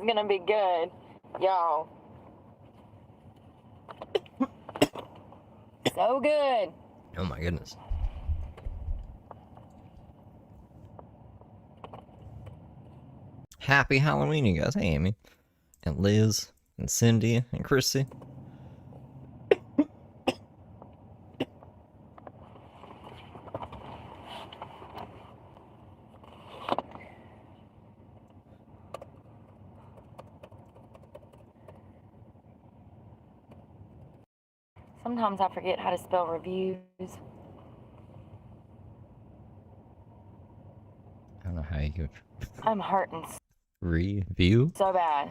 gonna be good, y'all. So good. Oh my goodness. Happy Halloween, you guys. Hey, Amy. And Liz. And Cindy. And Chrissy. Sometimes I forget how to spell reviews. I don't know how you go. I'm hurting Review? so bad.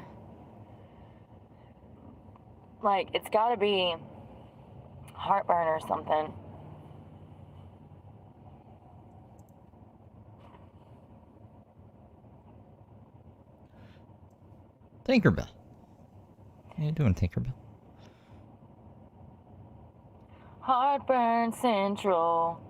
Like, it's gotta be heartburn or something. Tinkerbell. How you doing, Tinkerbell? Heartburn Central.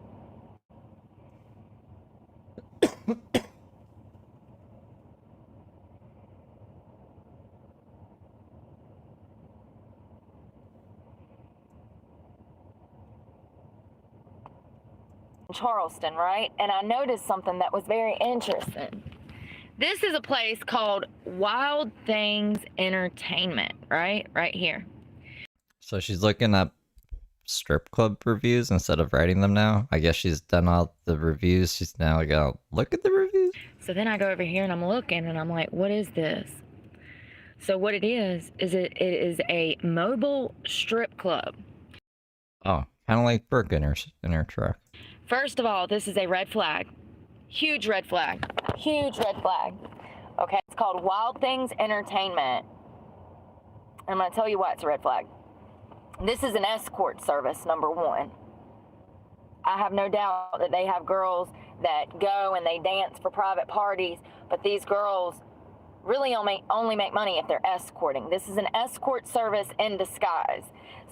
Charleston, right? And I noticed something that was very interesting. This is a place called Wild Things Entertainment, right? Right here. So she's looking up strip club reviews instead of writing them now. I guess she's done all the reviews. She's now gonna look at the reviews. So then I go over here and I'm looking and I'm like, what is this? So what it is it is a mobile strip club. Oh, kind of like Brooke in her truck. First of all, this is a red flag. Huge red flag. Huge red flag. Okay, it's called Wild Things Entertainment. I'm going to tell you why it's a red flag. This is an escort service, number one. I have no doubt that they have girls that go and they dance for private parties, but these girls really only make money if they're escorting. This is an escort service in disguise.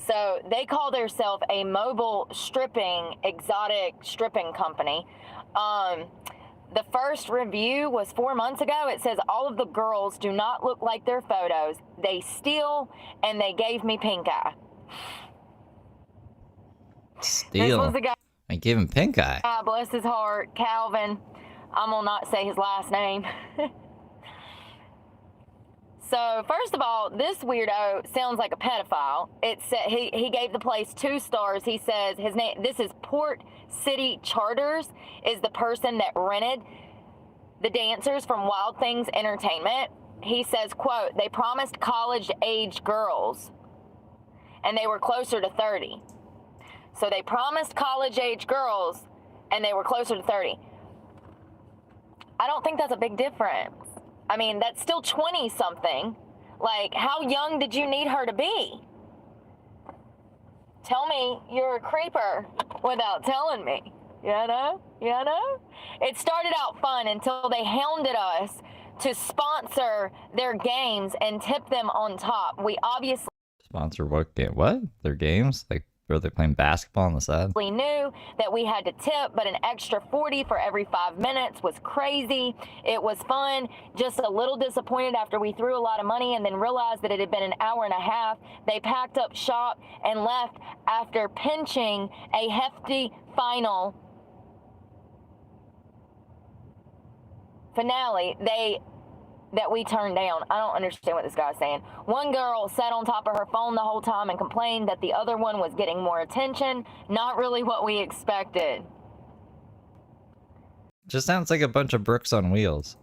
So they call themselves a mobile exotic stripping company. The first review was 4 months ago. It says all of the girls do not look like their photos. They steal and they gave me pink eye. Steal. This was the guy. I gave him pink eye. God bless his heart, Calvin. I'm gonna not say his last name. So first of all, this weirdo sounds like a pedophile. He gave the place 2 stars. He says his name. This is Port City Charters, is the person that rented the dancers from Wild Things Entertainment. He says, quote, they promised college-age girls, and they were closer to 30. So they promised college-age girls, and they were closer to 30. I don't think that's a big difference. I mean, that's still 20-something. Like, how young did you need her to be? Tell me you're a creeper without telling me. You know? You know? It started out fun until they hounded us to sponsor their games and tip them on top. We obviously Sponsor what game? What? Their games? Like, were they playing basketball on the side? We knew that we had to tip, but an extra 40 for every 5 minutes was crazy. It was fun. Just a little disappointed after we threw a lot of money and then realized that it had been an hour and a half. They packed up shop and left after pinching a hefty final finale that we turned down. I don't understand what this guy's saying. One girl sat on top of her phone the whole time and complained that the other one was getting more attention. Not really what we expected. Just sounds like a bunch of Brooks on wheels.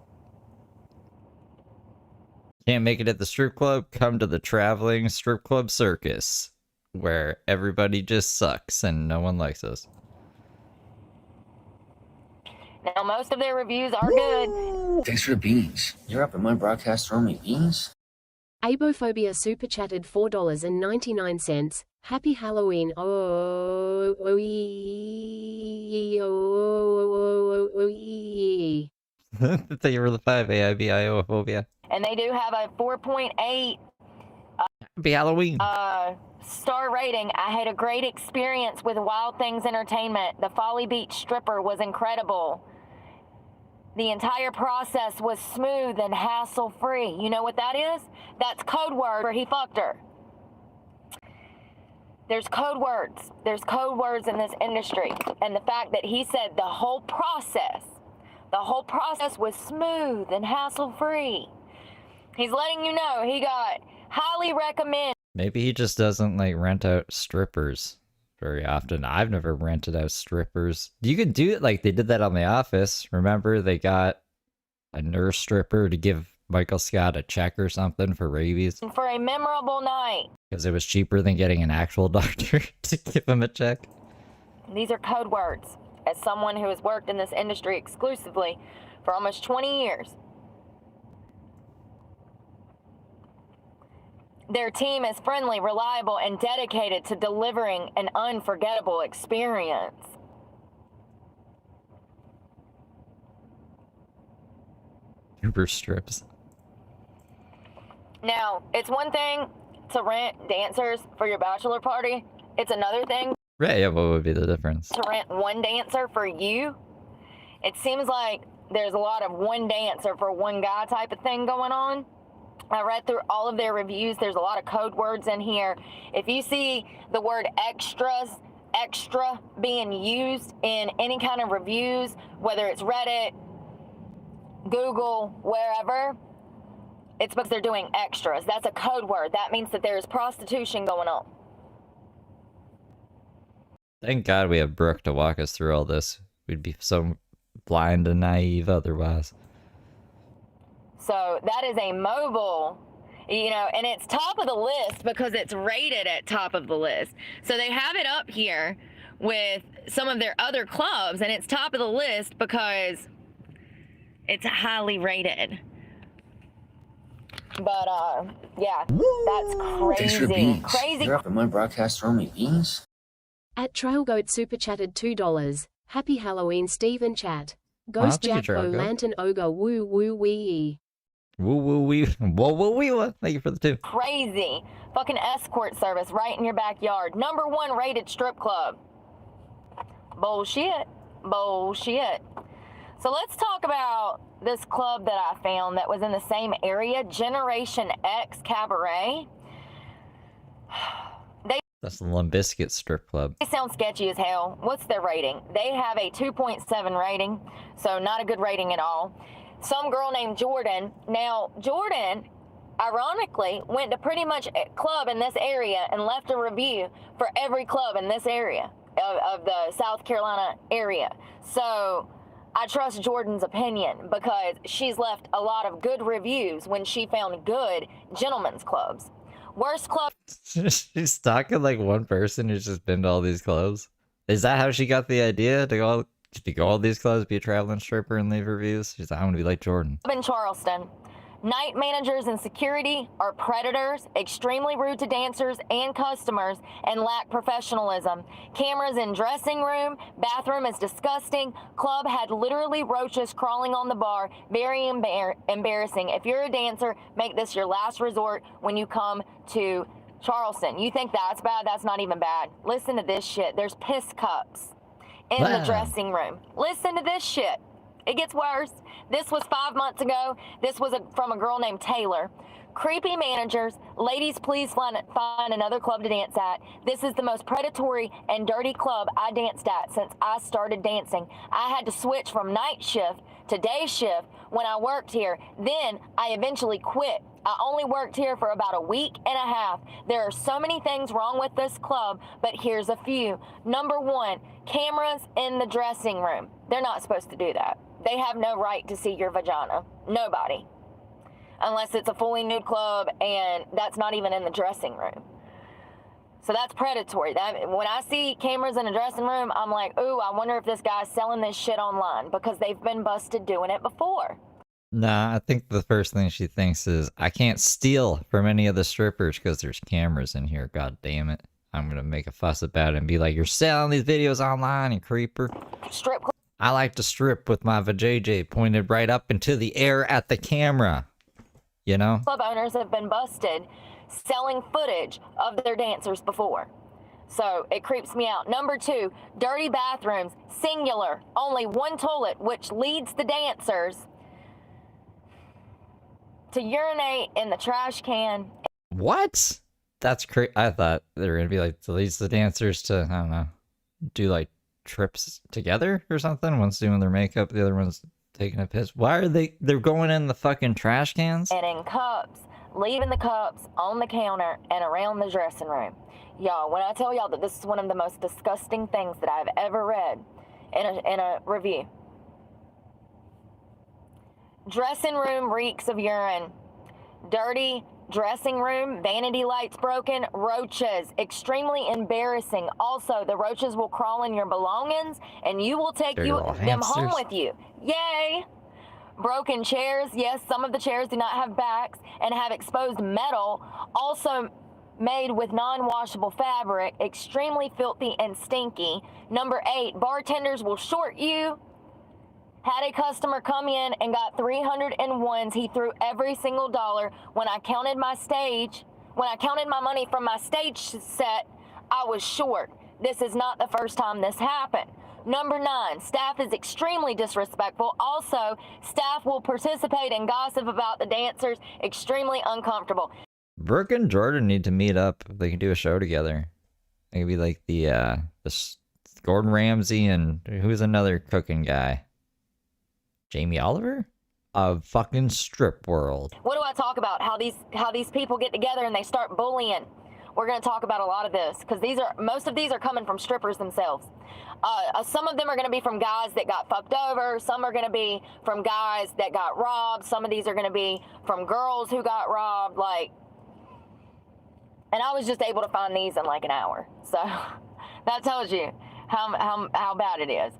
Can't make it at the strip club? Come to the traveling strip club circus, where everybody just sucks and no one likes us. Now, most of their reviews are good. Thanks for the beans. You're up in my broadcast throwing me beans? Abophobia super chatted $4.99. Happy Halloween. Oh, Thank you for the 5 AIBIOphobia. And they do have a 4.8 Happy Halloween. star rating. I had a great experience with Wild Things Entertainment. The Folly Beach stripper was incredible. the entire process was smooth and hassle-free. You know what that is? That's code word for he fucked her. There's code words. There's code words in this industry. And the fact that he said the whole process was smooth and hassle-free. He's letting you know he got highly recommend. Maybe he just doesn't like rent out strippers very often. I've never rented out strippers. You could do it like they did that on The Office. Remember they got a nurse stripper to give Michael Scott a check or something for rabies? For a memorable night. Because it was cheaper than getting an actual doctor to give him a check. These are code words. As someone who has worked in this industry exclusively for almost 20 years, their team is friendly, reliable, and dedicated to delivering an unforgettable experience. Uber strips. Now, it's one thing to rent dancers for your bachelor party. It's another thing Right, yeah, what would be the difference? to rent one dancer for you. It seems like there's a lot of one dancer for one guy type of thing going on. I read through all of their reviews. There's a lot of code words in here. If you see the word extra being used in any kind of reviews, whether it's Reddit, Google, wherever, it's because they're doing extras. That's a code word. That means that there's prostitution going on. Thank God we have Brooke to walk us through all this. We'd be so blind and naive otherwise. So that is a mobile, you know, and it's top of the list because it's rated at top of the list. So they have it up here with some of their other clubs, and it's top of the list because it's highly rated. But yeah, that's Thanks for crazy. beans. Crazy. You're up in my broadcast throwing me beans? At Trailgoat Super Chatted $2. Happy Halloween, Steve and Chat. Ghost thank you, Jack O Trailgoat. Lantern Ogre Woo Woo Wee. Woo woo wee. Whoa whoa wee. Thank you for the 2. Crazy fucking escort service right in your backyard. #1 rated strip club. Bullshit. So let's talk about this club that I found that was in the same area, Generation X Cabaret. That's the Limp Bizkit strip club. They sound sketchy as hell. What's their rating? They have a 2.7 rating, so not a good rating at all. Some girl named Jordan. Now, Jordan, ironically, went to pretty much a club in this area and left a review for every club in this area of the South Carolina area. So I trust Jordan's opinion because she's left a lot of good reviews when she found good gentlemen's clubs. Worst club. She's stalking like one person who's just been to all these clubs. Is that how she got the idea to go all these clubs, be a traveling stripper, and leave reviews? She's like, I want to be like Jordan. In Charleston. Night managers and security are predators, extremely rude to dancers and customers, and lack professionalism. Cameras in dressing room, bathroom is disgusting. Club had literally roaches crawling on the bar. Very embarrassing. If you're a dancer, make this your last resort when you come to Charleston. You think that's bad? That's not even bad. Listen to this shit. There's piss cups in the Wow. dressing room. Listen to this shit. It gets worse. This was 5 months ago. This was from a girl named Taylor. Creepy managers. Ladies, please find another club to dance at. This is the most predatory and dirty club I danced at since I started dancing. I had to switch from night shift to day shift when I worked here. Then I eventually quit. I only worked here for about a week and a half. There are so many things wrong with this club, but here's a few. #1, cameras in the dressing room. They're not supposed to do that. They have no right to see your vagina. Nobody. Unless it's a fully nude club, and that's not even in the dressing room. So that's predatory. When I see cameras in a dressing room, I'm like, ooh, I wonder if this guy's selling this shit online, because they've been busted doing it before. Nah, I think the first thing she thinks is, I can't steal from any of the strippers because there's cameras in here, god damn it. I'm gonna make a fuss about it and be like, you're selling these videos online, you creeper. Strip club. I like to strip with my vajayjay pointed right up into the air at the camera. You know? Club owners have been busted selling footage of their dancers before. So it creeps me out. Number 2, dirty bathrooms, singular, only one toilet, which leads the dancers to urinate in the trash can. What? That's crazy. I thought they were gonna be like, leads the dancers to, I don't know, do like trips together or something. One's doing their makeup, the other one's taking a piss. Why are they're going in the fucking trash cans? And in cups, leaving the cups on the counter and around the dressing room. Y'all, when I tell y'all that this is one of the most disgusting things that I've ever read in a review. Dressing room reeks of urine. Dirty dressing room, vanity lights broken, roaches, extremely embarrassing. Also, the roaches will crawl in your belongings and you will take them home with you. Yay! Broken chairs. Yes, some of the chairs do not have backs and have exposed metal, also made with non-washable fabric, extremely filthy and stinky. Number 8, bartenders will short you. Had a customer come in and got 301s. He threw every single dollar. When I counted my money from my stage set, I was short. This is not the first time this happened. Number 9, staff is extremely disrespectful. Also, staff will participate and gossip about the dancers. Extremely uncomfortable. Brooke and Jordan need to meet up. They can do a show together. They could be like the Gordon Ramsay and who's another cooking guy? Jamie Oliver? Of fucking Strip World. What do I talk about? How these people get together and they start bullying. We're going to talk about a lot of this because most of these are coming from strippers themselves. Some of them are going to be from guys that got fucked over. Some are going to be from guys that got robbed. Some of these are going to be from girls who got robbed. And I was just able to find these in like an hour. So that tells you how bad it is.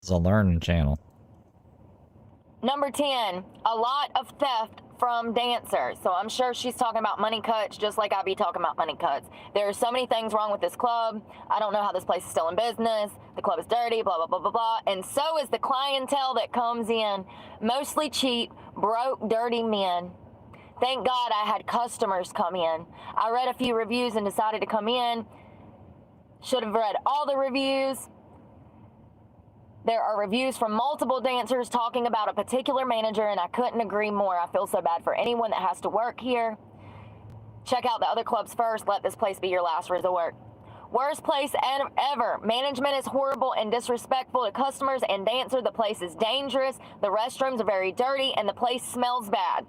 It's a learning channel. Number 10, a lot of theft from dancers. So I'm sure she's talking about money cuts just like I be talking about money cuts. There are so many things wrong with this club. I don't know how this place is still in business. The club is dirty, blah, blah, blah, blah, blah. And so is the clientele that comes in. Mostly cheap, broke, dirty men. Thank God I had customers come in. I read a few reviews and decided to come in. Should have read all the reviews. There are reviews from multiple dancers talking about a particular manager, and I couldn't agree more. I feel so bad for anyone that has to work here. Check out the other clubs first. Let this place be your last resort. Worst place ever. Management is horrible and disrespectful to customers and dancers. The place is dangerous. The restrooms are very dirty, and the place smells bad.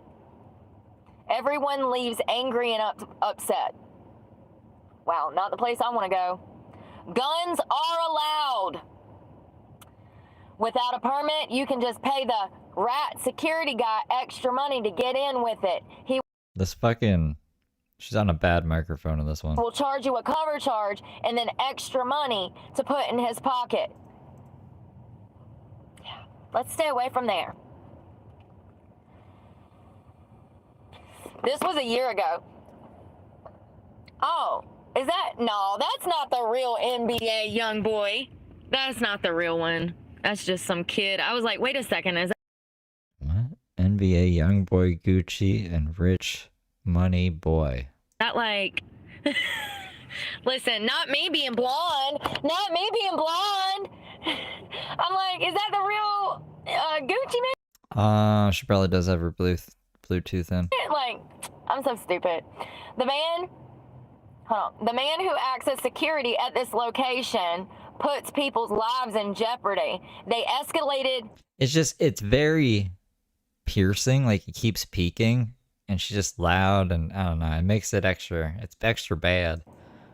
Everyone leaves angry and upset. Wow, not the place I want to go. Guns are allowed. Without a permit, you can just pay the rat security guy extra money to get in with it. She's on a bad microphone in this one. Will charge you a cover charge and then extra money to put in his pocket. Yeah, let's stay away from there. This was a year ago. Oh, no, that's not the real NBA young boy. That's not the real one. That's just some kid. I was like, wait a second, is that... What? NBA young boy Gucci and rich money boy. That like... Listen, not me being blonde. Not me being blonde. I'm like, is that the real Gucci man? She probably does have her Bluetooth in. Like, I'm so stupid. The man who acts as security at this location puts people's lives in jeopardy. They escalated. It's very piercing. Like, it keeps peaking, and she's just loud, and I don't know. It makes it it's extra bad.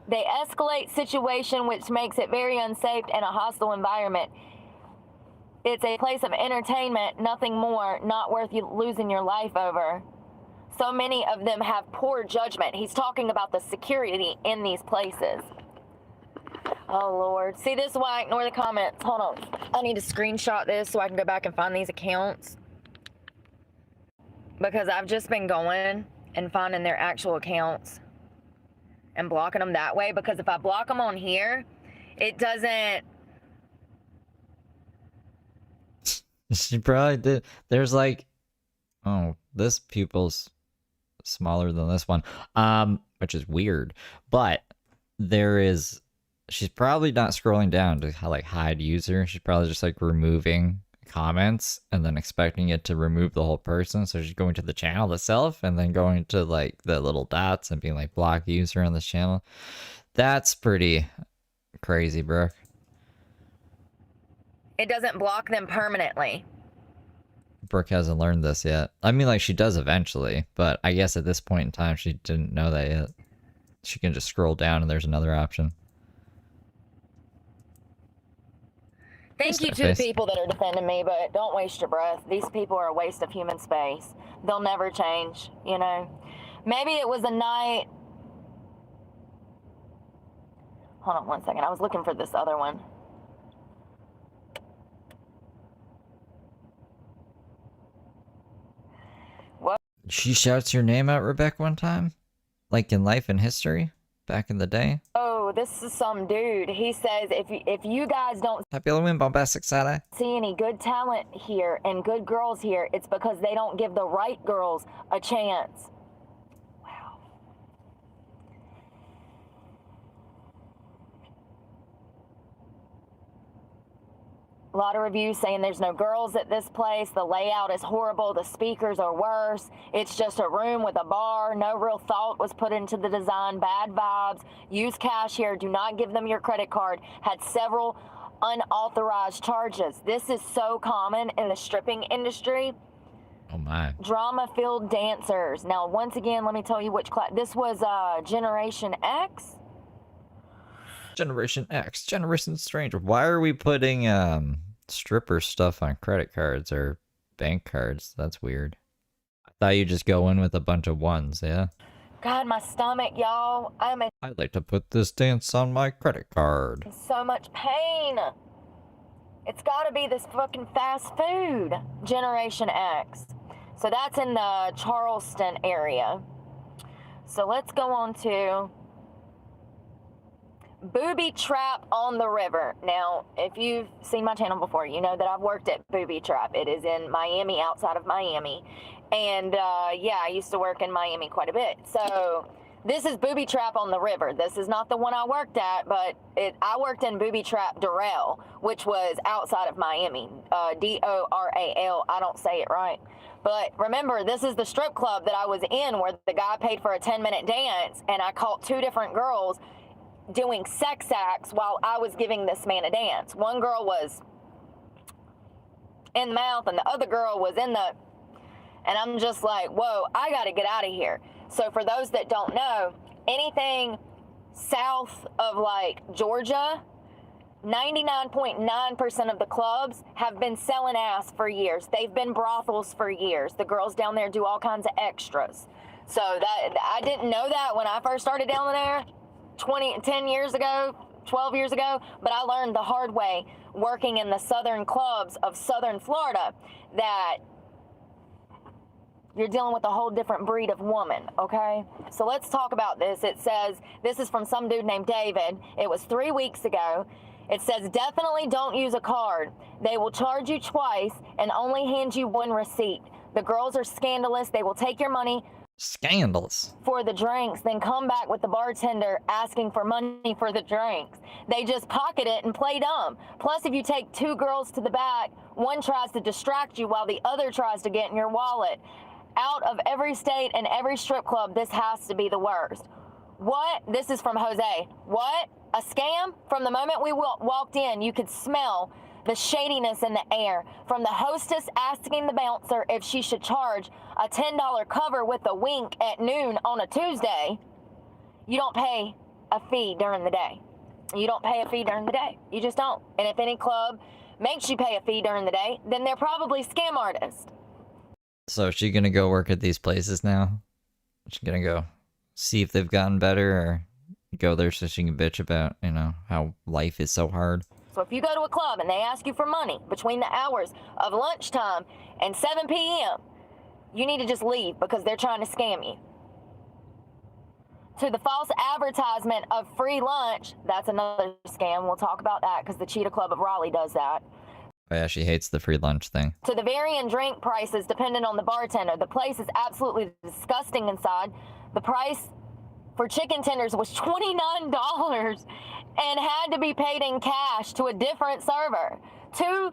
They escalate situation, which makes it very unsafe and a hostile environment. It's a place of entertainment, nothing more, not worth you losing your life over. So many of them have poor judgment. He's talking about the security in these places. Oh, Lord. See, this is why I ignore the comments. Hold on. I need to screenshot this so I can go back and find these accounts. Because I've just been going and finding their actual accounts and blocking them that way. Because if I block them on here, it doesn't... She probably did. There's like... Oh, this pupil's smaller than this one. Which is weird. But she's probably not scrolling down to like hide user. She's probably just like removing comments and then expecting it to remove the whole person. So she's going to the channel itself and then going to like the little dots and being like block user on this channel. That's pretty crazy, Brooke. It doesn't block them permanently. Brooke hasn't learned this yet. I mean, like, she does eventually, but I guess at this point in time, she didn't know that yet. She can just scroll down and there's another option. Thank you to the people that are defending me, but don't waste your breath. These people are a waste of human space. They'll never change, you know? Maybe it was a night... Hold on one second. I was looking for this other one. What? She shouts your name out, Rebecca, one time? Like in Life and History? Back in the day? Oh, this is some dude. He says, if you guys don't Happy Halloween, Bombastic Side-Eye. see any good talent here and good girls here, it's because they don't give the right girls a chance. Wow. A lot of reviews saying there's no girls at this place. The layout is horrible. The speakers are worse. It's just a room with a bar. No real thought was put into the design. Bad vibes. Use cash here. Do not give them your credit card. Had several unauthorized charges. This is so common in the stripping industry. Oh my. Drama-filled dancers. Now, once again, let me tell you which class. This was Generation X. Generation X, Generation Stranger. Why are we putting stripper stuff on credit cards or bank cards? That's weird. I thought you just go in with a bunch of ones, yeah? God, my stomach, y'all. I'm in I'd like to put this dance on my credit card. so much pain. It's got to be this fucking fast food. Generation X. So that's in the Charleston area. So let's go on to Booby Trap on the River. Now, if you've seen my channel before, you know that I've worked at Booby Trap. It is in Miami, outside of Miami. And yeah, I used to work in Miami quite a bit. So this is Booby Trap on the River. This is not the one I worked at, but I worked in Booby Trap Doral, which was outside of Miami. D-O-R-A-L. I don't say it right. But remember, this is the strip club that I was in where the guy paid for a 10-minute dance, and I caught two different girls doing sex acts while I was giving this man a dance. One girl was in the mouth and the other girl was in the... And I'm just like, whoa, I got to get out of here. So for those that don't know, anything south of like Georgia, 99.9% of the clubs have been selling ass for years. They've been brothels for years. The girls down there do all kinds of extras. So that I didn't know that when I first started down there 10 years ago, 12 years ago, but I learned the hard way working in the southern clubs of southern Florida that you're dealing with a whole different breed of woman, okay? So let's talk about this. It says, this is from some dude named David. It was 3 weeks ago. It says, definitely don't use a card. They will charge you twice and only hand you one receipt. The girls are scandalous. They will take your money Scandalous. for the drinks, then come back with the bartender asking for money for the drinks. They just pocket it and play dumb. Plus, if you take two girls to the back, one tries to distract you while the other tries to get in your wallet. Out of every state and every strip club, this has to be the worst. What? This is from Jose. What? A scam? From the moment we walked in, you could smell the shadiness in the air. From the hostess asking the bouncer if she should charge a $10 cover with a wink at noon on a Tuesday. You don't pay a fee during the day. You don't pay a fee during the day. You just don't. And if any club makes you pay a fee during the day, then they're probably scam artists. So is she gonna go work at these places now? Is she gonna go see if they've gotten better, or go there so she can bitch about, you know, how life is so hard? So if you go to a club and they ask you for money between the hours of lunchtime and 7 p.m., you need to just leave because they're trying to scam you. To the false advertisement of free lunch, that's another scam. We'll talk about that because the Cheetah Club of Raleigh does that. Oh yeah, she hates the free lunch thing. To the varying drink prices dependent on the bartender. The place is absolutely disgusting inside. The price for chicken tenders was $29 and had to be paid in cash to a different server. 2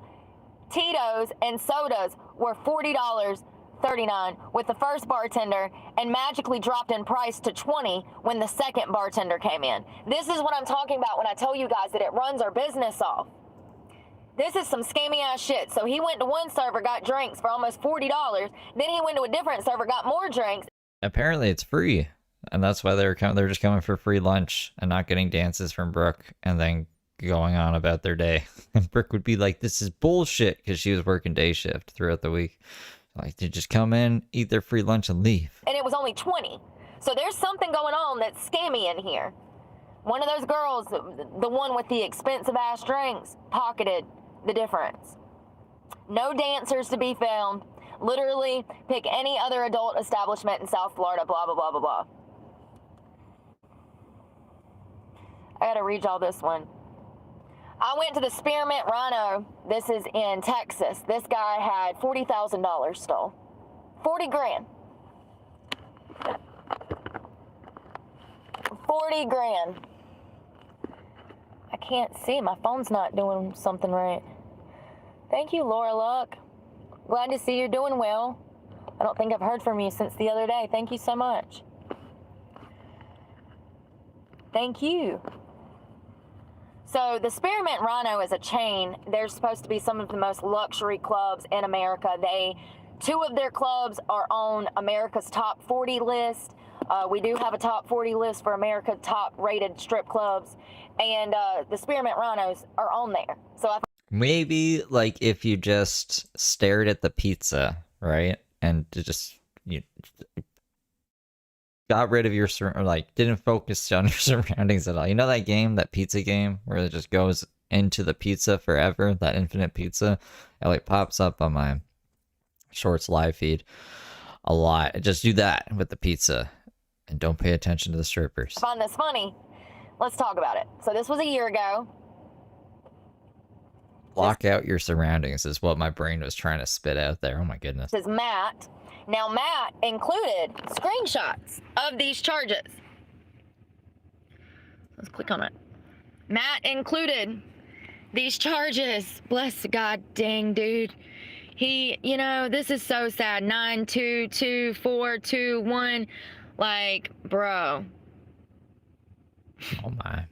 Tito's and sodas were $40.39 with the first bartender and magically dropped in price to $20 when the second bartender came in. This is what I'm talking about when I tell you guys that it runs our business off. This is some scammy ass shit. So he went to one server, got drinks for almost $40. Then he went to a different server, got more drinks. Apparently it's free, and that's why they're just coming for free lunch and not getting dances from Brooke and then going on about their day. And Brooke would be like, this is bullshit, because she was working day shift throughout the week. Like, they just come in, eat their free lunch, and leave. And it was only 20. So there's something going on that's scammy in here. One of those girls, the one with the expensive ass drinks, pocketed the difference. No dancers to be found. Literally, pick any other adult establishment in South Florida, blah, blah, blah, blah, blah. I gotta read y'all this one. I went to the Spearmint Rhino. This is in Texas. This guy had $40,000 stole. 40 grand. 40 grand. I can't see. My phone's not doing something right. Thank you, Laura Luck. Glad to see you're doing well. I don't think I've heard from you since the other day. Thank you so much. Thank you. So the Spearmint Rhino is a chain. They're supposed to be some of the most luxury clubs in America. 2 of their clubs are on America's top 40 list. We do have a top 40 list for America's top rated strip clubs. And the Spearmint Rhinos are on there. So Maybe, like, if you just stared at the pizza, right? And you got rid of your, didn't focus on your surroundings at all. You know that game, that pizza game, where it just goes into the pizza forever? That infinite pizza? It, like, pops up on my Shorts live feed a lot. Just do that with the pizza. And don't pay attention to the strippers. I find this funny. Let's talk about it. So this was a year ago. Block out your surroundings is what my brain was trying to spit out there. Oh my goodness. This is Matt. Now Matt included screenshots of these charges. Let's click on it. Matt included these charges. Bless God dang, dude. He, this is so sad. 9222421. Like, bro. Oh my.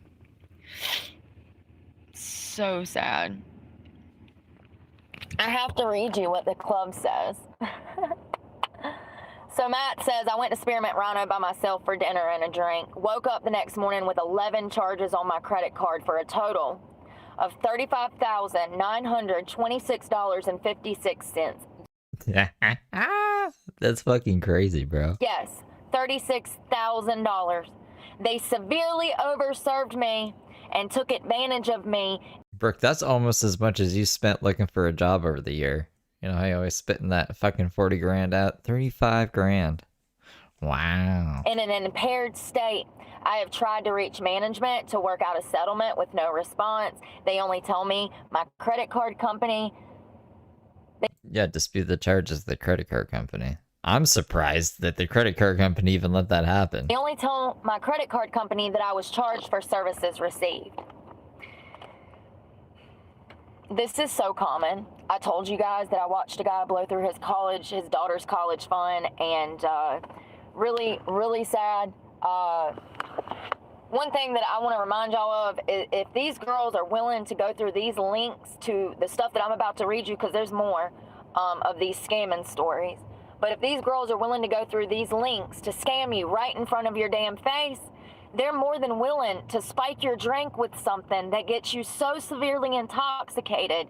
So sad. I have to read you what the club says. So Matt says, I went to Spearmint Rhino by myself for dinner and a drink. Woke up the next morning with 11 charges on my credit card for a total of $35,926.56. That's fucking crazy, bro. Yes, $36,000. They severely overserved me and took advantage of me. Brooke, that's almost as much as you spent looking for a job over the year. You know, I always spitting that fucking 40 grand out. 35 grand. Wow. In an impaired state. I have tried to reach management to work out a settlement with no response. They only tell me my credit card company. Yeah, dispute the charges of the credit card company. I'm surprised that the credit card company even let that happen. They only tell my credit card company that I was charged for services received. This is so common. I told you guys that I watched a guy blow through his daughter's college fund, and really, really sad. One thing that I want to remind y'all of is if these girls are willing to go through these links to the stuff that I'm about to read you, because there's more of these scamming stories. But if these girls are willing to go through these links to scam you right in front of your damn face, they're more than willing to spike your drink with something that gets you so severely intoxicated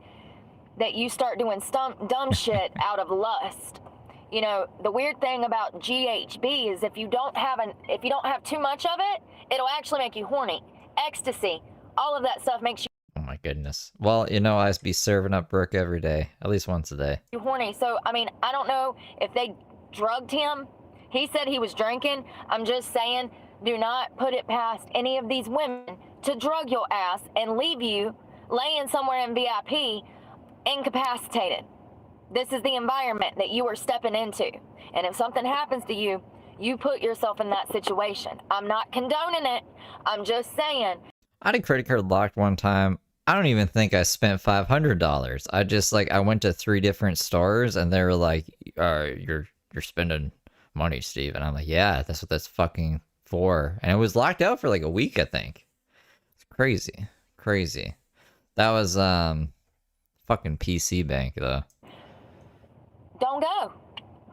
that you start doing dumb shit out of lust. You know, the weird thing about GHB is if you don't have too much of it, it'll actually make you horny. Ecstasy, all of that stuff makes you. Oh my goodness. Well, you know, I'd be serving up Brooke every day, at least once a day. You horny. So, I mean, I don't know if they drugged him. He said he was drinking. I'm just saying, do not put it past any of these women to drug your ass and leave you laying somewhere in VIP incapacitated. This is the environment that you are stepping into. And if something happens to you, You put yourself in that situation. I'm not condoning it. I'm just saying. I had a credit card locked one time. I don't even think I spent $500. I just like I went to 3 different stores and they were like, you're spending money, Steve." And I'm like, "Yeah, that's what that's fucking for." And it was locked out for like a week, I think. It's crazy, crazy. That was fucking PC Bank though. Don't go.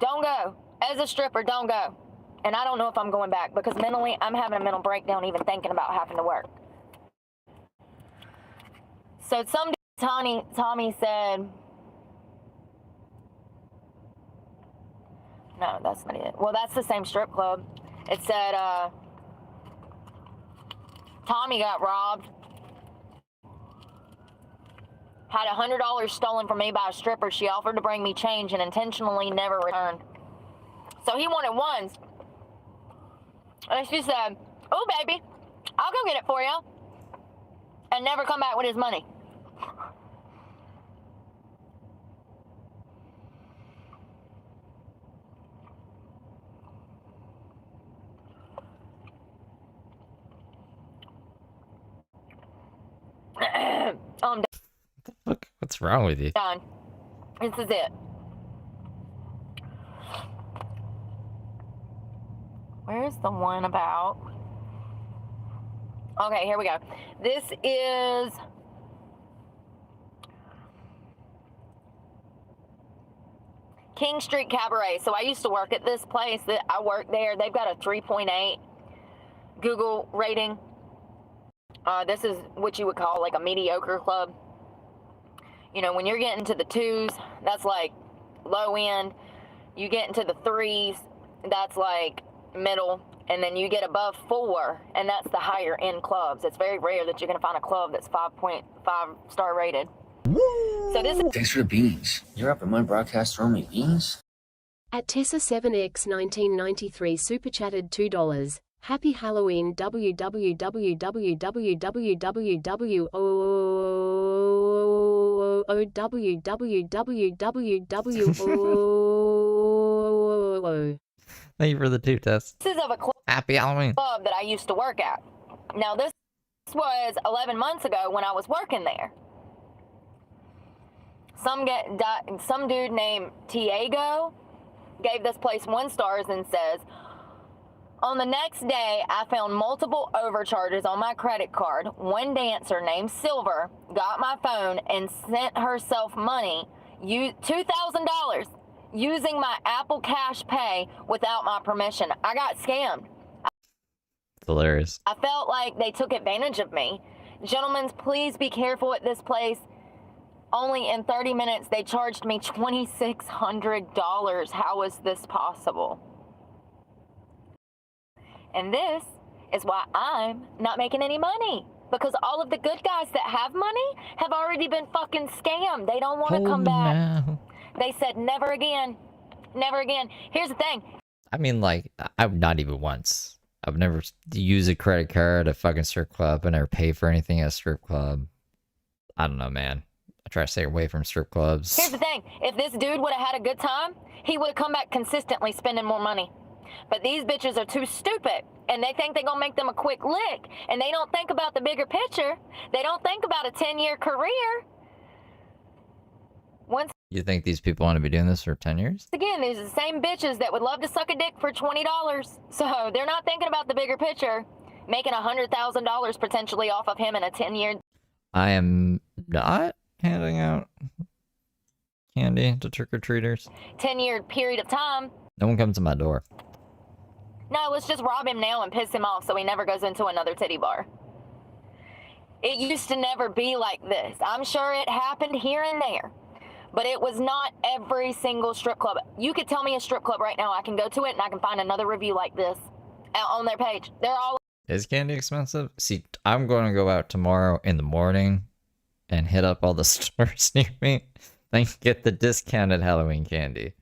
Don't go. As a stripper, don't go. And I don't know if I'm going back because mentally I'm having a mental breakdown even thinking about having to work. So Tommy said, no, that's not it. Well, that's the same strip club. It said, Tommy got robbed. Had $100 stolen from me by a stripper. She offered to bring me change and intentionally never returned. So he wanted ones. And she said, "Oh, baby, I'll go get it for you." And never come back with his money. I'm Look, what's wrong with you? done. This is it. Where's the one about? Okay, here we go. This is King Street Cabaret. So I used to work at this place. That I worked there. They've got a 3.8 Google rating. This is what you would call like a mediocre club. You know, when you're getting to the 2s, that's like low end. You get into the 3s, that's like middle. And then you get above 4, and that's the higher end clubs. It's very rare that you're going to find a club that's 5.5 star rated. So this is... Thanks for the beans. You're up at my broadcast throwing me beans? At Tessa7X1993 super chatted $2. Happy Halloween www. Thank you for the 2 tests. This is of a Happy Halloween. club that I used to work at. Now this was 11 months ago when I was working there. Some dude named Tiago gave this place 1 star and says, "On the next day, I found multiple overcharges on my credit card. One dancer named Silver got my phone and sent herself money, $2,000, using my Apple Cash Pay without my permission. I got scammed. It's hilarious. I felt like they took advantage of me. Gentlemen, please be careful at this place. Only in 30 minutes, they charged me $2,600. How is this possible?" And this is why I'm not making any money. Because all of the good guys that have money have already been fucking scammed. They don't want to come back. No. They said never again. Never again. Here's the thing. I mean, like, I've not even once. I've never used a credit card at a fucking strip club. I never pay for anything at a strip club. I don't know, man. I try to stay away from strip clubs. Here's the thing. If this dude would have had a good time, he would have come back consistently spending more money. But these bitches are too stupid, and they think they're going to make them a quick lick, and they don't think about the bigger picture. They don't think about a 10-year career. Once You think these people want to be doing this for 10 years? again, these are the same bitches that would love to suck a dick for $20. So they're not thinking about the bigger picture, making $100,000 potentially off of him in a 10-year. I am not handing out candy to trick-or-treaters. 10-year period of time. No one comes to my door. No, let's just rob him now and piss him off so he never goes into another titty bar. It used to never be like this. I'm sure it happened here and there, but it was not every single strip club. You could tell me a strip club right now. I can go to it and I can find another review like this on their page. They're all... Is candy expensive? See, I'm going to go out tomorrow in the morning and hit up all the stores near me and get the discounted Halloween candy.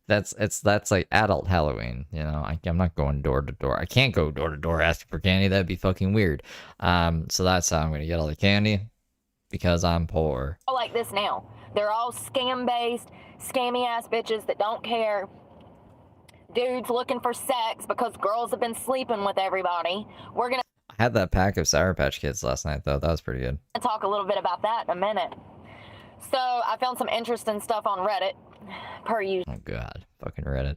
That's like adult Halloween, you know. I'm not going door to door. I can't go door to door asking for candy. That'd be fucking weird. So that's how I'm gonna get all the candy, because I'm poor. like this now. They're all scam-based, scammy-ass bitches that don't care. dudes looking for sex because girls have been sleeping with everybody. We're going I had that pack of Sour Patch Kids last night, though. That was pretty good. to talk a little bit about that in a minute. So I found some interesting stuff on Reddit, per usual. Oh, God. Fucking Reddit.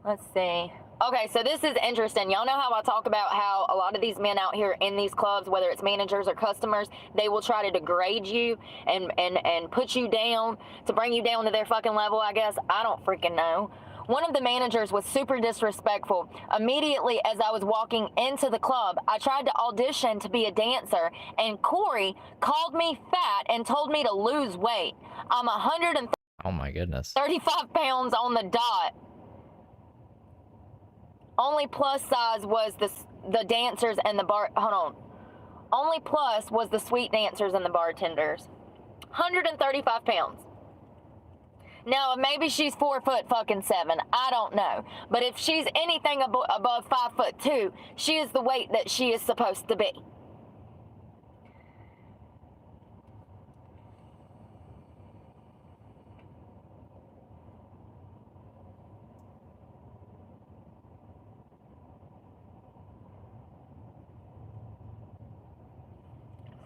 Let's see. Okay, so this is interesting. Y'all know how I talk about how a lot of these men out here in these clubs, whether it's managers or customers, they will try to degrade you and put you down to bring you down to their fucking level, I guess. I don't freaking know. One of the managers was super disrespectful. Immediately as I was walking into the club, I tried to audition to be a dancer, and Corey called me fat and told me to lose weight. I'm 135 Oh, my goodness. pounds on the dot. Only plus size was the dancers and the bar. Hold on. Only plus was the sweet dancers and the bartenders. 135 pounds. Now, maybe she's 4'7", I don't know. But if she's anything above 5'2", she is the weight that she is supposed to be.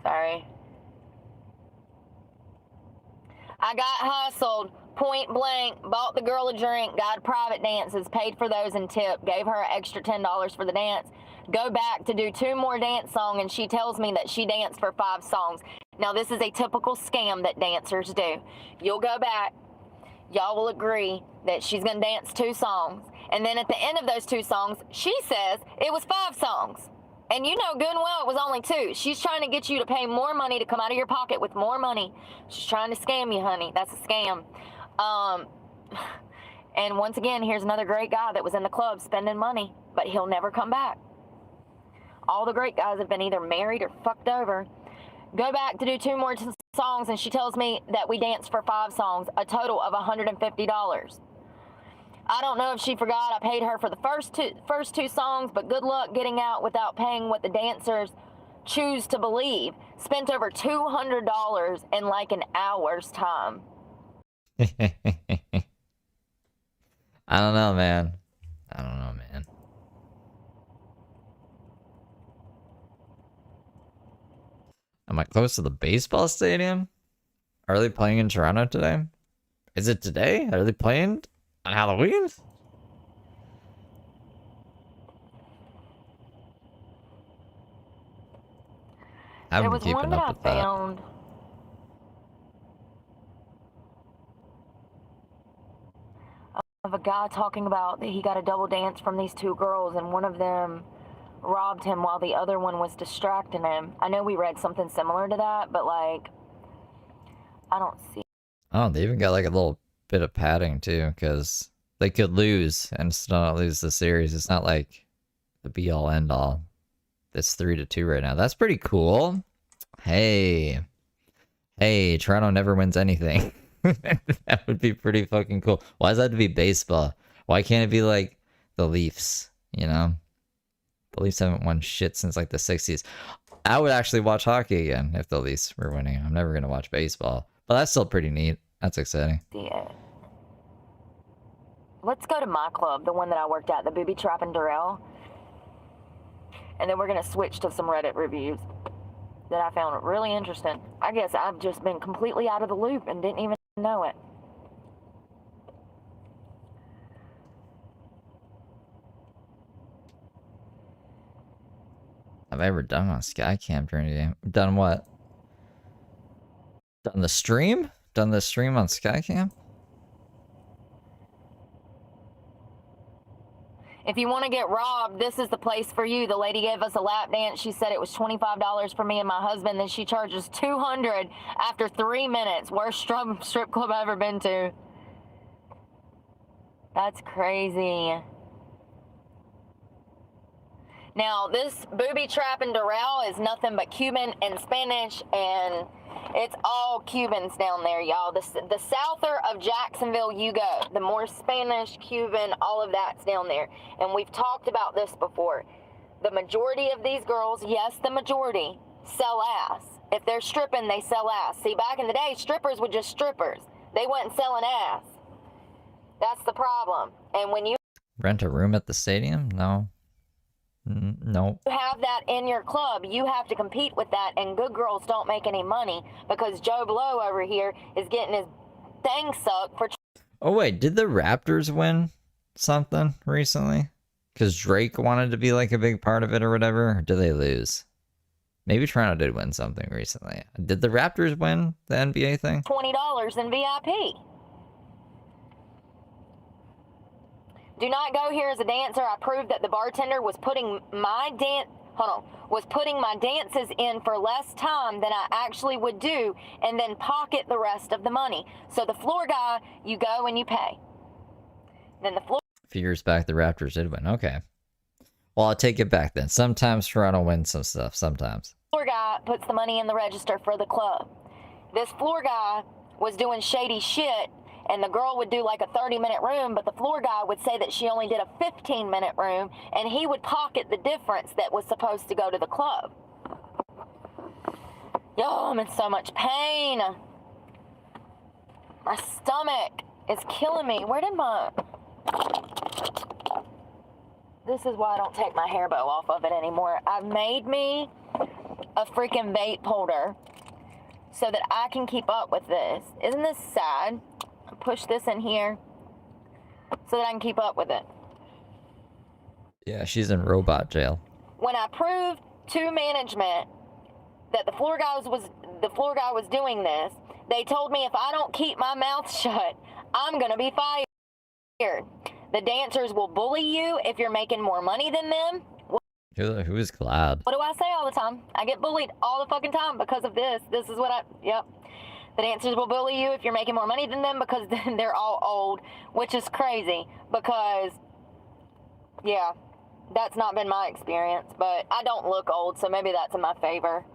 Sorry. I got hustled, point blank, bought the girl a drink, got private dances, paid for those and tip, gave her an extra $10 for the dance, go back to do 2 more dance songs, and she tells me that she danced for 5 songs. Now, this is a typical scam that dancers do. You'll go back, y'all will agree that she's going to dance 2 songs, and then at the end of those 2 songs, she says it was 5 songs. And you know good and well it was only 2. She's trying to get you to pay more money to come out of your pocket with more money. She's trying to scam you, honey. That's a scam. And once again, here's another great guy that was in the club spending money, but he'll never come back. All the great guys have been either married or fucked over. Go back to do 2 more songs, and she tells me that we danced for 5 songs, a total of $150. I don't know if she forgot I paid her for the first two songs, but good luck getting out without paying what the dancers choose to believe. Spent over $200 in like an hour's time. I don't know, man. Am I close to the baseball stadium? Are they playing in Toronto today? Is it today? Are they playing on Halloween? I haven't been keeping up with that. Found of a guy talking about that he got a double dance from these 2 girls, and one of them robbed him while the other one was distracting him. I know we read something similar to that, but like, I don't see. Oh, they even got like a little bit of padding too, because they could lose and still not lose the series. It's not like the be all end all. It's 3-2 right now. That's pretty cool. Hey, Toronto never wins anything. That would be pretty fucking cool. Why does that have to be baseball? Why can't it be like the Leafs, you know? The Leafs haven't won shit since like the 60s. I would actually watch hockey again if the Leafs were winning. I'm never going to watch baseball. But that's still pretty neat. That's exciting. Yeah. Let's go to my club, the one that I worked at, the Booby Trap in Durrell. And then we're going to switch to some Reddit reviews that I found really interesting. I guess I've just been completely out of the loop and didn't even know it. Have I ever done on Skycam during a game? Done what? Done the stream? Done the stream on Skycam? If you want to get robbed, this is the place for you. The lady gave us a lap dance. She said it was $25 for me and my husband. Then she charges $200 after 3 minutes. Worst strip club I've ever been to. That's crazy. Now, this Booby Trap in Doral is nothing but Cuban and Spanish, and it's all Cubans down there, y'all. The souther of Jacksonville you go, the more Spanish, Cuban, all of that's down there. And we've talked about this before. The majority of these girls, yes, the majority, sell ass. If they're stripping, they sell ass. See, back in the day, strippers were just strippers. They wasn't selling ass. That's the problem. And when you Rent a room at the stadium? No. No. have that in your club, you have to compete with that, and good girls don't make any money because Joe Blow over here is getting his thing sucked for. Oh wait, did the Raptors win something recently? Because Drake wanted to be like a big part of it or whatever? Or did they lose? Maybe Toronto did win something recently. Did the Raptors win the NBA thing? $20 in VIP. Do not go here as a dancer. I proved that the bartender was putting my dances in for less time than I actually would do, and then pocket the rest of the money. So the floor guy, you go and you pay. Then the floor. A few years back, the Raptors did win. Okay. Well, I'll take it back then. Sometimes Toronto wins some stuff. Sometimes. Floor guy puts the money in the register for the club. This floor guy was doing shady shit, and the girl would do like a 30-minute room, but the floor guy would say that she only did a 15-minute room, and he would pocket the difference that was supposed to go to the club. Yo, I'm in so much pain. My stomach is killing me. Where did my... This is why I don't take my hair bow off of it anymore. I've made me a freaking vape holder so that I can keep up with this. Isn't this sad? I'll push this in here so that I can keep up with it. Yeah, she's in robot jail. When I proved to management that the floor guy was doing this, they told me if I don't keep my mouth shut, I'm gonna be fired. The dancers will bully you if you're making more money than them. Who is glad? What do I say all the time? I get bullied all the fucking time because of this. This is what yep. The dancers will bully you if you're making more money than them because they're all old, which is crazy because, yeah, that's not been my experience, but I don't look old, so maybe that's in my favor.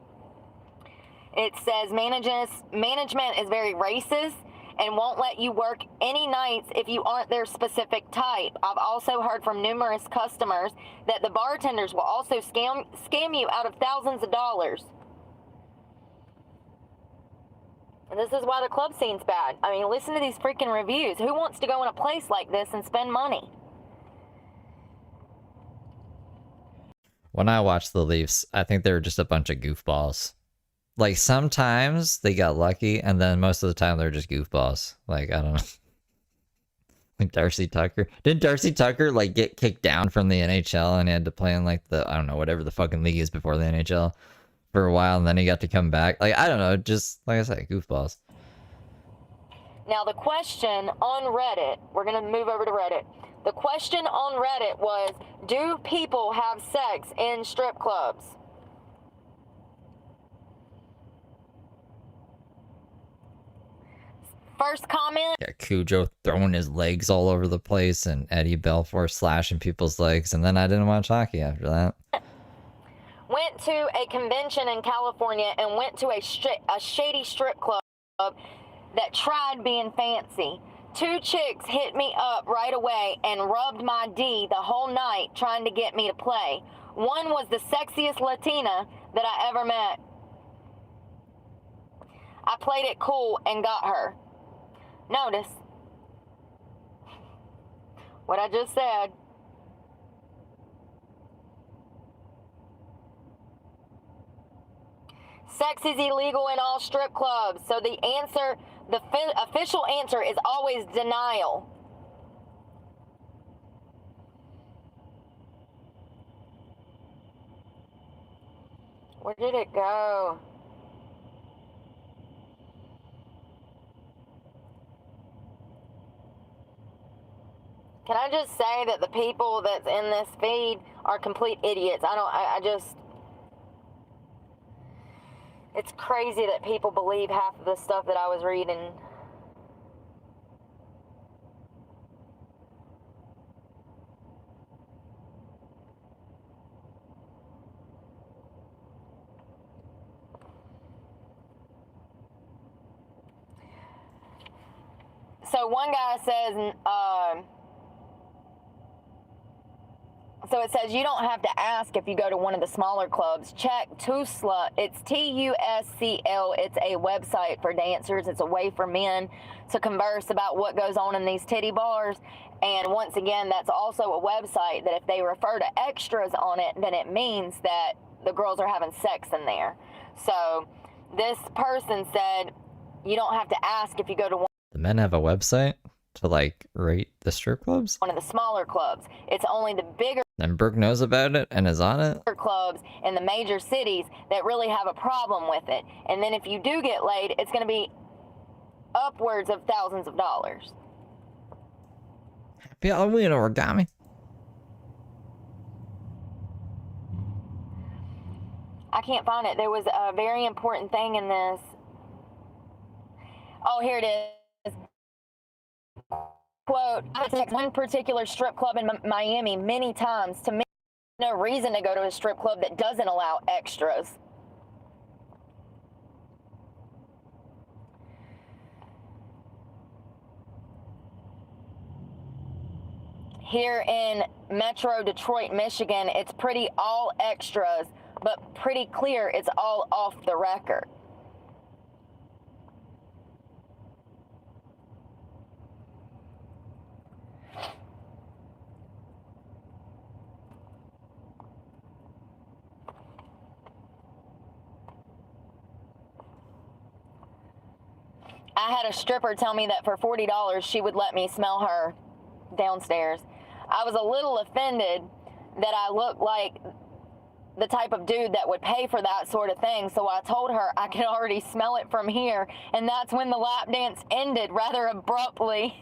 It says management is very racist and won't let you work any nights if you aren't their specific type. I've also heard from numerous customers that the bartenders will also scam you out of thousands of dollars. And this is why the club scene's bad. I mean, listen to these freaking reviews. Who wants to go in a place like this and spend money? When I watched the Leafs, I think they were just a bunch of goofballs. Like, sometimes they got lucky, and then most of the time they're just goofballs. Like, I don't know. Like Darcy Tucker. Didn't Darcy Tucker, like, get kicked down from the NHL and he had to play in, like, I don't know, whatever the fucking league is before the NHL for a while, and then he got to come back? Like, I don't know, just, like I said, goofballs. Now, the question on Reddit, we're going to move over to Reddit. The question on Reddit was, do people have sex in strip clubs? First comment. Yeah, Cujo throwing his legs all over the place and Eddie Belfour slashing people's legs, and then I didn't watch hockey after that. Went to a convention in California and went to a shady strip club that tried being fancy. 2 chicks hit me up right away and rubbed my D the whole night trying to get me to play. One was the sexiest Latina that I ever met. I played it cool and got her. Notice what I just said. Sex is illegal in all strip clubs, so the official answer is always denial. Where did it go? Can I just say that the people that's in this feed are complete idiots? It's crazy that people believe half of the stuff that I was reading. So one guy says, So it says you don't have to ask if you go to one of the smaller clubs. Check Tusla. It's Tuscl. It's a website for dancers. It's a way for men to converse about what goes on in these titty bars. And once again, that's also a website that if they refer to extras on it, then it means that the girls are having sex in there. So this person said you don't have to ask if you go to The men have a website to like rate the strip clubs? one of the smaller clubs. It's only the bigger And Brooke knows about it and is on it? clubs in the major cities that really have a problem with it. And then if you do get laid, it's going to be upwards of thousands of dollars. Happy Halloween, origami. I can't find it. There was a very important thing in this. Oh, here it is. Quote, I've checked one particular strip club in Miami many times. To me, no reason to go to a strip club that doesn't allow extras. Here in Metro Detroit, Michigan, it's pretty all extras, but pretty clear it's all off the record. I had a stripper tell me that for $40 she would let me smell her downstairs. I was a little offended that I looked like the type of dude that would pay for that sort of thing, so I told her I could already smell it from here, and that's when the lap dance ended rather abruptly.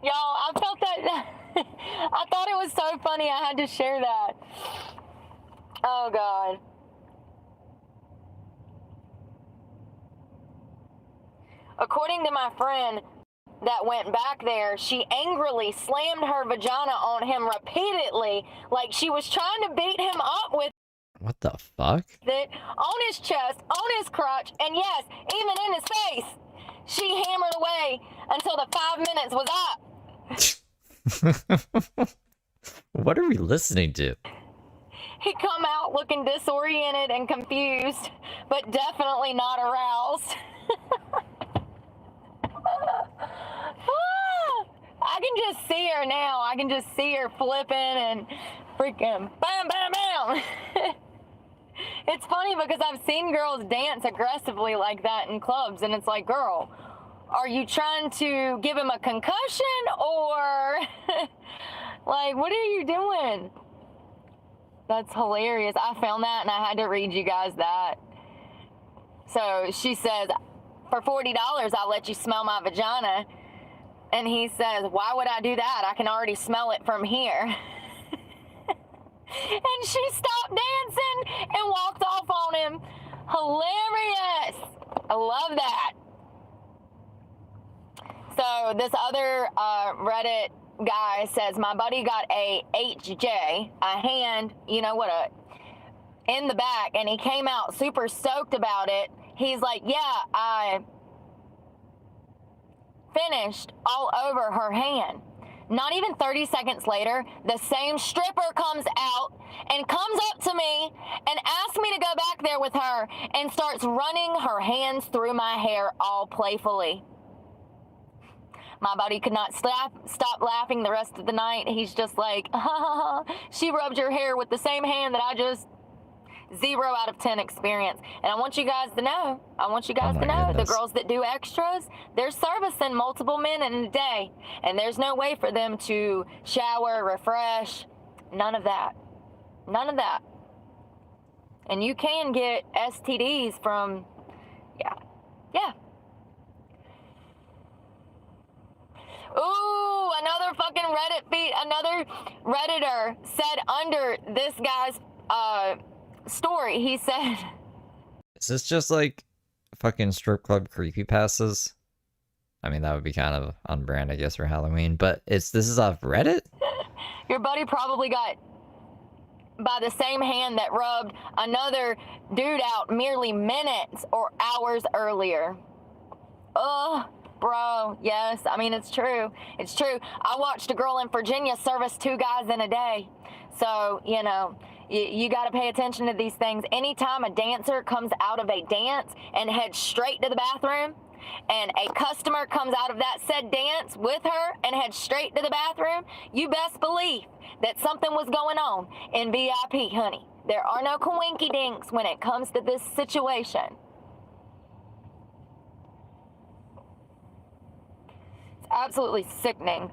Y'all, I felt that. I thought it was so funny I had to share that. Oh, God. According to my friend that went back there, she angrily slammed her vagina on him repeatedly, like she was trying to beat him up with What the fuck? it, on his chest, on his crotch, and yes, even in his face. She hammered away until the 5 minutes was up. What are we listening to? He come out looking disoriented and confused, but definitely not aroused. I can just see her now. I can just see her flipping and freaking bam, bam, bam. It's funny because I've seen girls dance aggressively like that in clubs, and it's like, girl, are you trying to give him a concussion or like, what are you doing? That's hilarious. I found that and I had to read you guys that. So she says, for $40, I'll let you smell my vagina. And he says, why would I do that? I can already smell it from here. And she stopped dancing and walked off on him. Hilarious. I love that. So this other Reddit guy says, my buddy got a HJ, a hand, you know what, in the back, and he came out super stoked about it. He's like, yeah, I finished all over her hand. Not even 30 seconds later, the same stripper comes out and comes up to me and asks me to go back there with her and starts running her hands through my hair all playfully. My buddy could not stop laughing the rest of the night. He's just like, she rubbed your hair with the same hand that I just 0 out of 10 experience. And I want you guys to know, the girls that do extras, they're servicing multiple men in a day. And there's no way for them to shower, refresh, none of that. None of that. And you can get STDs from, yeah. Ooh, another fucking Reddit feed, another Redditor said under this guy's story, he said, Is this just like fucking strip club creepypastas? I mean, that would be kind of on brand, I guess, for Halloween, but this is off Reddit? your buddy probably got by the same hand that rubbed another dude out merely minutes or hours earlier. Ugh. Bro, yes, I mean, it's true. It's true. I watched a girl in Virginia service 2 guys in a day. So, you got to pay attention to these things. Anytime a dancer comes out of a dance and heads straight to the bathroom, and a customer comes out of that said dance with her and heads straight to the bathroom, you best believe that something was going on in VIP, honey. There are no coinky dinks when it comes to this situation. It's absolutely sickening.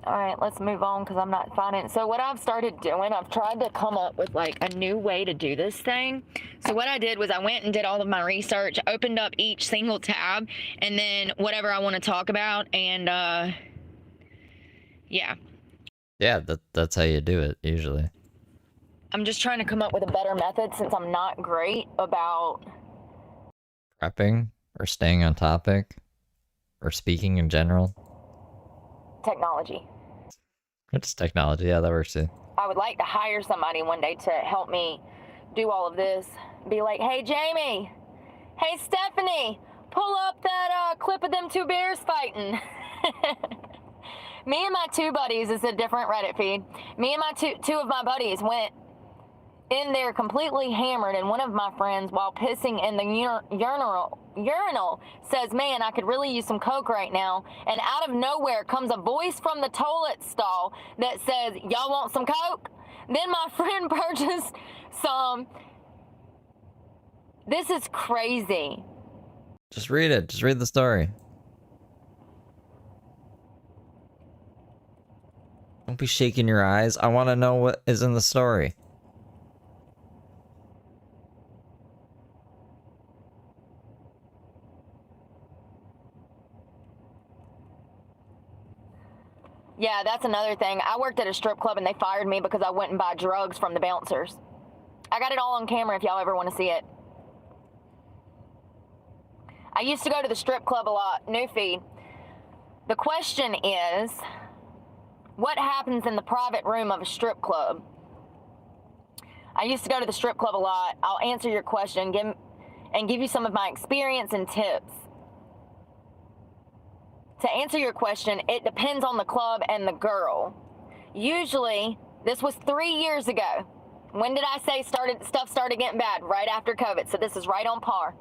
All right, let's move on because I'm not finding it. So what I've started doing, I've tried to come up with like a new way to do this thing. So what I did was I went and did all of my research, opened up each single tab, and then whatever I want to talk about, and yeah. Yeah, that's how you do it usually. I'm just trying to come up with a better method since I'm not great about Prepping or staying on topic or speaking in general. technology. It's technology, yeah, that works too. I would like to hire somebody one day to help me do all of this. Be like, hey, Jamie. Hey, Stephanie. Pull up that clip of them two bears fighting. Me and my two buddies, it's a different Reddit feed. Me and my two of my buddies went in there completely hammered, and one of my friends, while pissing in the urinal, says, man, I could really use some coke right now. And out of nowhere comes a voice from the toilet stall that says, y'all want some coke? Then my friend purchased some. This is crazy. Just read it. Just read the story. Don't be shaking your eyes. I want to know what is in the story. Yeah, that's another thing. I worked at a strip club and they fired me because I wouldn't buy drugs from the bouncers. I got it all on camera if y'all ever want to see it. I used to go to the strip club a lot. New feed. The question is, what happens in the private room of a strip club? I used to go to the strip club a lot. I'll answer your question and give you some of my experience and tips. To answer your question, it depends on the club and the girl. Usually, this was 3 years ago. When did I say stuff started getting bad? Right after COVID, so this is right on par.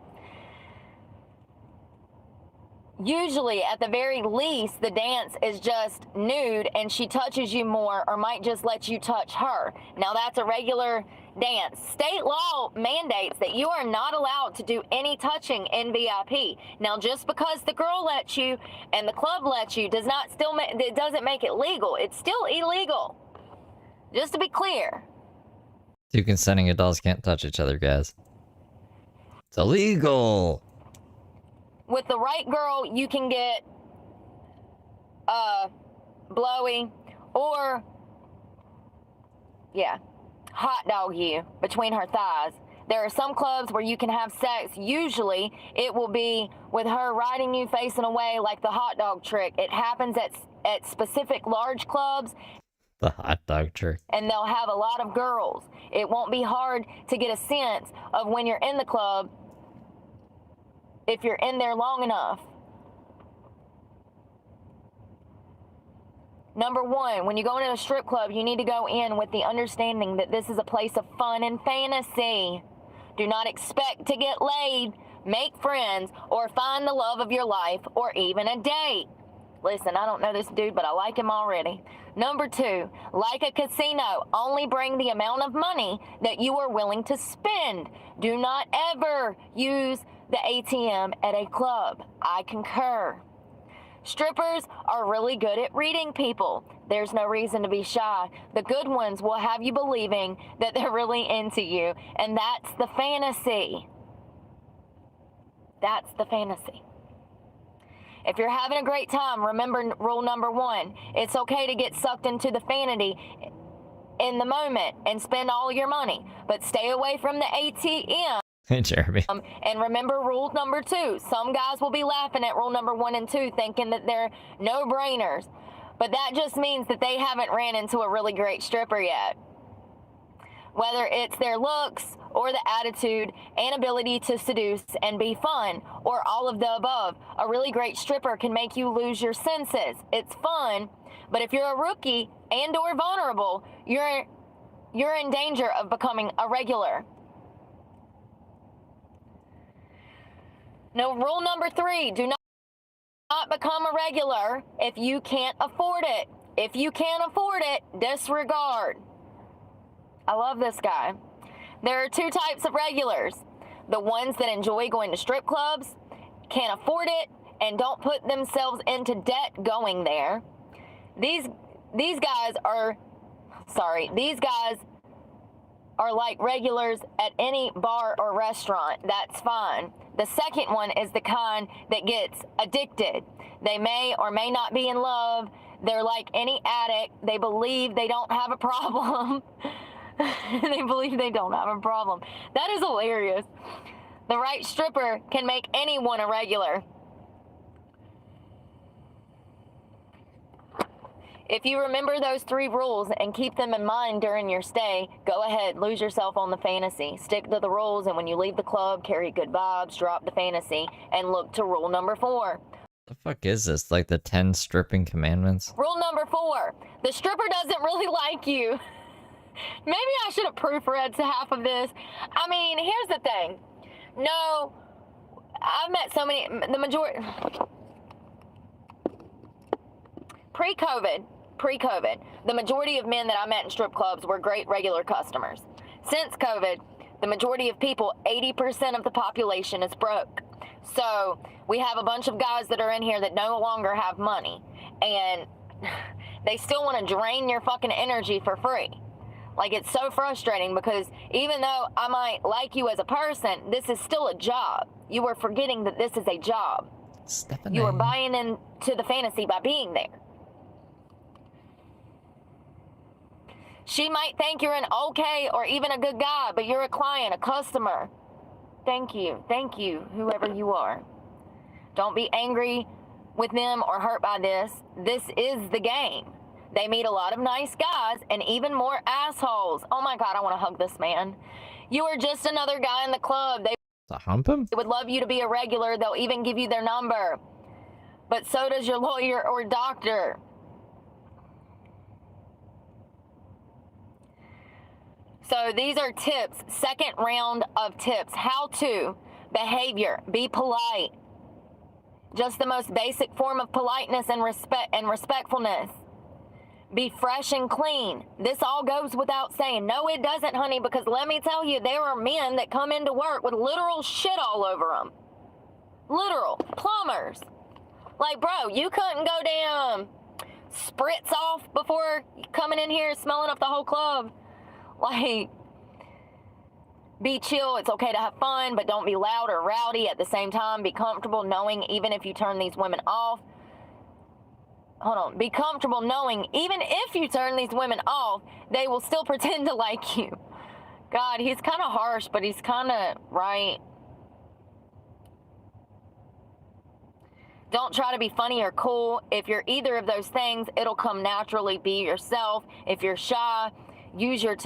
Usually, at the very least, the dance is just nude and she touches you more or might just let you touch her. Now, that's a regular dance. State law mandates that you are not allowed to do any touching in VIP. Now, just because the girl lets you and the club lets you it doesn't make it legal. It's still illegal. Just to be clear. Two consenting adults can't touch each other, guys. It's illegal. With the right girl, you can get blowy or, yeah, hot dog you between her thighs. There are some clubs where you can have sex. Usually, it will be with her riding you facing away like the hot dog trick. It happens at specific large clubs. The hot dog trick. And they'll have a lot of girls. It won't be hard to get a sense of when you're in the club if you're in there long enough. Number one, when you go into a strip club, you need to go in with the understanding that this is a place of fun and fantasy. Do not expect to get laid, make friends, or find the love of your life, or even a date. Listen, I don't know this dude, but I like him already. Number two, like a casino, only bring the amount of money that you are willing to spend. Do not ever use the ATM at a club. I concur. Strippers are really good at reading people. There's no reason to be shy. The good ones will have you believing that they're really into you, and that's the fantasy. That's the fantasy. If you're having a great time, remember rule number one. It's okay to get sucked into the vanity in the moment and spend all your money, but stay away from the ATM. Hey, Jeremy. And remember rule number two. Some guys will be laughing at rule number 1 and 2, thinking that they're no-brainers. But that just means that they haven't ran into a really great stripper yet. whether it's their looks or the attitude and ability to seduce and be fun, or all of the above. A really great stripper can make you lose your senses. It's fun, but if you're a rookie and or vulnerable, you're in danger of becoming a regular. Now, rule number 3, do not become a regular if you can't afford it. If you can't afford it, disregard. I love this guy. There are 2 types of regulars. The ones that enjoy going to strip clubs, can't afford it, and don't put themselves into debt going there. These guys are like regulars at any bar or restaurant. That's fine. The second one is the kind that gets addicted. They may or may not be in love. They're like any addict. They believe they don't have a problem. They believe they don't have a problem. That is hilarious. The right stripper can make anyone a regular. If you remember those 3 rules and keep them in mind during your stay, go ahead, lose yourself on the fantasy. Stick to the rules, and when you leave the club, carry good vibes, drop the fantasy, and look to rule number 4. The fuck is this? Like the 10 stripping commandments? Rule number 4, the stripper doesn't really like you. Maybe I should have proofread half of this. I mean, here's the thing. No, I've met so many, the majority, pre-COVID, the majority of men that I met in strip clubs were great regular customers. Since COVID, the majority of people, 80% of the population is broke. So we have a bunch of guys that are in here that no longer have money, and they still want to drain your fucking energy for free. Like, it's so frustrating because even though I might like you as a person, this is still a job. You are forgetting that this is a job. Stephanie. You are buying into the fantasy by being there. She might think you're an okay or even a good guy, but you're a client, a customer. Thank you, whoever you are. Don't be angry with them or hurt by this. This is the game. They meet a lot of nice guys and even more assholes. Oh my God, I want to hug this man. You are just another guy in the club. They hump him? would love you to be a regular. They'll even give you their number. But so does your lawyer or doctor. So these are tips, second round of tips. How to behavior, be polite. Just the most basic form of politeness and respectfulness. Be fresh and clean. This all goes without saying. No, it doesn't, honey, because let me tell you, there are men that come into work with literal shit all over them. Literal. Plumbers. Like, bro, you couldn't go down spritz off before coming in here smelling up the whole club. Like, be chill. It's okay to have fun, but don't be loud or rowdy at the same time. Be comfortable knowing even if you turn these women off. Hold on. Be comfortable knowing even if you turn these women off, they will still pretend to like you. God, he's kind of harsh, but he's kind of right. Don't try to be funny or cool. If you're either of those things, it'll come naturally. Be yourself. If you're shy, use your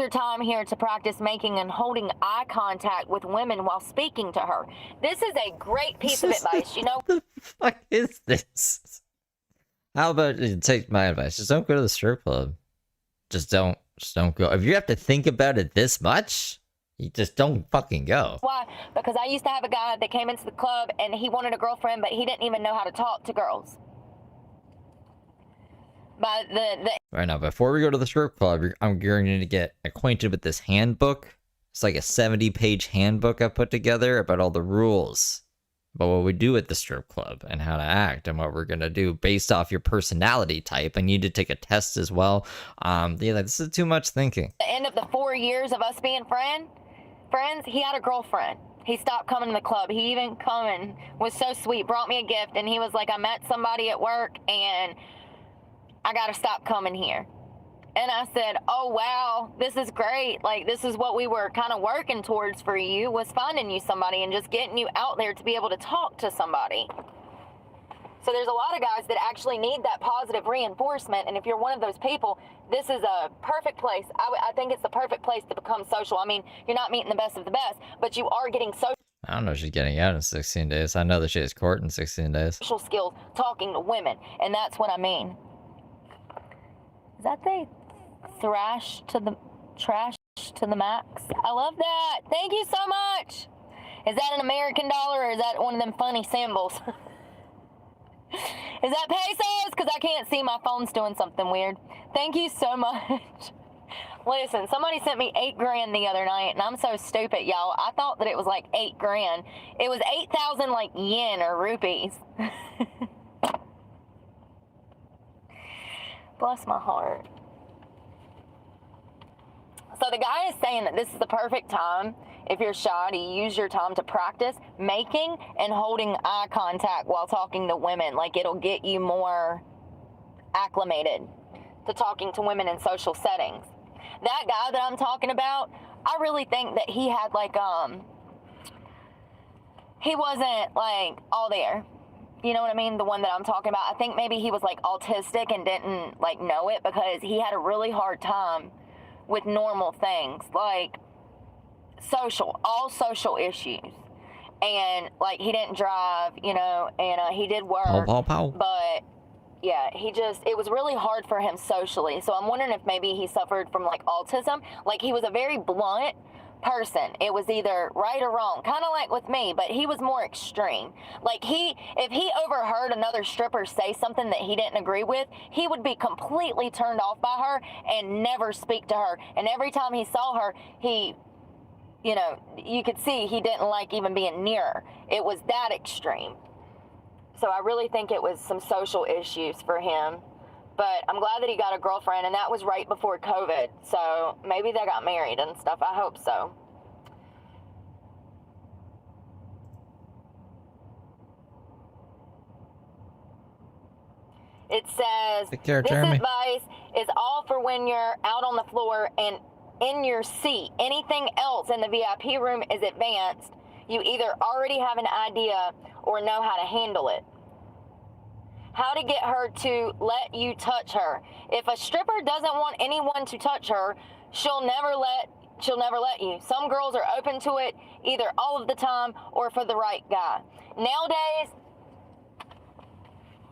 time here to practice making and holding eye contact with women while speaking to her. This is a great piece of advice, you know? What the fuck is this? How about you take my advice? Just don't go to the strip club. Just don't go. If you have to think about it this much, you just don't fucking go. Why? Because I used to have a guy that came into the club and he wanted a girlfriend, but he didn't even know how to talk to girls. But Right now, before we go to the strip club, I'm going to get acquainted with this handbook. It's like a 70-page handbook I put together about all the rules about what we do at the strip club and how to act and what we're going to do based off your personality type. I need to take a test as well. Yeah, this is too much thinking. the end of the 4 years of us being friends, he had a girlfriend. He stopped coming to the club. He even coming was so sweet, brought me a gift, and he was like, I met somebody at work and I got to stop coming here. And I said, oh, wow, this is great. Like, this is what we were kind of working towards for you, was finding you somebody and just getting you out there to be able to talk to somebody. So there's a lot of guys that actually need that positive reinforcement, and if you're one of those people, this is a perfect place. I think it's the perfect place to become social. I mean, you're not meeting the best of the best, but you are getting I don't know if she's getting out in 16 days. I know that she has court in 16 days. social skills talking to women, and that's what I mean. Is that the trash to the max? I love that. Thank you so much. Is that an American dollar or is that one of them funny symbols? Is that pesos? Because I can't see, my phone's doing something weird. Thank you so much. Listen, somebody sent me $8,000 the other night, and I'm so stupid, y'all. I thought that it was like $8,000. It was 8,000 like yen or rupees. Bless my heart. So the guy is saying that this is the perfect time, if you're shy, to use your time to practice making and holding eye contact while talking to women. Like, it'll get you more acclimated to talking to women in social settings. That guy that I'm talking about, I really think that he had like, he wasn't like all there. You know what I mean? The one that I'm talking about. I think maybe he was like autistic and didn't like know it, because he had a really hard time with normal things like all social issues. And like, he didn't drive, you know, and he did work. But yeah, it was really hard for him socially. So I'm wondering if maybe he suffered from like autism. Like, he was a very blunt person. It was either right or wrong, kind of like with me, but he was more extreme. Like, if he overheard another stripper say something that he didn't agree with, he would be completely turned off by her and never speak to her. And every time he saw her, he, you know, you could see he didn't like even being near her. It was that extreme. So I really think it was some social issues for him. But I'm glad that he got a girlfriend, and that was right before COVID. So maybe they got married and stuff. I hope so. It says, Take care, this Jeremy. advice is all for when you're out on the floor and in your seat. Anything else in the VIP room is advanced. You either already have an idea or know how to handle it. How to get her to let you touch her. If a stripper doesn't want anyone to touch her, she'll never let you. Some girls are open to it either all of the time or for the right guy. Nowadays,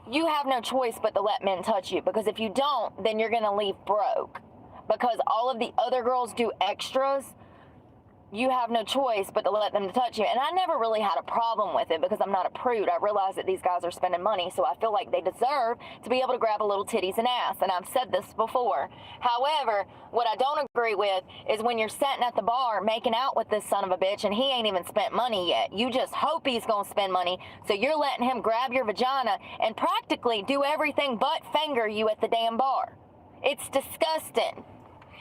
you have no choice but to let men touch you, because if you don't, then you're gonna leave broke. Because all of the other girls do extras, you have no choice but to let them touch you. And I never really had a problem with it, because I'm not a prude. I realize that these guys are spending money, so I feel like they deserve to be able to grab a little titties and ass, and I've said this before. However, what I don't agree with is when you're sitting at the bar making out with this son of a bitch and he ain't even spent money yet. You just hope he's gonna spend money, so you're letting him grab your vagina and practically do everything but finger you at the damn bar. It's disgusting.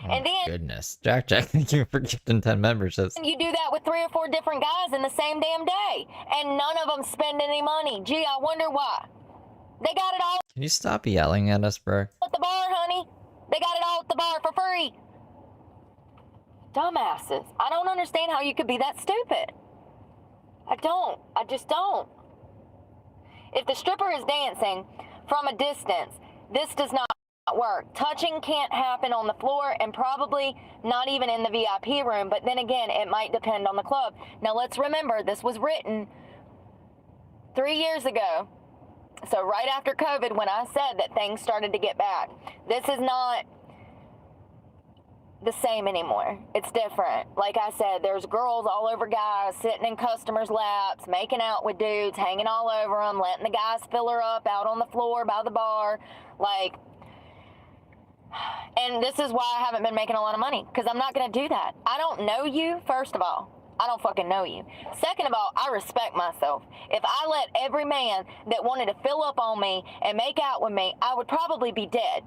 Oh, and then, goodness. Jack, thank you for gifting 10 memberships. you do that with 3 or 4 different guys in the same damn day, and none of them spend any money. Gee, I wonder why. They got it all Can you stop yelling at us, Brooke? at the bar, honey. They got it all at the bar for free. Dumbasses. I don't understand how you could be that stupid. I don't. I just don't. If the stripper is dancing from a distance, this does not work. Touching can't happen on the floor, and probably not even in the VIP room, but then again, it might depend on the club. Now let's remember, this was written 3 years ago, so right after COVID, when I said that things started to get bad. This is not the same anymore. It's different. Like I said, there's girls all over guys, sitting in customers' laps, making out with dudes, hanging all over them, letting the guys fill her up out on the floor by the bar, like. And this is why I haven't been making a lot of money, because I'm not going to do that. I don't know you, first of all. I don't fucking know you. Second of all, I respect myself. If I let every man that wanted to fill up on me and make out with me, I would probably be dead.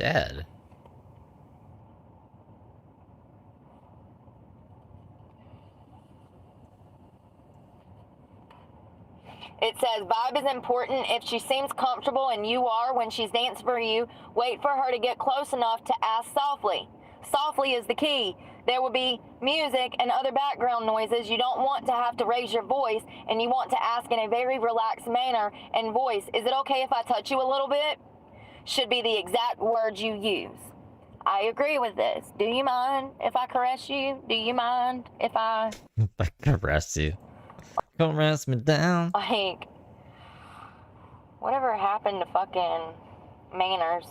Dead? It says, vibe is important. If she seems comfortable and you are when she's dancing for you, wait for her to get close enough to ask softly. Softly is the key. There will be music and other background noises. You don't want to have to raise your voice, and you want to ask in a very relaxed manner and voice, is it okay if I touch you a little bit? Should be the exact words you use. I agree with this. Do you mind if I caress you? Do you mind if I... I caress you. Caress me down. Like, whatever happened to fucking manners?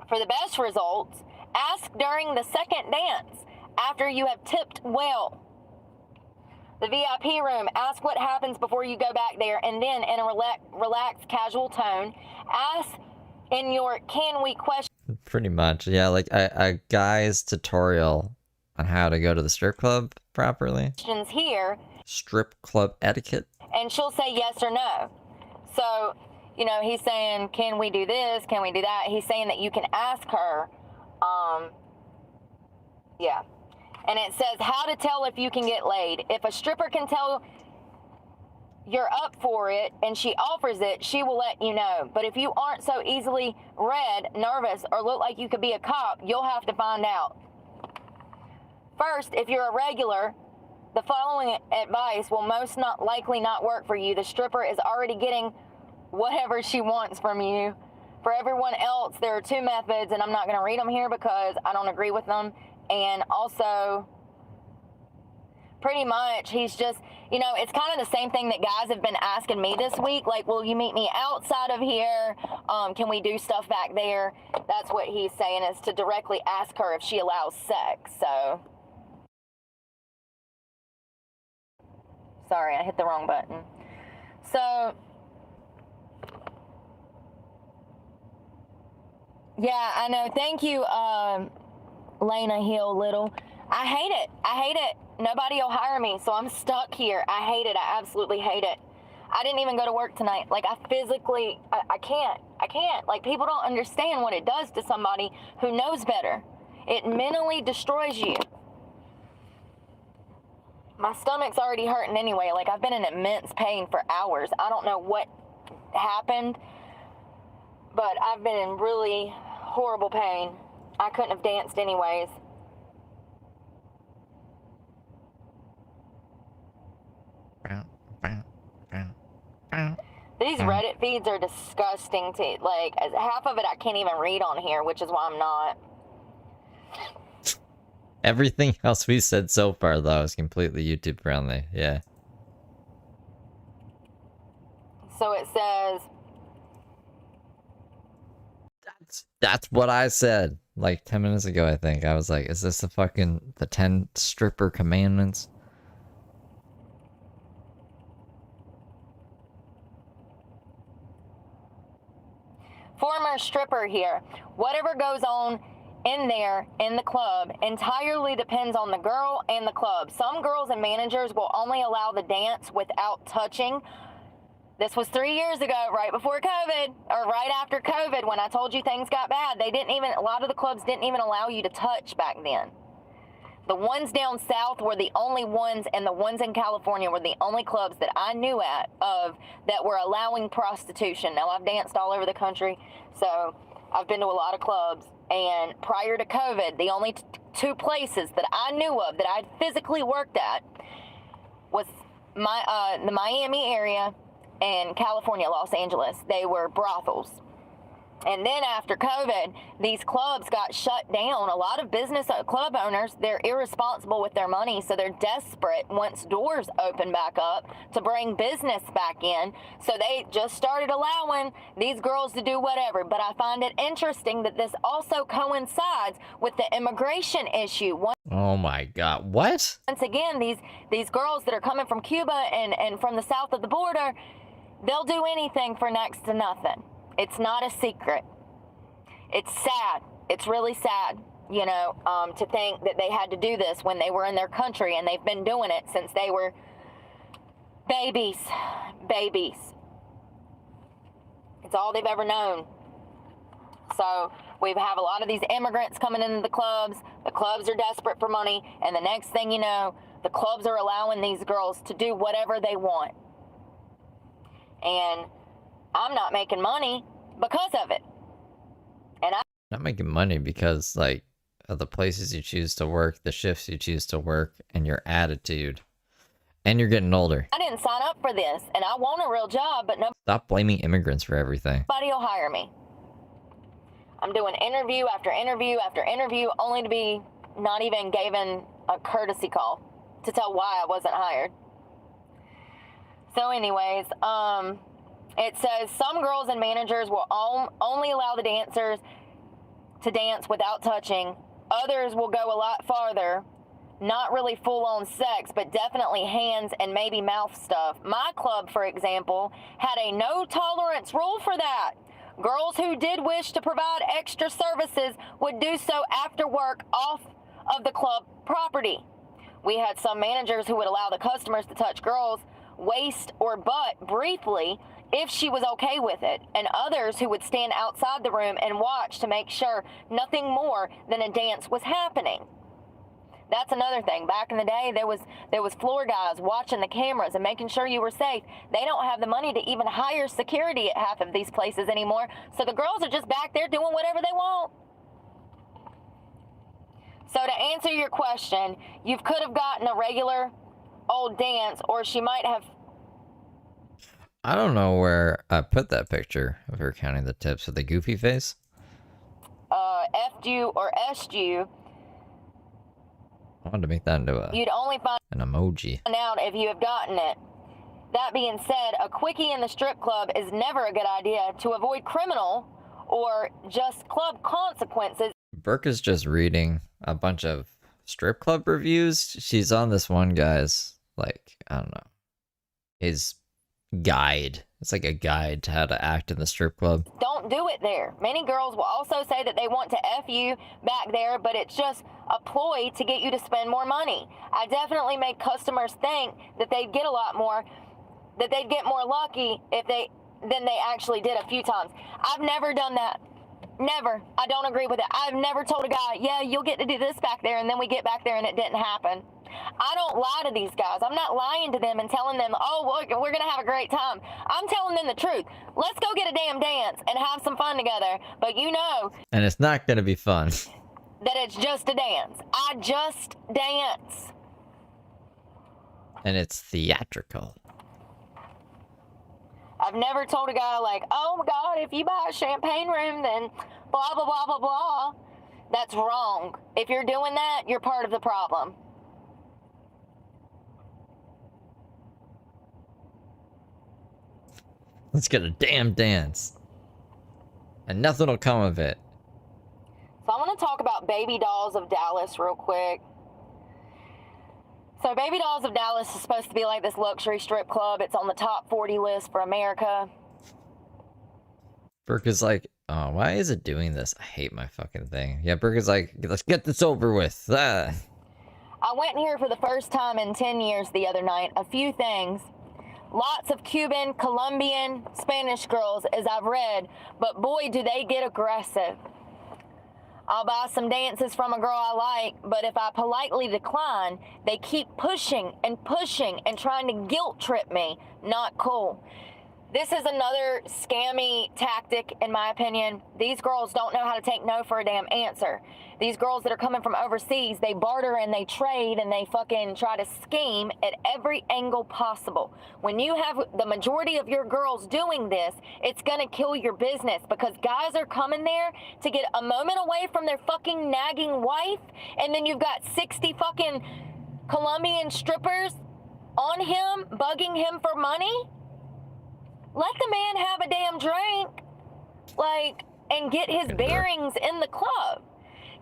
For the best results, ask during the second dance after you have tipped well. The VIP room, ask what happens before you go back there, and then in a relaxed, casual tone, ask in your can we question Pretty much, yeah, like a guy's tutorial on how to go to the strip club properly. questions here, Strip club etiquette. and she'll say yes or no. So, you know, he's saying, can we do this? Can we do that? He's saying that you can ask her, yeah. And it says how to tell if you can get laid. If a stripper can tell you're up for it and she offers it, she will let you know. But if you aren't so easily read, nervous, or look like you could be a cop, you'll have to find out. First, if you're a regular, the following advice will most not likely not work for you. The stripper is already getting whatever she wants from you. For everyone else, there are two methods, and I'm not going to read them here because I don't agree with them. And also, pretty much, he's just, you know, it's kind of the same thing that guys have been asking me this week. Like, will you meet me outside of here? Can we do stuff back there? That's what he's saying, is to directly ask her if she allows sex. So, sorry, I hit the wrong button. So, yeah, I know. Thank you, Lena Hill Little. I hate it. I hate it. Nobody will hire me, so I'm stuck here. I hate it. I absolutely hate it. I didn't even go to work tonight. Like, I physically, I can't. I can't. Like, people don't understand what it does to somebody who knows better. It mentally destroys you. My stomach's already hurting anyway. Like, I've been in immense pain for hours. I don't know what happened, but I've been in really horrible pain. I couldn't have danced anyways. These Reddit feeds are disgusting to, like, half of it I can't even read on here, which is why I'm not. Everything else we said so far, though, is completely YouTube friendly. Yeah. So it says, That's what I said like 10 minutes ago, I think. I was like, is this the 10 stripper commandments? former stripper here. Whatever goes on in there in the club entirely depends on the girl and the club. Some girls and managers will only allow the dance without touching. This was 3 years ago, right before COVID, or right after COVID, when I told you things got bad. A lot of the clubs didn't even allow you to touch back then. The ones down south were the only ones, and the ones in California were the only clubs that I knew of that were allowing prostitution. Now, I've danced all over the country, so I've been to a lot of clubs. And prior to COVID, the only two places that I knew of that I'd physically worked at was the Miami area and California, Los Angeles. They were brothels. And then after COVID, these clubs got shut down. A lot of business club owners, they're irresponsible with their money, so they're desperate once doors open back up to bring business back in. So they just started allowing these girls to do whatever. But I find it interesting that this also coincides with the immigration issue. Oh my God, what? Once again, these girls that are coming from Cuba and from the south of the border, they'll do anything for next to nothing. It's not a secret. It's sad. It's really sad, you know, to think that they had to do this when they were in their country, and they've been doing it since they were babies. Babies. It's all they've ever known. So we have a lot of these immigrants coming into the clubs. The clubs are desperate for money, and the next thing you know, the clubs are allowing these girls to do whatever they want. And I'm not making money because of it. And I'm Not making money because, like, of the places you choose to work, the shifts you choose to work, and your attitude. And you're getting older. I didn't sign up for this, and I want a real job, but Stop blaming immigrants for everything. nobody will hire me. I'm doing interview after interview after interview, only to be not even given a courtesy call to tell why I wasn't hired. So anyways, it says some girls and managers will only allow the dancers to dance without touching. Others will go a lot farther. Not really full-on sex, but definitely hands and maybe mouth stuff. My club, for example, had a no-tolerance rule for that. Girls who did wish to provide extra services would do so after work off of the club property. We had some managers who would allow the customers to touch girls' waist or butt briefly if she was okay with it, and others who would stand outside the room and watch to make sure nothing more than a dance was happening. That's another thing. Back in the day, there was floor guys watching the cameras and making sure you were safe. They don't have the money to even hire security at half of these places anymore, so the girls are just back there doing whatever they want. So to answer your question, you could have gotten a regular old dance, or she might have... I don't know where I put that picture of her counting the tips with a goofy face. F'd you or S'd you. I wanted to make that into You'd only find an emoji. out if you have gotten it. That being said, a quickie in the strip club is never a good idea to avoid criminal or just club consequences. Brooke is just reading a bunch of strip club reviews. She's on this one guy's, like, I don't know, his guide. It's like a guide to how to act in the strip club. Don't do it there. Many girls will also say that they want to F you back there, but it's just a ploy to get you to spend more money. I definitely made customers think that they'd get a lot more, that they'd get more lucky than they actually did a few times. I've never done that. Never. I don't agree with it. I've never told a guy, yeah, you'll get to do this back there, and then we get back there and it didn't happen. I don't lie to these guys. I'm not lying to them and telling them, oh, we're going to have a great time. I'm telling them the truth. Let's go get a damn dance and have some fun together. But you know... And it's not going to be fun. ...that it's just a dance. I just dance. And it's theatrical. I've never told a guy like, oh my God, if you buy a champagne room, then blah, blah, blah, blah, blah. That's wrong. If you're doing that, you're part of the problem. Let's get a damn dance. And nothing will come of it. So I want to talk about Baby Dolls of Dallas real quick. So Baby Dolls of Dallas is supposed to be like this luxury strip club. It's on the top 40 list for America. Brooke is like, oh, why is it doing this? I hate my fucking thing. Yeah, Brooke is like, let's get this over with. Ah. I went here for the first time in 10 years the other night. A few things. Lots of Cuban, Colombian, Spanish girls, as I've read, but boy, do they get aggressive. I'll buy some dances from a girl I like, but if I politely decline, they keep pushing and trying to guilt trip me. Not cool. This is another scammy tactic, in my opinion. These girls don't know how to take no for a damn answer. These girls that are coming from overseas, they barter and they trade and they fucking try to scheme at every angle possible. When you have the majority of your girls doing this, it's gonna kill your business because guys are coming there to get a moment away from their fucking nagging wife, and then you've got 60 fucking Colombian strippers on him, bugging him for money. Let the man have a damn drink, like, and get his bearings in the club.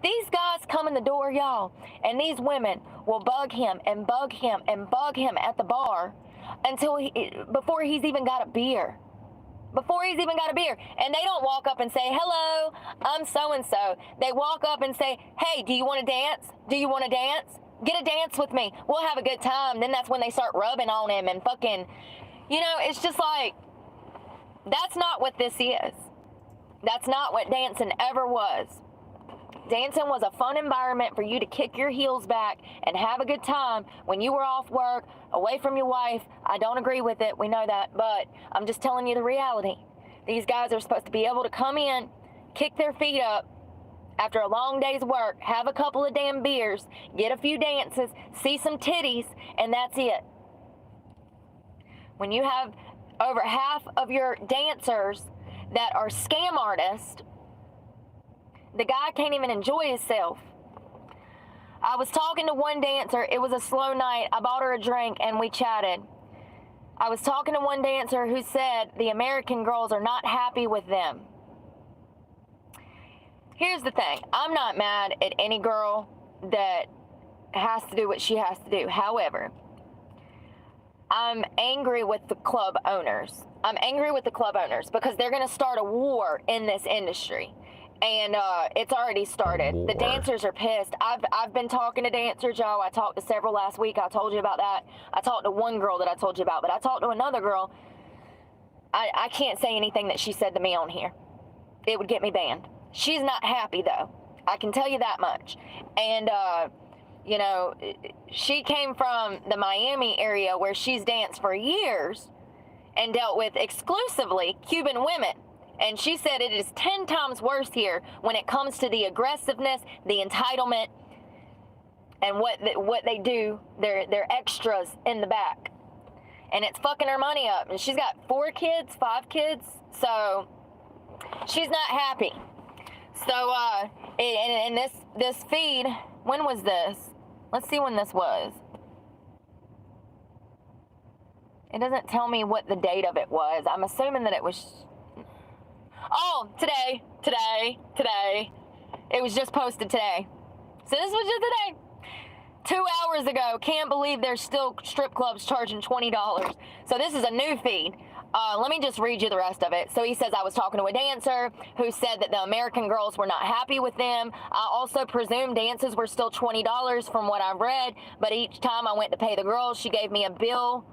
These guys come in the door, y'all, and these women will bug him and bug him and bug him at the bar before he's even got a beer. Before he's even got a beer. And they don't walk up and say, hello, I'm so-and-so. They walk up and say, hey, do you want to dance? Do you want to dance? Get a dance with me. We'll have a good time. Then that's when they start rubbing on him and fucking, you know, it's just like, that's not what this is. That's not what dancing ever was. Dancing was a fun environment for you to kick your heels back and have a good time when you were off work, away from your wife. I don't agree with it. We know that. But I'm just telling you the reality. These guys are supposed to be able to come in, kick their feet up after a long day's work, have a couple of damn beers, get a few dances, see some titties, and that's it. When you have over half of your dancers that are scam artists, the guy can't even enjoy himself. I was talking to one dancer. It was a slow night. I bought her a drink and we chatted. I was talking to one dancer who said the American girls are not happy with them. Here's the thing. I'm not mad at any girl that has to do what she has to do. However, I'm angry with the club owners. I'm angry with the club owners because they're going to start a war in this industry. And it's already started. The dancers are pissed. I've been talking to dancers, Joe. I talked to several last week. I told you about that. I talked to one girl that I told you about, but I talked to another girl. I can't say anything that she said to me on here. It would get me banned. She's not happy, though. I can tell you that much. And, you know, she came from the Miami area where she's danced for years and dealt with exclusively Cuban women. And she said it is 10 times worse here when it comes to the aggressiveness, the entitlement, and what they do, their extras in the back. And it's fucking her money up. And she's got 5 kids, so she's not happy. So, and this feed, when was this? Let's see when this was. It doesn't tell me what the date of it was. I'm assuming that it was... Oh, today. It was just posted today. So this was just today. 2 hours ago. Can't believe there's still strip clubs charging $20. So this is a new feed. Let me just read you the rest of it. So he says, I was talking to a dancer who said that the American girls were not happy with them. I also presume dances were still $20 from what I've read. But each time I went to pay the girls, she gave me a bill.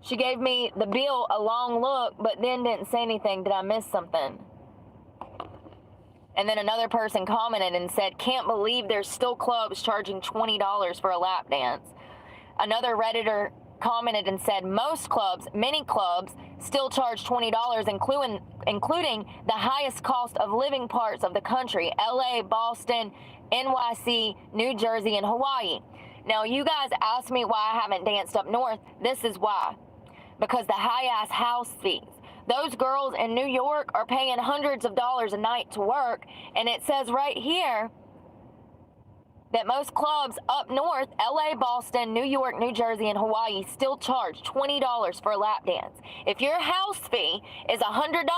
She gave me the bill a long look, but then didn't say anything. Did I miss something? And then another person commented and said, can't believe there's still clubs charging $20 for a lap dance. Another Redditor commented and said, most clubs, many clubs, still charge $20, including the highest cost of living parts of the country, LA, Boston, NYC, New Jersey, and Hawaii. Now, you guys asked me why I haven't danced up north. This is why. Because the high-ass house fees. Those girls in New York are paying hundreds of dollars a night to work, and it says right here that most clubs up north, LA, Boston, New York, New Jersey, and Hawaii still charge $20 for a lap dance. If your house fee is $100,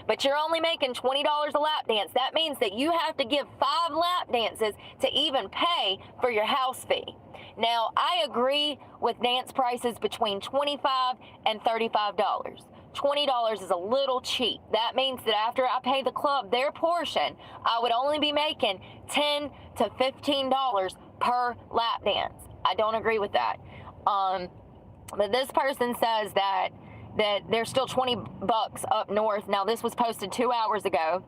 but you're only making $20 a lap dance, that means that you have to give 5 lap dances to even pay for your house fee. Now, I agree with dance prices between $25 and $35. $20 is a little cheap. That means that after I pay the club their portion, I would only be making $10 to $15 per lap dance. I don't agree with that. But this person says that there's still $20 up north. Now, this was posted 2 hours ago.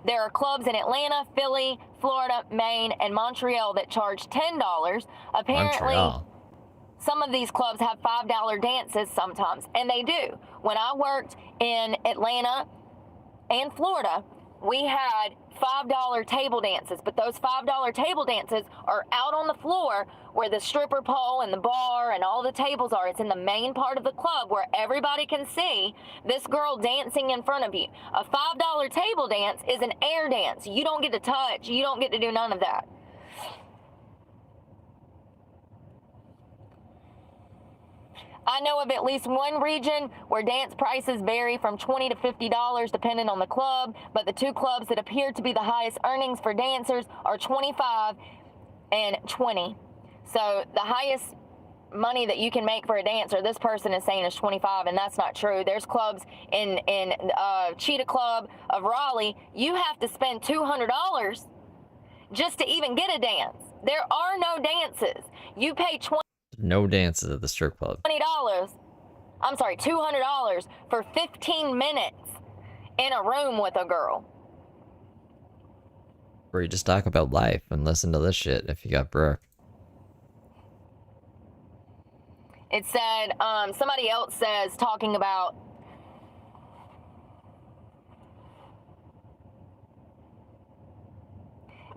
There are clubs in Atlanta, Philly, Florida, Maine, and Montreal that charge $10. Apparently, Montreal. some of these clubs have $5 dances sometimes, and they do. When I worked in Atlanta and Florida, we had $5 table dances, but those $5 table dances are out on the floor where the stripper pole and the bar and all the tables are. It's in the main part of the club where everybody can see this girl dancing in front of you. A $5 table dance is an air dance. You don't get to touch. You don't get to do none of that. I know of at least one region where dance prices vary from $20 to $50 depending on the club, but the 2 clubs that appear to be the highest earnings for dancers are $25 and $20. So the highest money that you can make for a dancer, this person is saying is $25, and that's not true. There's clubs in Cheetah Club of Raleigh, you have to spend $200 just to even get a dance. There are no dances. You pay No dances at the strip club. $200 for 15 minutes in a room with a girl. Where you just talk about life and listen to this shit if you got Brooke. It said, somebody else says, talking about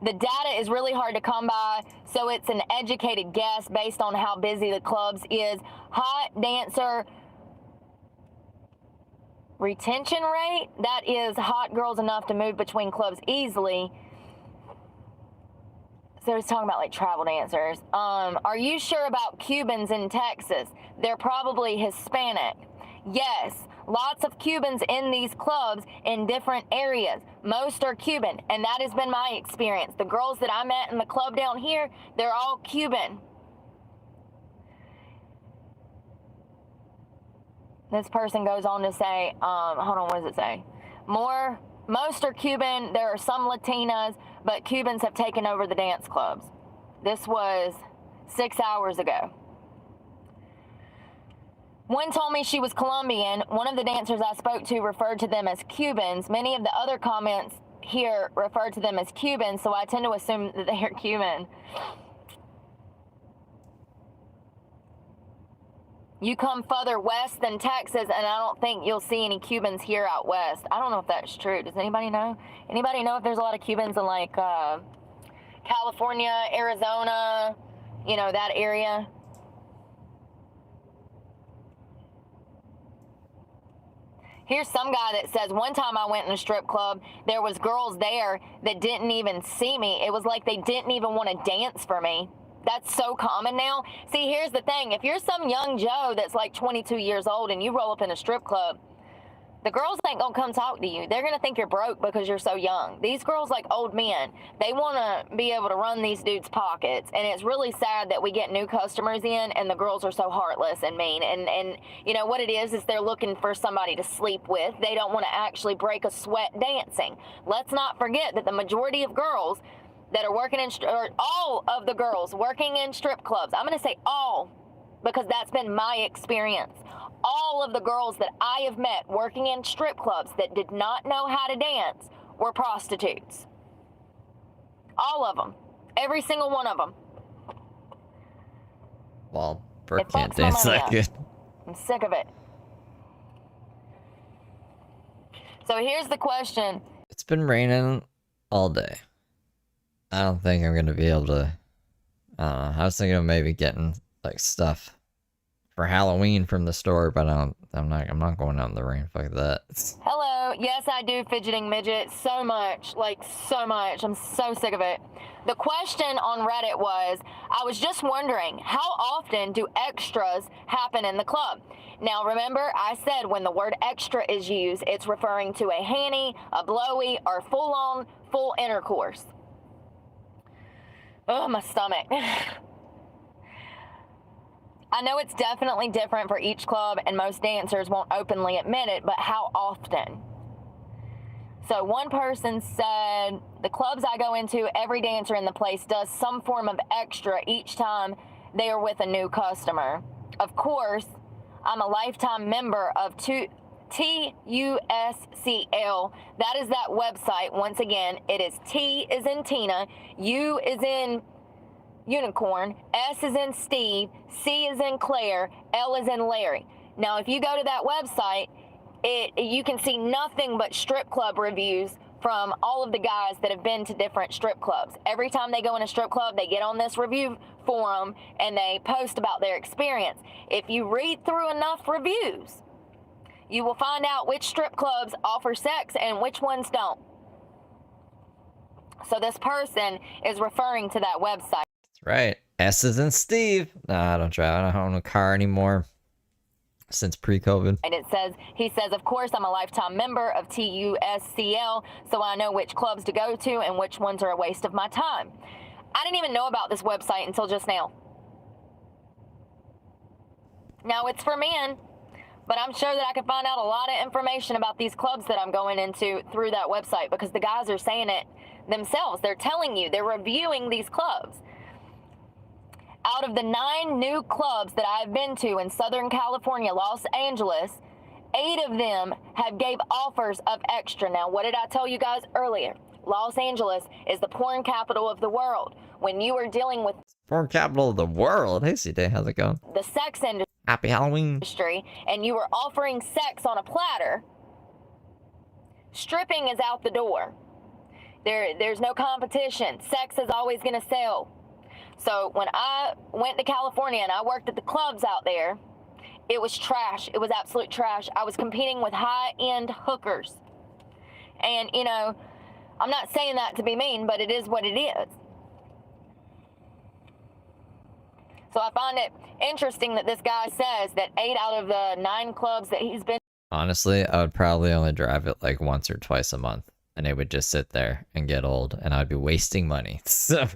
The data is really hard to come by, so it's an educated guess based on how busy the clubs is. Hot dancer retention rate, that is hot girls enough to move between clubs easily. So it's talking about like travel dancers. Are you sure about Cubans in Texas? They're probably Hispanic. Yes, lots of Cubans in these clubs in different areas. Most are Cuban, and that has been my experience. The girls that I met in the club down here, they're all Cuban. This person goes on to say, hold on, what does it say? Most are Cuban. There are some Latinas, but Cubans have taken over the dance clubs. This was 6 hours ago. One told me she was Colombian. One of the dancers I spoke to referred to them as Cubans. Many of the other comments here refer to them as Cubans, so I tend to assume that they are Cuban. You come further west than Texas, and I don't think you'll see any Cubans here out west. I don't know if that's true. Does anybody know? Anybody know if there's a lot of Cubans in like California, Arizona, you know, that area? Here's some guy that says, one time I went in a strip club, there was girls there that didn't even see me. It was like they didn't even want to dance for me. That's so common now. See, here's the thing. If you're some young Joe that's like 22 years old and you roll up in a strip club, the girls ain't gonna come talk to you. They're gonna think you're broke because you're so young. These girls like old men. They wanna be able to run these dudes' pockets. And it's really sad that we get new customers in and the girls are so heartless and mean. And you know what it is they're looking for somebody to sleep with. They don't wanna actually break a sweat dancing. Let's not forget that the majority of girls that are working in, or all of the girls working in strip clubs, I'm gonna say all, because that's been my experience. All of the girls that I have met working in strip clubs that did not know how to dance were prostitutes. All of them. Every single one of them. Well, Brooke It can't fucks my dance money that up. good. I'm sick of it. So here's the question. It's been raining all day. I don't think I'm gonna be able to. I was thinking of maybe getting like stuff for Halloween from the store, but I'm not going out in the rain. Fuck that. Hello. Yes, I do fidgeting midget so much, like so much. I'm so sick of it. The question on Reddit was, I was just wondering, how often do extras happen in the club? Now, remember, I said when the word extra is used, it's referring to a hanny, a blowy, or full-on, full intercourse. Oh, my stomach. I know it's definitely different for each club, and most dancers won't openly admit it, but how often? So one person said, the clubs I go into, every dancer in the place does some form of extra each time they are with a new customer. Of course, I'm a lifetime member of TUSCL. That is that website. Once again, it is T is in Tina, U is in Unicorn, S is in Steve, C is in Claire, L is in Larry. Now, if you go to that website, you can see nothing but strip club reviews from all of the guys that have been to different strip clubs. Every time they go in a strip club, they get on this review forum and they post about their experience. If you read through enough reviews, you will find out which strip clubs offer sex and which ones don't. So this person is referring to that website. Right. S is in Steve. Nah, I don't drive. I don't own a car anymore since pre-COVID. And he says, of course, I'm a lifetime member of TUSCL, so I know which clubs to go to and which ones are a waste of my time. I didn't even know about this website until just now. Now, it's for men, but I'm sure that I could find out a lot of information about these clubs that I'm going into through that website, because the guys are saying it themselves. They're telling you, they're reviewing these clubs. Out of the 9 new clubs that I've been to in Southern California, Los Angeles, 8 of them have gave offers of extra. Now, what did I tell you guys earlier? Los Angeles is the porn capital of the world. When you are dealing with Porn capital of the world. Hey, C-Day, how's it going? the sex Happy Halloween. industry, and you are offering sex on a platter, stripping is out the door. There's no competition. Sex is always going to sell. So when I went to California and I worked at the clubs out there, it was trash. It was absolute trash. I was competing with high-end hookers. And, you know, I'm not saying that to be mean, but it is what it is. So I find it interesting that this guy says that 8 out of the 9 clubs that he's been... Honestly, I would probably only drive it like once or twice a month, and it would just sit there and get old, and I'd be wasting money. So,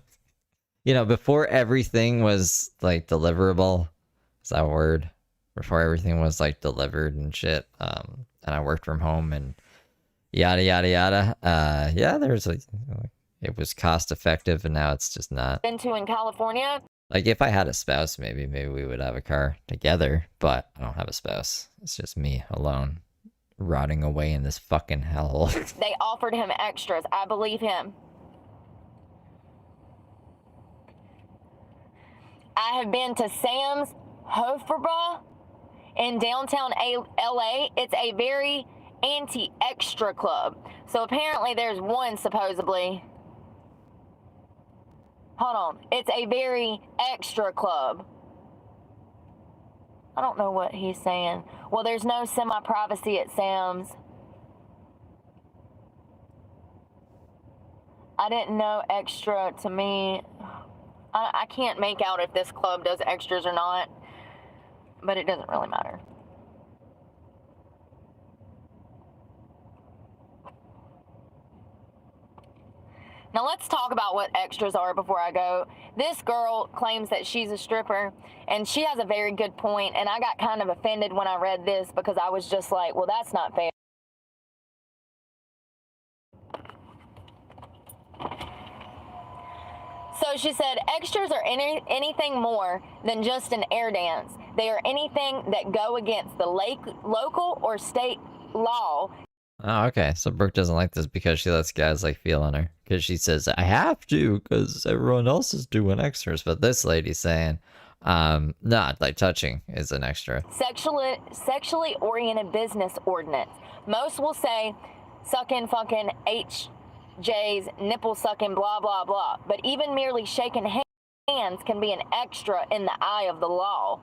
you know, before everything was like deliverable, is that a word? Before everything was like delivered and shit, and I worked from home and yada yada yada. Yeah, there's like, it was cost effective, and now it's just not. Been to in California. Like, if I had a spouse, maybe we would have a car together, but I don't have a spouse. It's just me alone, rotting away in this fucking hellhole. They offered him extras. I believe him. I have been to Sam's Hofbräu in downtown LA. It's a very anti-extra club. So apparently there's one supposedly... Hold on. It's a very extra club. I don't know what he's saying. Well, there's no semi-privacy at Sam's. I didn't know extra to me. I can't make out if this club does extras or not, but it doesn't really matter. Now let's talk about what extras are before I go. This girl claims that she's a stripper, and she has a very good point, and I got kind of offended when I read this because I was just like, well, that's not fair. So she said, extras are anything more than just an air dance. They are anything that go against the local or state law. Oh, okay. So Brooke doesn't like this because she lets guys like feel on her. Because she says, I have to because everyone else is doing extras. But this lady's saying, not like touching is an extra. Sexually oriented business ordinance. Most will say sucking, fucking, HJ's, nipple sucking, blah, blah, blah. But even merely shaking hands can be an extra in the eye of the law.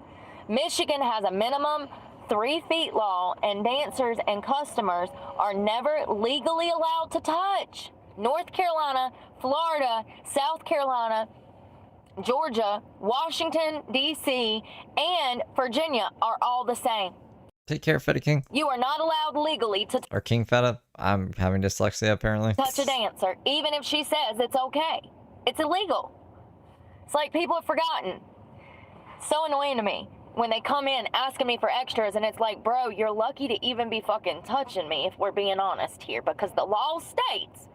Michigan has a minimum 3 feet law, and dancers and customers are never legally allowed to touch. North Carolina, Florida, South Carolina, Georgia, Washington, D.C., and Virginia are all the same. Take care, Feta King. You are not allowed legally to Or King Feta. I'm having dyslexia, apparently. touch a dancer, even if she says it's okay. It's illegal. It's like people have forgotten. So annoying to me when they come in asking me for extras, and it's like, bro, you're lucky to even be fucking touching me if we're being honest here, because the law states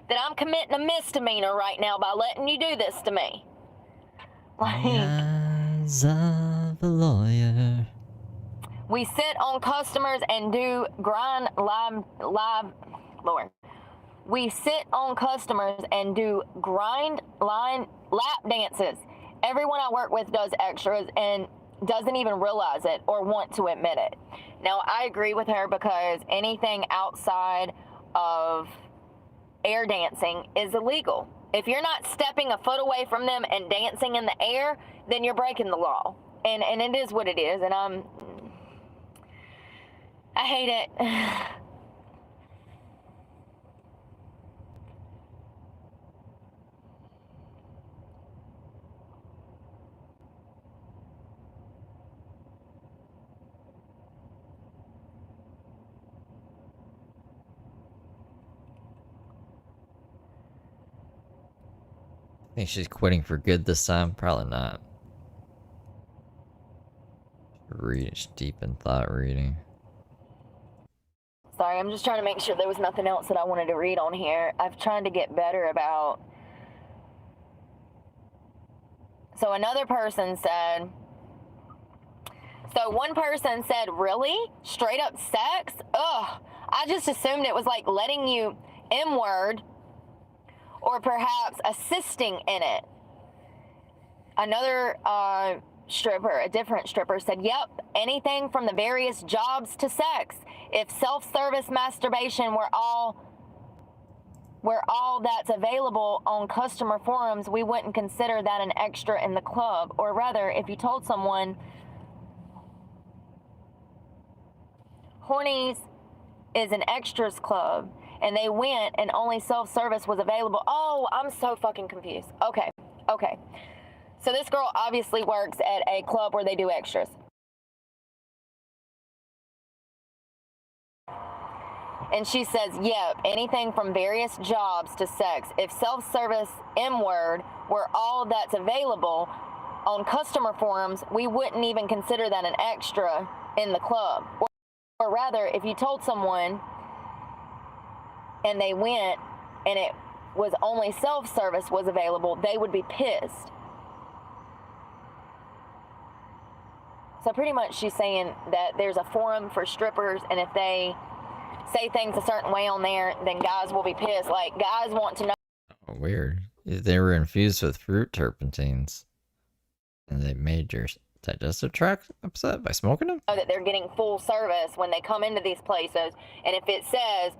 that I'm committing a misdemeanor right now by letting you do this to me. Like, Eyes of a lawyer. we sit on customers and do grind live, Lord. We sit on customers and do grind line lap dances. Everyone I work with does extras and doesn't even realize it or want to admit it. Now, I agree with her because anything outside of air dancing is illegal. If you're not stepping a foot away from them and dancing in the air, then you're breaking the law. And it is what it is, and I hate it. Think she's quitting for good this time? Probably not. Reach deep in thought reading. Sorry, I'm just trying to make sure there was nothing else that I wanted to read on here. I've tried to get better about... So another person said... So one person said, really? Straight up sex? Ugh. I just assumed it was like letting you M-word or perhaps assisting in it. Another stripper, a different stripper, said, yep, anything from the various jobs to sex. If self-service masturbation were all where all that's available on customer forums, we wouldn't consider that an extra in the club. Or rather, if you told someone, Hornies is an extras club, and they went and only self-service was available. Oh, I'm so fucking confused. Okay. So this girl obviously works at a club where they do extras. And she says, yep, anything from various jobs to sex. If self-service M-word were all that's available on customer forums, we wouldn't even consider that an extra in the club. Or rather, if you told someone and they went and it was only self-service was available, they would be pissed. So pretty much she's saying that there's a forum for strippers, and if they say things a certain way on there, then guys will be pissed. Like, guys want to know. Oh, weird. They were infused with fruit terpenes, and they made your digestive tract upset by smoking them? That they're getting full service when they come into these places. And if it says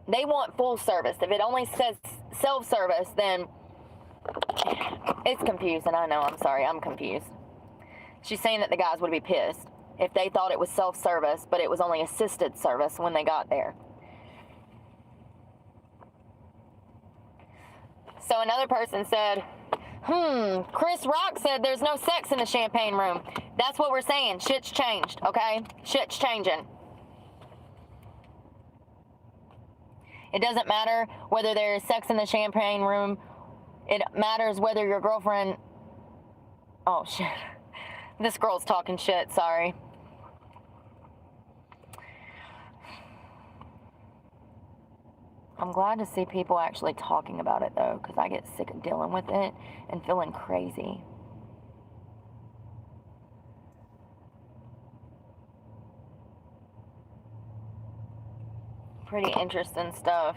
they want full service, if it only says self-service, then it's confusing. I know, I'm sorry, I'm confused. She's saying that the guys would be pissed if they thought it was self-service, but it was only assisted service when they got there. So another person said, Chris Rock said there's no sex in the champagne room. That's what we're saying. Shit's changed, okay? Shit's changing. It doesn't matter whether there's sex in the champagne room. It matters whether your girlfriend... Oh, shit. This girl's talking shit, sorry. I'm glad to see people actually talking about it, though, because I get sick of dealing with it and feeling crazy. Pretty interesting stuff.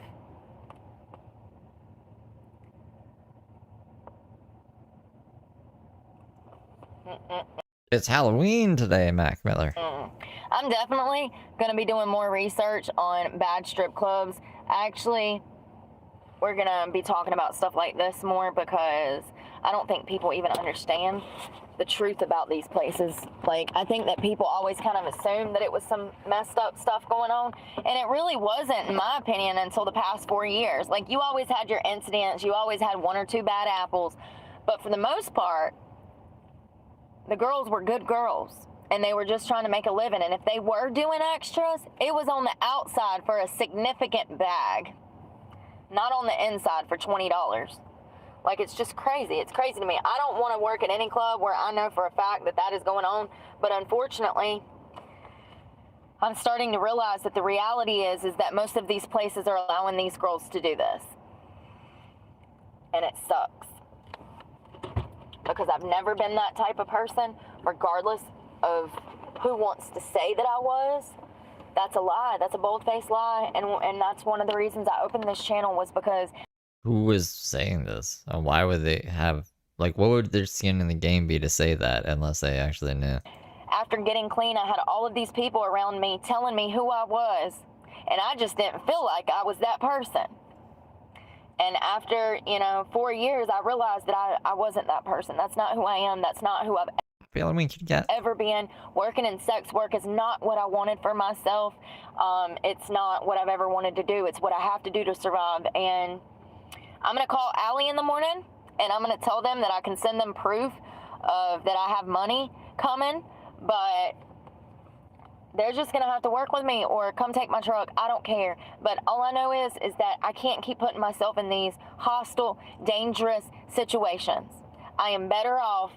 It's Halloween today, Mac Miller. I'm definitely going to be doing more research on bad strip clubs. Actually, we're going to be talking about stuff like this more because I don't think people even understand the truth about these places. Like, I think that people always kind of assume that it was some messed up stuff going on, and it really wasn't, in my opinion, until the past 4 years. Like, you always had your incidents, you always had one or two bad apples, but for the most part, the girls were good girls, and they were just trying to make a living. And if they were doing extras, it was on the outside for a significant bag, not on the inside for $20. Like, it's just crazy. It's crazy to me. I don't want to work at any club where I know for a fact that that is going on, but unfortunately, I'm starting to realize that the reality is that most of these places are allowing these girls to do this. And it sucks. Because I've never been that type of person, regardless of who wants to say that I was. That's a lie. That's a bold-faced lie. And that's one of the reasons I opened this channel, was because... Who was saying this? And why would they have... Like, what would their skin in the game be to say that unless they actually knew? After getting clean, I had all of these people around me telling me who I was. And I just didn't feel like I was that person. And after, 4 years, I realized that I wasn't that person. That's not who I am. That's not who I've ever been. Working in sex work is not what I wanted for myself. It's not what I've ever wanted to do. It's what I have to do to survive. And I'm going to call Allie in the morning, and I'm going to tell them that I can send them proof of that I have money coming, but they're just going to have to work with me or come take my truck. I don't care. But all I know is that I can't keep putting myself in these hostile, dangerous situations. I am better off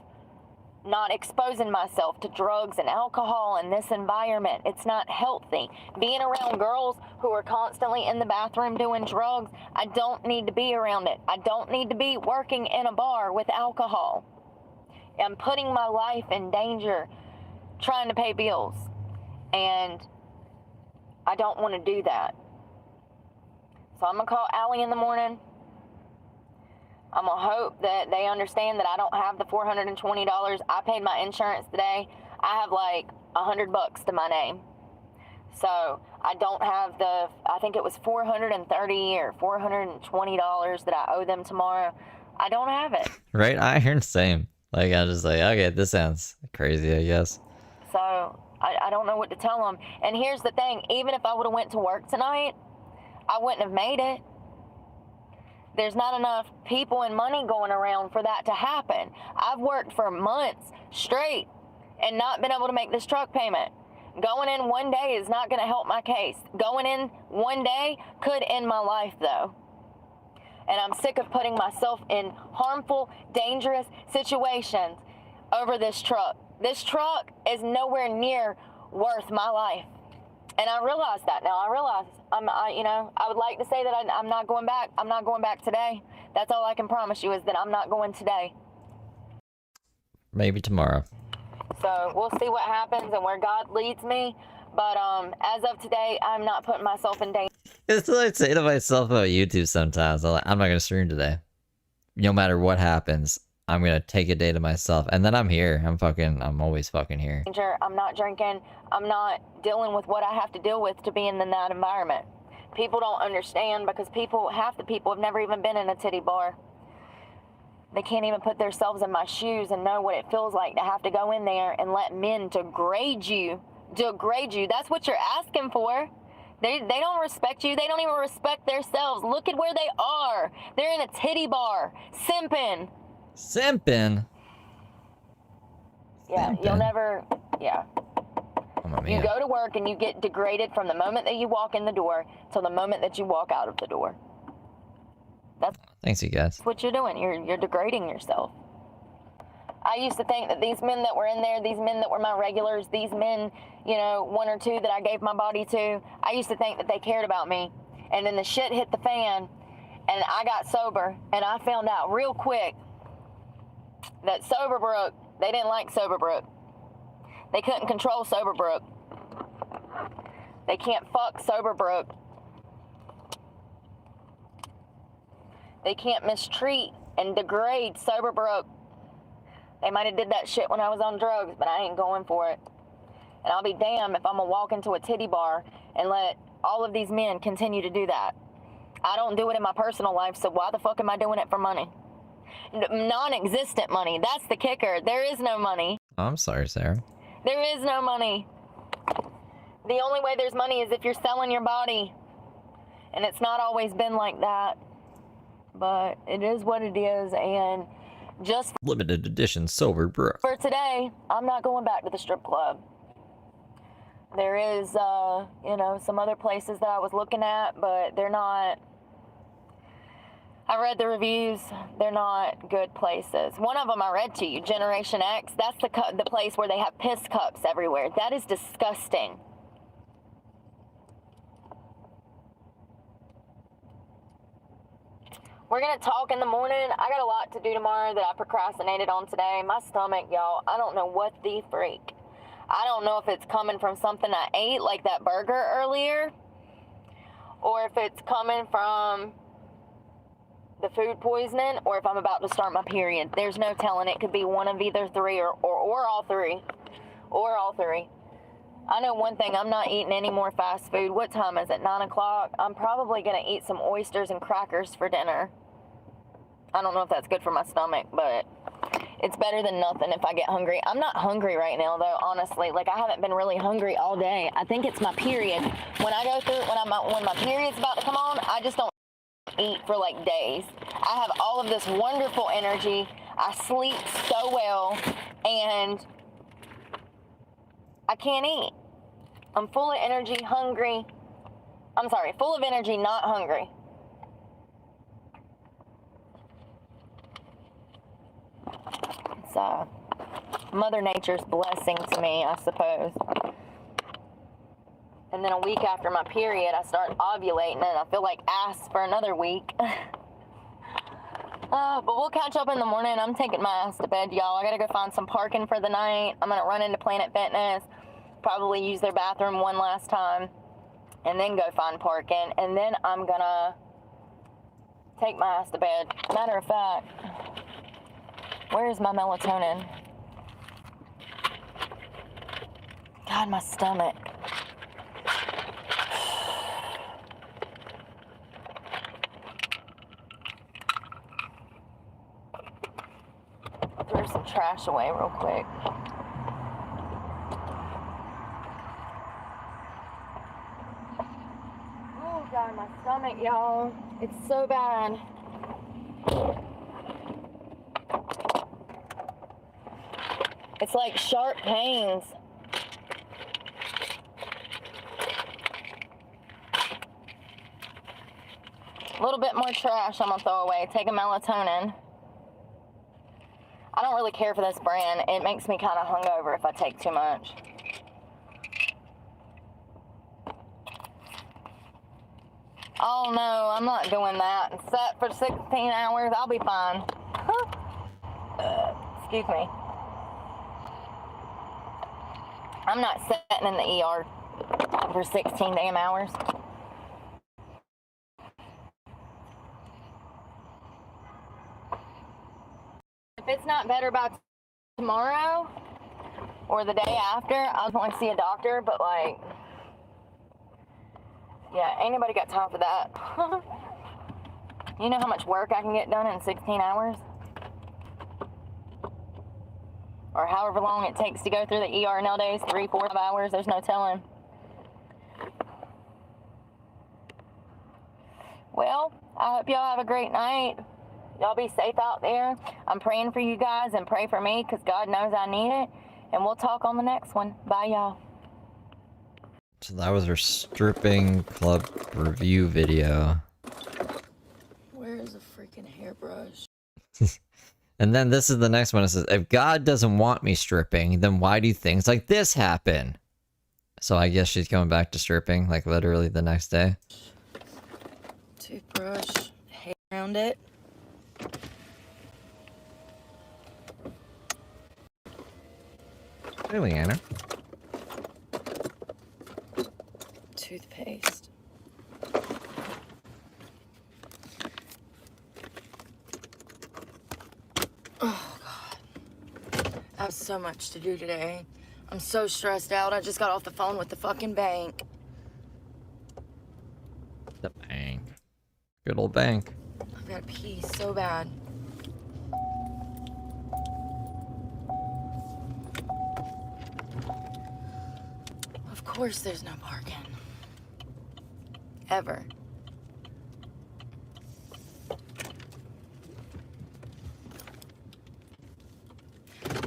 not exposing myself to drugs and alcohol in this environment. It's not healthy. Being around girls who are constantly in the bathroom doing drugs, I don't need to be around it. I don't need to be working in a bar with alcohol. I'm putting my life in danger trying to pay bills. And I don't want to do that. So I'm going to call Allie in the morning. I'm going to hope that they understand that I don't have the $420. I paid my insurance today. I have like $100 to my name. So I don't have the, I think it was $430 or $420 that I owe them tomorrow. I don't have it. Right? I hear the same. Like, I was just like, okay, this sounds crazy, I guess. So I don't know what to tell them. And here's the thing, even if I would have went to work tonight, I wouldn't have made it. There's not enough people and money going around for that to happen. I've worked for months straight and not been able to make this truck payment. Going in one day is not going to help my case. Going in one day could end my life, though. And I'm sick of putting myself in harmful, dangerous situations over this truck. This truck is nowhere near worth my life. And I realize that now. I realize, I would like to say that I'm not going back. I'm not going back today. That's all I can promise you is that I'm not going today. Maybe tomorrow. So we'll see what happens and where God leads me. But as of today, I'm not putting myself in danger. It's what I say to myself about YouTube sometimes. I'm not going to stream today. No matter what happens, I'm going to take a day to myself. And then I'm here. I'm always fucking here. I'm not drinking. I'm not dealing with what I have to deal with to be in that environment. People don't understand because half the people have never even been in a titty bar. They can't even put themselves in my shoes and know what it feels like to have to go in there and let men degrade you. Degrade you. That's what you're asking for. They don't respect you. They don't even respect themselves. Look at where they are. They're in a titty bar. Simping. Simping? Yeah, Simping. you'll never... Yeah. Oh, You go to work and you get degraded from the moment that you walk in the door till the moment that you walk out of the door. Thanks, you guys. That's what you're doing. You're degrading yourself. I used to think that these men that were in there, these men that were my regulars, these men, one or two that I gave my body to, I used to think that they cared about me. And then the shit hit the fan and I got sober and I found out real quick that Sober Brooke, they didn't like Sober Brooke. They couldn't control Sober Brooke. They can't fuck Sober Brooke. They can't mistreat and degrade Sober Brooke. They might have did that shit when I was on drugs, but I ain't going for it. And I'll be damned if I'm gonna walk into a titty bar and let all of these men continue to do that. I don't do it in my personal life, so why the fuck am I doing it for money? Non-existent money. That's the kicker. There is no money. Oh, I'm sorry, Sarah. There is no money. The only way there's money is if you're selling your body. And it's not always been like that. But it is what it is, and just Limited edition Sober Brooke. for today, I'm not going back to the strip club. There is, some other places that I was looking at, but they're not, I read the reviews, they're not good places. One of them I read to you, Generation X, that's the place where they have piss cups everywhere. That is disgusting. We're going to talk in the morning. I got a lot to do tomorrow that I procrastinated on today. My stomach, y'all, I don't know what the freak. I don't know if it's coming from something I ate, like that burger earlier, or if it's coming from the food poisoning, or if I'm about to start my period. There's no telling. It could be one of either three or all three. Or all three. I know one thing, I'm not eating any more fast food. What time is it? 9 o'clock? I'm probably going to eat some oysters and crackers for dinner. I don't know if that's good for my stomach, but it's better than nothing if I get hungry. I'm not hungry right now, though, honestly. Like, I haven't been really hungry all day. I think it's my period. When I go through, when my period's about to come on, I just don't eat for, like, days. I have all of this wonderful energy. I sleep so well, and I can't eat. I'm full of energy, hungry. I'm sorry, full of energy, not hungry. It's Mother Nature's blessing to me, I suppose. And then a week after my period, I start ovulating, and I feel like ass for another week. But we'll catch up in the morning. I'm taking my ass to bed, y'all. I gotta go find some parking for the night. I'm gonna run into Planet Fitness, probably use their bathroom one last time, and then go find parking. And then I'm gonna take my ass to bed. Matter of fact, where's my melatonin? God, my stomach. Throw some trash away real quick. Oh God, my stomach, y'all. It's so bad. It's like sharp pains. A little bit more trash I'm gonna throw away. Take a melatonin. I don't really care for this brand. It makes me kind of hungover if I take too much. Oh no, I'm not doing that. Set for 16 hours, I'll be fine. Excuse me. I'm not sitting in the ER for 16 damn hours. If it's not better by tomorrow or the day after, I'll want to see a doctor, but like, yeah, ain't nobody got time for that. You know how much work I can get done in 16 hours? Or however long it takes to go through the ER nowadays, 3, 4, 5 hours, there's no telling. Well, I hope y'all have a great night. Y'all be safe out there. I'm praying for you guys and pray for me because God knows I need it. And we'll talk on the next one. Bye, y'all. So that was her stripping club review video. Where's the freaking hairbrush? And then this is the next one. It says, if God doesn't want me stripping, then why do things like this happen? So I guess she's going back to stripping, like literally the next day. Toothbrush, hair around it. Really, Anna? Toothpaste. Oh, God. I have so much to do today. I'm so stressed out. I just got off the phone with the fucking bank. The bank. Good old bank. I've got to pee so bad. Of course there's no parking. Ever.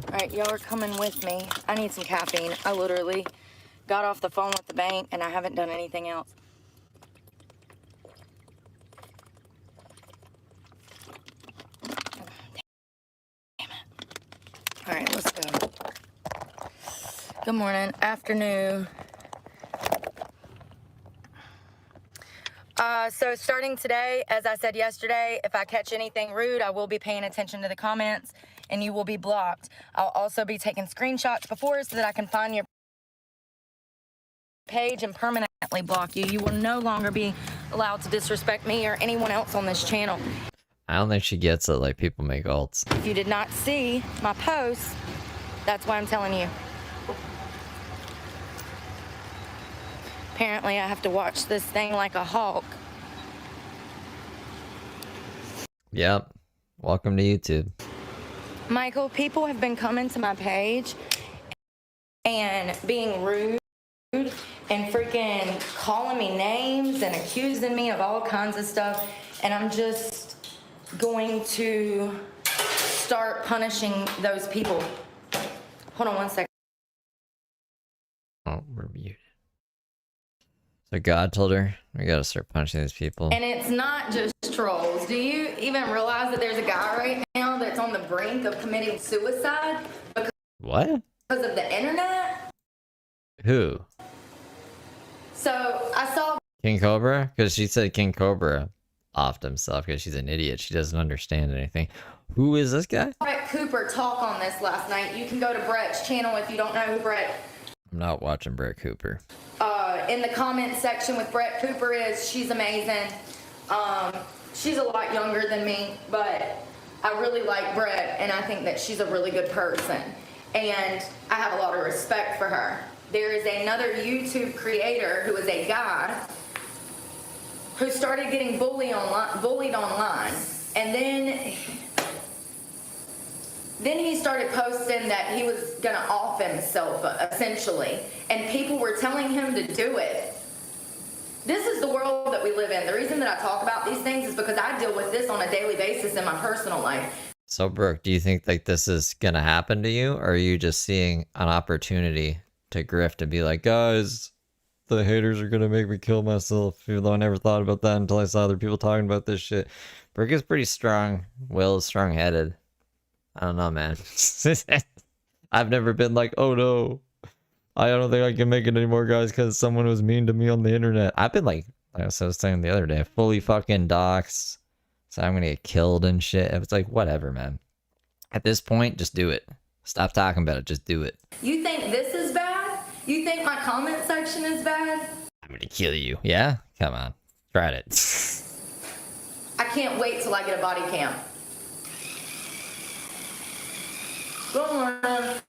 Alright, y'all are coming with me. I need some caffeine. I literally got off the phone with the bank and I haven't done anything else. Damn it. Alright, let's go. Good morning, afternoon. So starting today, as I said yesterday, if I catch anything rude, I will be paying attention to the comments and you will be blocked. I'll also be taking screenshots before so that I can find your page and permanently block you. You will no longer be allowed to disrespect me or anyone else on this channel. I don't think she gets it like people make alts. If you did not see my posts, that's why I'm telling you. Apparently, I have to watch this thing like a hawk. Yep. Welcome to YouTube. Michael, people have been coming to my page and being rude and freaking calling me names and accusing me of all kinds of stuff. And I'm just going to start punishing those people. Hold on 1 second. Oh, we're muted. So God told her, we gotta start punching these people. And it's not just trolls. Do you even realize that there's a guy right now that's on the brink of committing suicide What? because of the internet? Who? So I saw King Cobra? Because she said King Cobra offed himself because she's an idiot. She doesn't understand anything. Who is this guy? Brett Cooper talk on this last night. You can go to Brett's channel if you don't know who Brett. I'm not watching Brett Cooper. In the comment section with Brett Cooper is, she's amazing. She's a lot younger than me, but I really like Brett, and I think that she's a really good person. And I have a lot of respect for her. there is another YouTube creator who is a guy who started getting bullied online. And then he started posting that he was gonna off himself, essentially. And people were telling him to do it. This is the world that we live in. The reason that I talk about these things is because I deal with this on a daily basis in my personal life. So, Brooke, do you think like this is gonna happen to you, or are you just seeing an opportunity to grift and be like, guys, the haters are gonna make me kill myself, even though I never thought about that until I saw other people talking about this shit? Brooke is pretty strong. Will is strong-headed. I don't know, man. I've never been like, oh no, I don't think I can make it anymore, guys, because someone was mean to me on the internet. I've been like I was saying the other day, fully fucking doxxed. So I'm gonna get killed and shit. It's like, whatever, man. At this point, just do it. Stop talking about it. Just do it. You think this is bad? You think my comment section is bad? I'm gonna kill you. Yeah? Come on. Try it. I can't wait till I get a body cam. Good morning.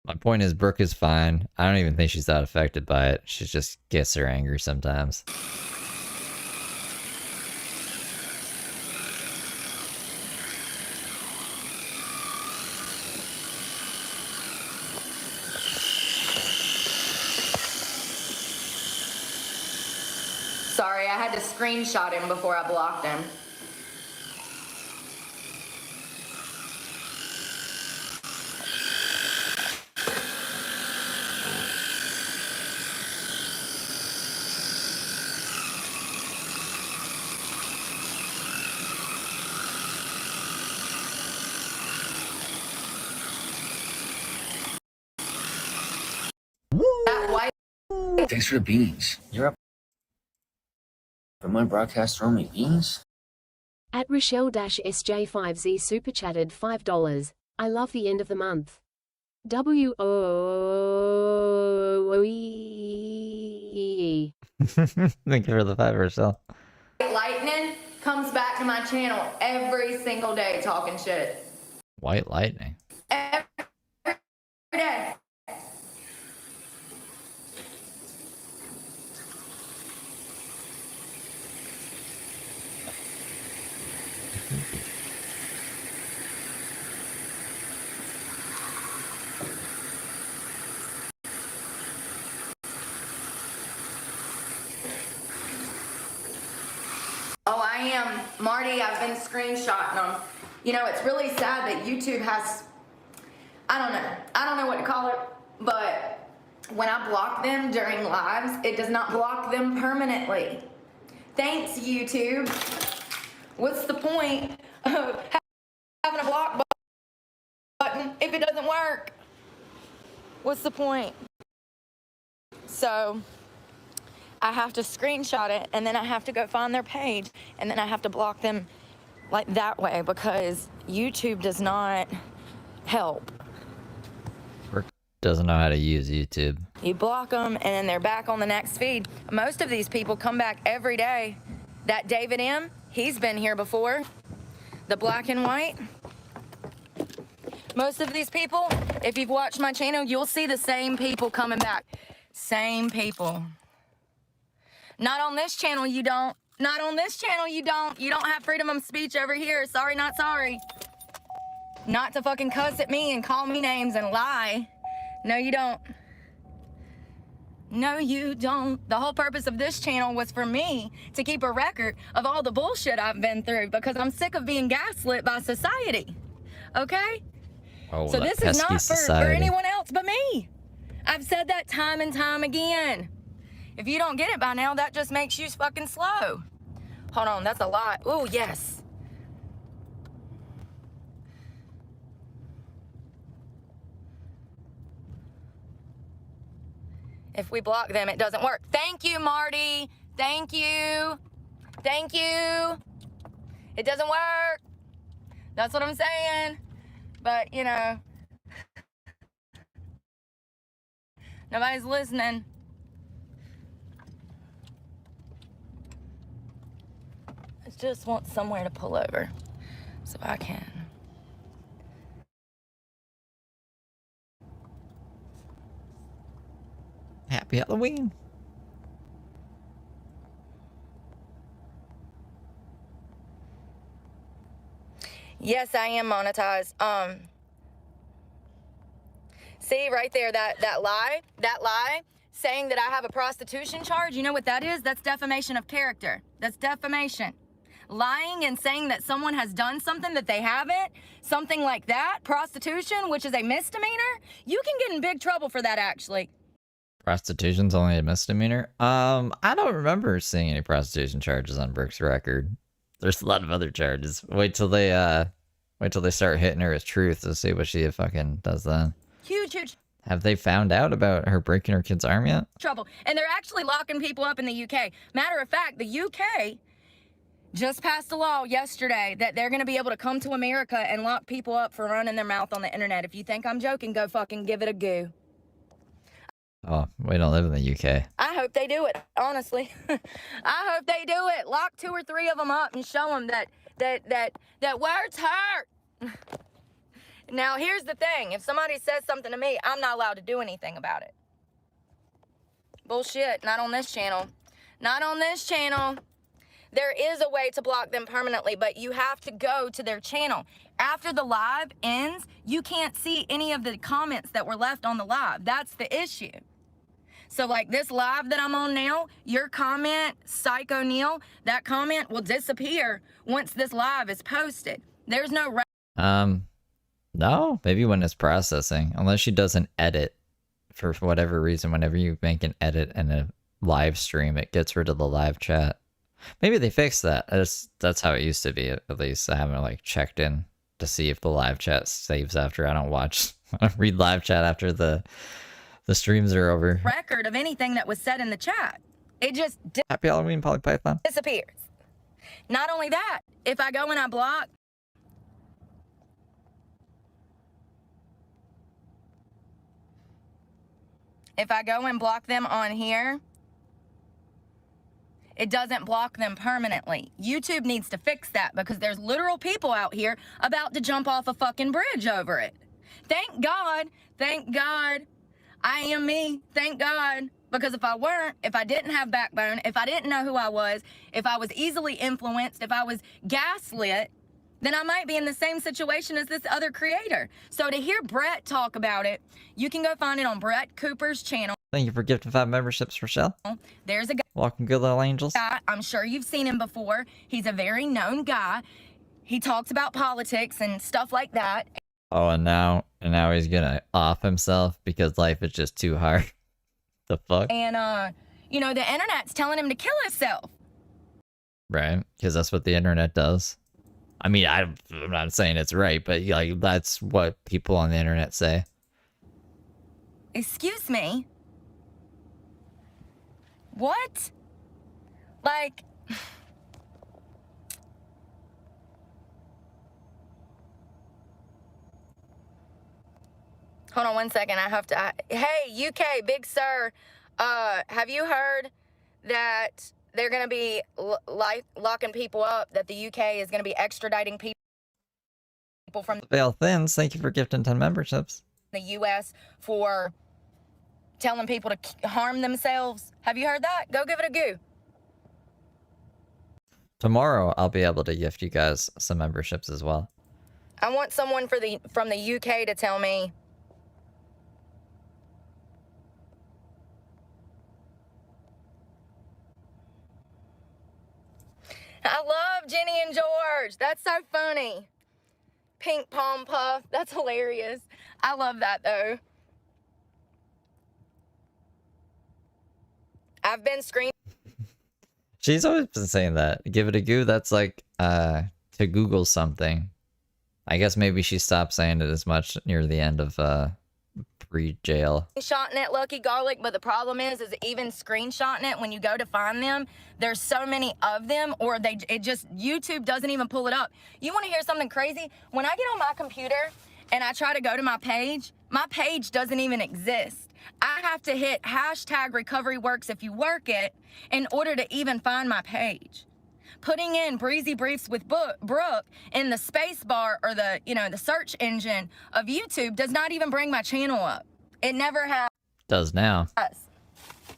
My point is, Brooke is fine. I don't even think she's that affected by it. She just gets her angry sometimes. Sorry, I had to screenshot him before I blocked him. That white. Thanks for the beans. You're up for my broadcast throwing me beans? At Rochelle-SJ5Z super chatted $5. I love the end of the month. W-O-E. Thank you for the 5, Rochelle. Lightning comes back to my channel every single day talking shit. White lightning. Every day. Oh, I am. Marty, I've been screenshotting them. You know, it's really sad that YouTube has, I don't know what to call it, but when I block them during lives, it does not block them permanently. Thanks, YouTube. What's the point of having a block button if it doesn't work? What's the point? So I have to screenshot it, and then I have to go find their page, and then I have to block them like that way because YouTube does not help. Brooke doesn't know how to use YouTube. You block them, and then they're back on the next feed. Most of these people come back every day. That David M., he's been here before. The black and white. Most of these people, if you've watched my channel, you'll see the same people coming back. Same people. Not on this channel, you don't. Not on this channel, you don't. You don't have freedom of speech over here. Sorry, not sorry. Not to fucking cuss at me and call me names and lie. No, you don't. No, you don't. The whole purpose of this channel was for me to keep a record of all the bullshit I've been through because I'm sick of being gaslit by society. Okay? Oh, So that this is pesky not for society. anyone else but me. I've said that time and time again. If you don't get it by now, that just makes you fucking slow. Hold on, that's a lot. Oh, yes. If we block them, it doesn't work. Thank you, Marty. Thank you. Thank you. It doesn't work. That's what I'm saying. But, you know, nobody's listening. I just want somewhere to pull over so I can. Happy Halloween. Yes, I am monetized. See right there, that lie saying that I have a prostitution charge, you know what that is? That's defamation of character. That's defamation. Lying and saying that someone has done something that they haven't, something like that, prostitution, which is a misdemeanor, you can get in big trouble for that, actually. Prostitution's only a misdemeanor? I don't remember seeing any prostitution charges on Brooke's record. There's a lot of other charges. Wait till they start hitting her with truth to see what she fucking does then. Huge Have they found out about her breaking her kid's arm yet? trouble. And they're actually locking people up in the UK. Matter of fact, the UK just passed a law yesterday that they're going to be able to come to America and lock people up for running their mouth on the internet. If you think I'm joking, go fucking give it a go. Oh, we don't live in the UK. I hope they do it, honestly. I hope they do it. Lock 2 or 3 of them up and show them that words hurt. Now, here's the thing. If somebody says something to me, I'm not allowed to do anything about it. Bullshit. Not on this channel. Not on this channel. There is a way to block them permanently, but you have to go to their channel. After the live ends, you can't see any of the comments that were left on the live. That's the issue. So like this live that I'm on now, your comment, Psycho Neil, that comment will disappear once this live is posted. There's no... No, maybe when it's processing. Unless she does an edit for whatever reason. Whenever you make an edit in a live stream, it gets rid of the live chat. Maybe they fixed that. That's how it used to be, at least. I haven't like checked in to see if the live chat saves after. I don't read live chat after the streams are over. Record of anything that was said in the chat. It just Happy Halloween, Polypython. disappears. Not only that, if I go and I block, if I go and block them on here, it doesn't block them permanently. YouTube needs to fix that because there's literal people out here about to jump off a fucking bridge over it. Thank God, I am me, thank God. Because if I weren't, if I didn't have backbone, if I didn't know who I was, if I was easily influenced, if I was gaslit, then I might be in the same situation as this other creator. So to hear Brett talk about it, you can go find it on Brett Cooper's channel. Thank you for gifting 5 memberships, Rochelle. There's a Welcome, good little angels. guy, I'm sure you've seen him before. He's a very known guy. He talks about politics and stuff like that. Oh, and now he's gonna off himself because life is just too hard. The fuck? And, you know, the internet's telling him to kill himself. Right, because that's what the internet does. I mean, I'm not saying it's right, but like that's what people on the internet say. Excuse me? What? Like... Hold on one second. I have to... Hey, UK, big sir. Have you heard that they're going to be locking people up, that the UK is going to be extraditing people from Veil Thins, thank you for gifting 10 memberships. the US for telling people to harm themselves? Have you heard that? Go give it a go. Tomorrow, I'll be able to gift you guys some memberships as well. I want someone from the UK to tell me... I love Jenny and George. That's so funny. Pink Palm Puff. That's hilarious. I love that, though. I've been screaming. She's always been saying that. Give it a go. That's like to Google something. I guess maybe she stopped saying it as much near the end of pre-jail. Screenshotting it, Lucky Garlic, but the problem is even screenshotting it, when you go to find them, there's so many of them, or YouTube doesn't even pull it up. You want to hear something crazy? When I get on my computer and I try to go to my page doesn't even exist. I have to hit #recoveryworks if you work it in order to even find my page. Putting in Breezy Briefs with Brooke in the space bar or the search engine of YouTube does not even bring my channel up. It never has. Does now.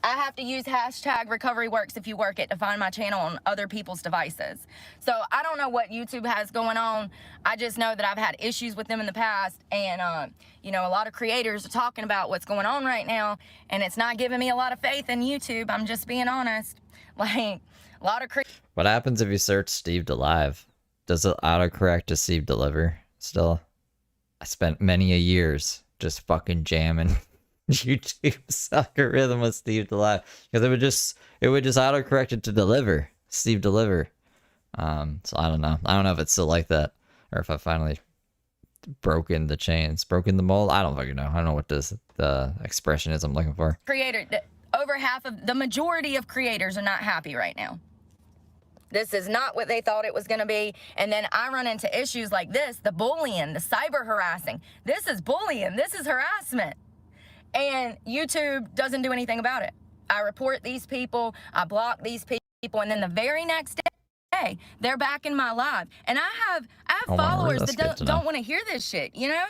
I have to use hashtag recovery works if you work it to find my channel on other people's devices. So I don't know what YouTube has going on. I just know that I've had issues with them in the past, and you know, a lot of creators are talking about what's going on right now, and it's not giving me a lot of faith in YouTube. I'm just being honest. Like, a lot of What happens if you search Steve Delive? Does it autocorrect to Steve Deliver still? I spent many a years just fucking jamming YouTube's algorithm with Steve Delive, because it would just autocorrect it to Deliver, Steve Deliver. So I don't know. I don't know if it's still like that, or if I finally broken the chains, broken the mold. I don't fucking know. I don't know what the expression is I'm looking for. Over half of the majority of creators are not happy right now. This is not what they thought it was going to be. And then I run into issues like this, the bullying, the cyber harassing. This is bullying. This is harassment. And YouTube doesn't do anything about it. I report these people, I block these people, and then the very next day, they're back in my live. And I have followers that don't want to hear this shit, you know?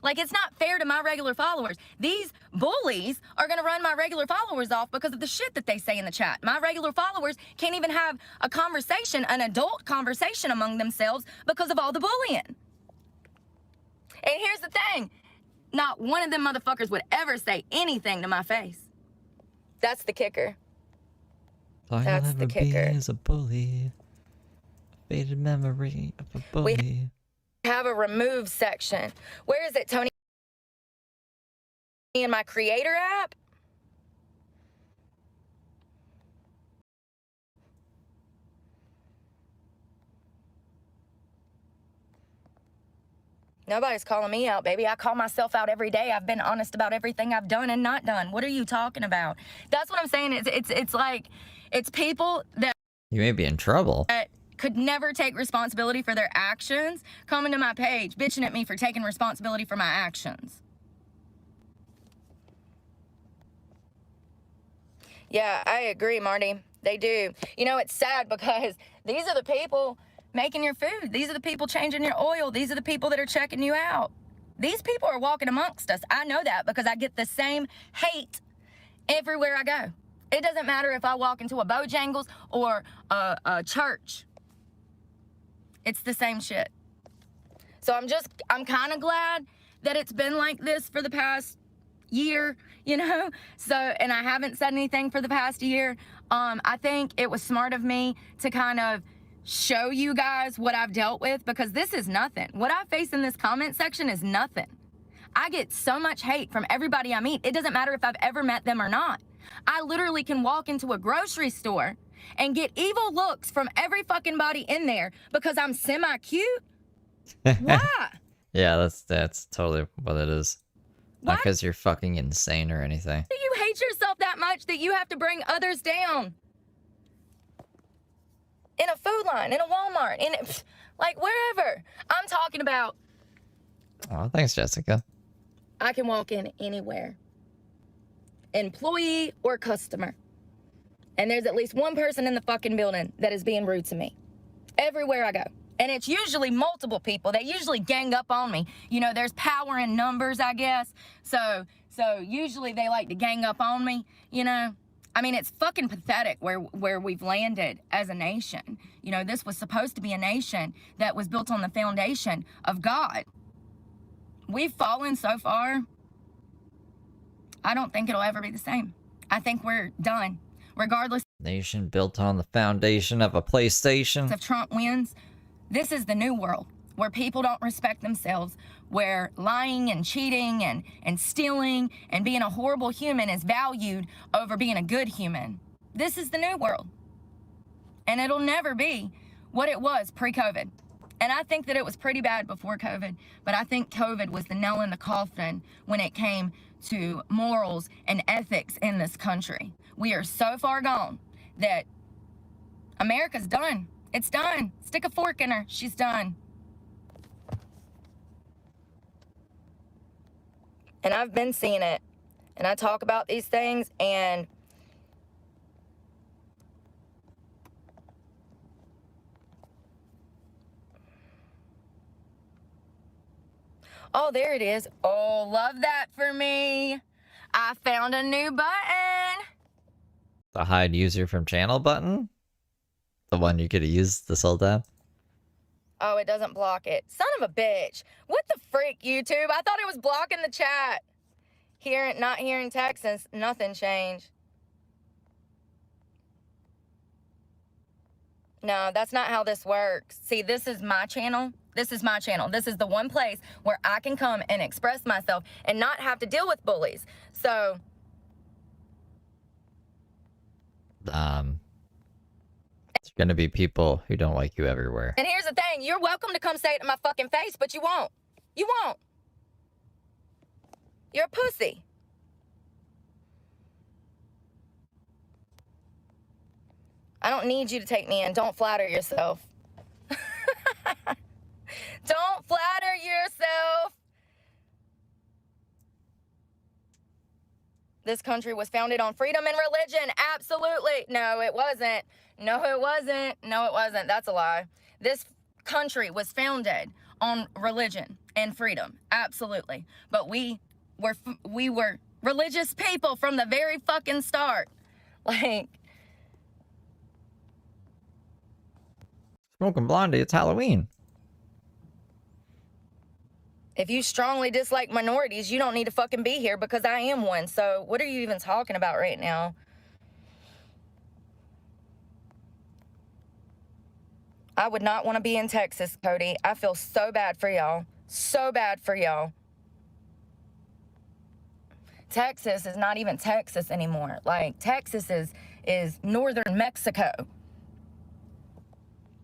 Like, it's not fair to my regular followers. These bullies are going to run my regular followers off because of the shit that they say in the chat. My regular followers can't even have a conversation, an adult conversation among themselves because of all the bullying. And here's the thing. Not one of them motherfuckers would ever say anything to my face. That's the kicker. That's the kicker. Is a bully. A faded memory of a bully. We have a remove section. Where is it, Tony? In my creator app? Nobody's calling me out, baby. I call myself out every day. I've been honest about everything I've done and not done. What are you talking about? That's what I'm saying. It's like, it's people that You may be in trouble. That could never take responsibility for their actions coming to my page, bitching at me for taking responsibility for my actions. Yeah, I agree, Marty. They do. You know, it's sad because these are the people making your food. These are the people changing your oil. These are the people that are checking you out. These people are walking amongst us. I know that because I get the same hate everywhere I go. It doesn't matter if I walk into a Bojangles or a church. It's the same shit. So I'm kind of glad that it's been like this for the past year, you know? So, and I haven't said anything for the past year. I think it was smart of me to kind of show you guys what I've dealt with, because this is nothing. What I face in this comment section is nothing. I get so much hate from everybody I meet. It doesn't matter if I've ever met them or not. I literally can walk into a grocery store and get evil looks from every fucking body in there because I'm semi-cute. Why? Yeah, that's totally what it is. Not Why because you're fucking insane or anything. do you hate yourself that much that you have to bring others down? In a food line, in a Walmart, like wherever. I'm talking about, Oh, thanks, Jessica. I can walk in anywhere. Employee or customer. And there's at least one person in the fucking building that is being rude to me. Everywhere I go. And it's usually multiple people. They usually gang up on me. You know, there's power in numbers, I guess. So usually they like to gang up on me, you know. I mean, it's fucking pathetic where we've landed as a nation. You know, this was supposed to be a nation that was built on the foundation of God. We've fallen so far. I don't think it'll ever be the same. I think we're done. Regardless Nation built on the foundation of a PlayStation. if Trump wins, this is the new world where people don't respect themselves, where lying and cheating and stealing and being a horrible human is valued over being a good human. This is the new world. And it'll never be what it was pre-COVID. And I think that it was pretty bad before COVID, but I think COVID was the nail in the coffin when it came to morals and ethics in this country. We are so far gone that America's done. It's done. Stick a fork in her. She's done. And I've been seeing it. And I talk about these things, and oh, there it is. Oh, love that for me. I found a new button. The hide user from channel button? The one you could have used this whole time? Oh, it doesn't block it. Son of a bitch. What the freak, YouTube? I thought it was blocking the chat. Not hearing Texans, nothing changed. No, that's not how this works. See, this is my channel. This is my channel. This is the one place where I can come and express myself and not have to deal with bullies. So, There's gonna be people who don't like you everywhere. and here's the thing. You're welcome to come say it to my fucking face, but you won't. You won't. You're a pussy. I don't need you to take me in. Don't flatter yourself. Don't flatter yourself. This country was founded on freedom and religion. Absolutely. No, it wasn't. No, it wasn't. No, it wasn't. That's a lie. This country was founded on religion and freedom. Absolutely. But we were religious people from the very fucking start. Like, Smoking Blondie, it's Halloween. if you strongly dislike minorities, you don't need to fucking be here because I am one. So what are you even talking about right now? I would not want to be in Texas, Cody. I feel so bad for y'all. So bad for y'all. Texas is not even Texas anymore. Like, Texas is northern Mexico.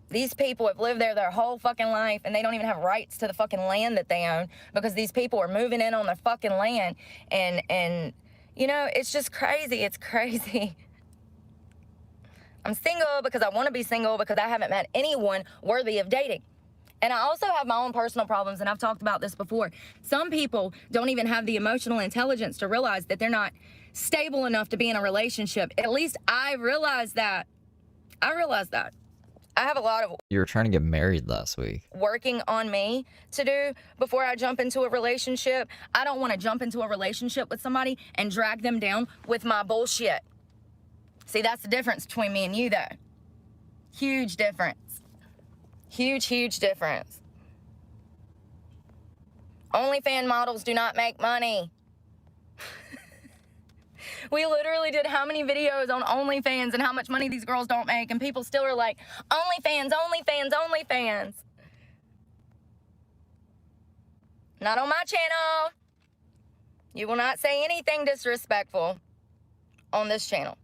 These people have lived there their whole fucking life, and they don't even have rights to the fucking land that they own because these people are moving in on their fucking land. And you know, it's just crazy. It's crazy. I'm single because I want to be single because I haven't met anyone worthy of dating. And I also have my own personal problems, and I've talked about this before. Some people don't even have the emotional intelligence to realize that they're not stable enough to be in a relationship. At least I realized that. I realized that. I have a lot of You were trying to get married last week. working on me to do before I jump into a relationship. I don't want to jump into a relationship with somebody and drag them down with my bullshit. See, that's the difference between me and you, though. Huge difference. Huge, huge difference. OnlyFans models do not make money. We literally did how many videos on OnlyFans and how much money these girls don't make, and people still are like, OnlyFans, OnlyFans, OnlyFans. Not on my channel. You will not say anything disrespectful on this channel.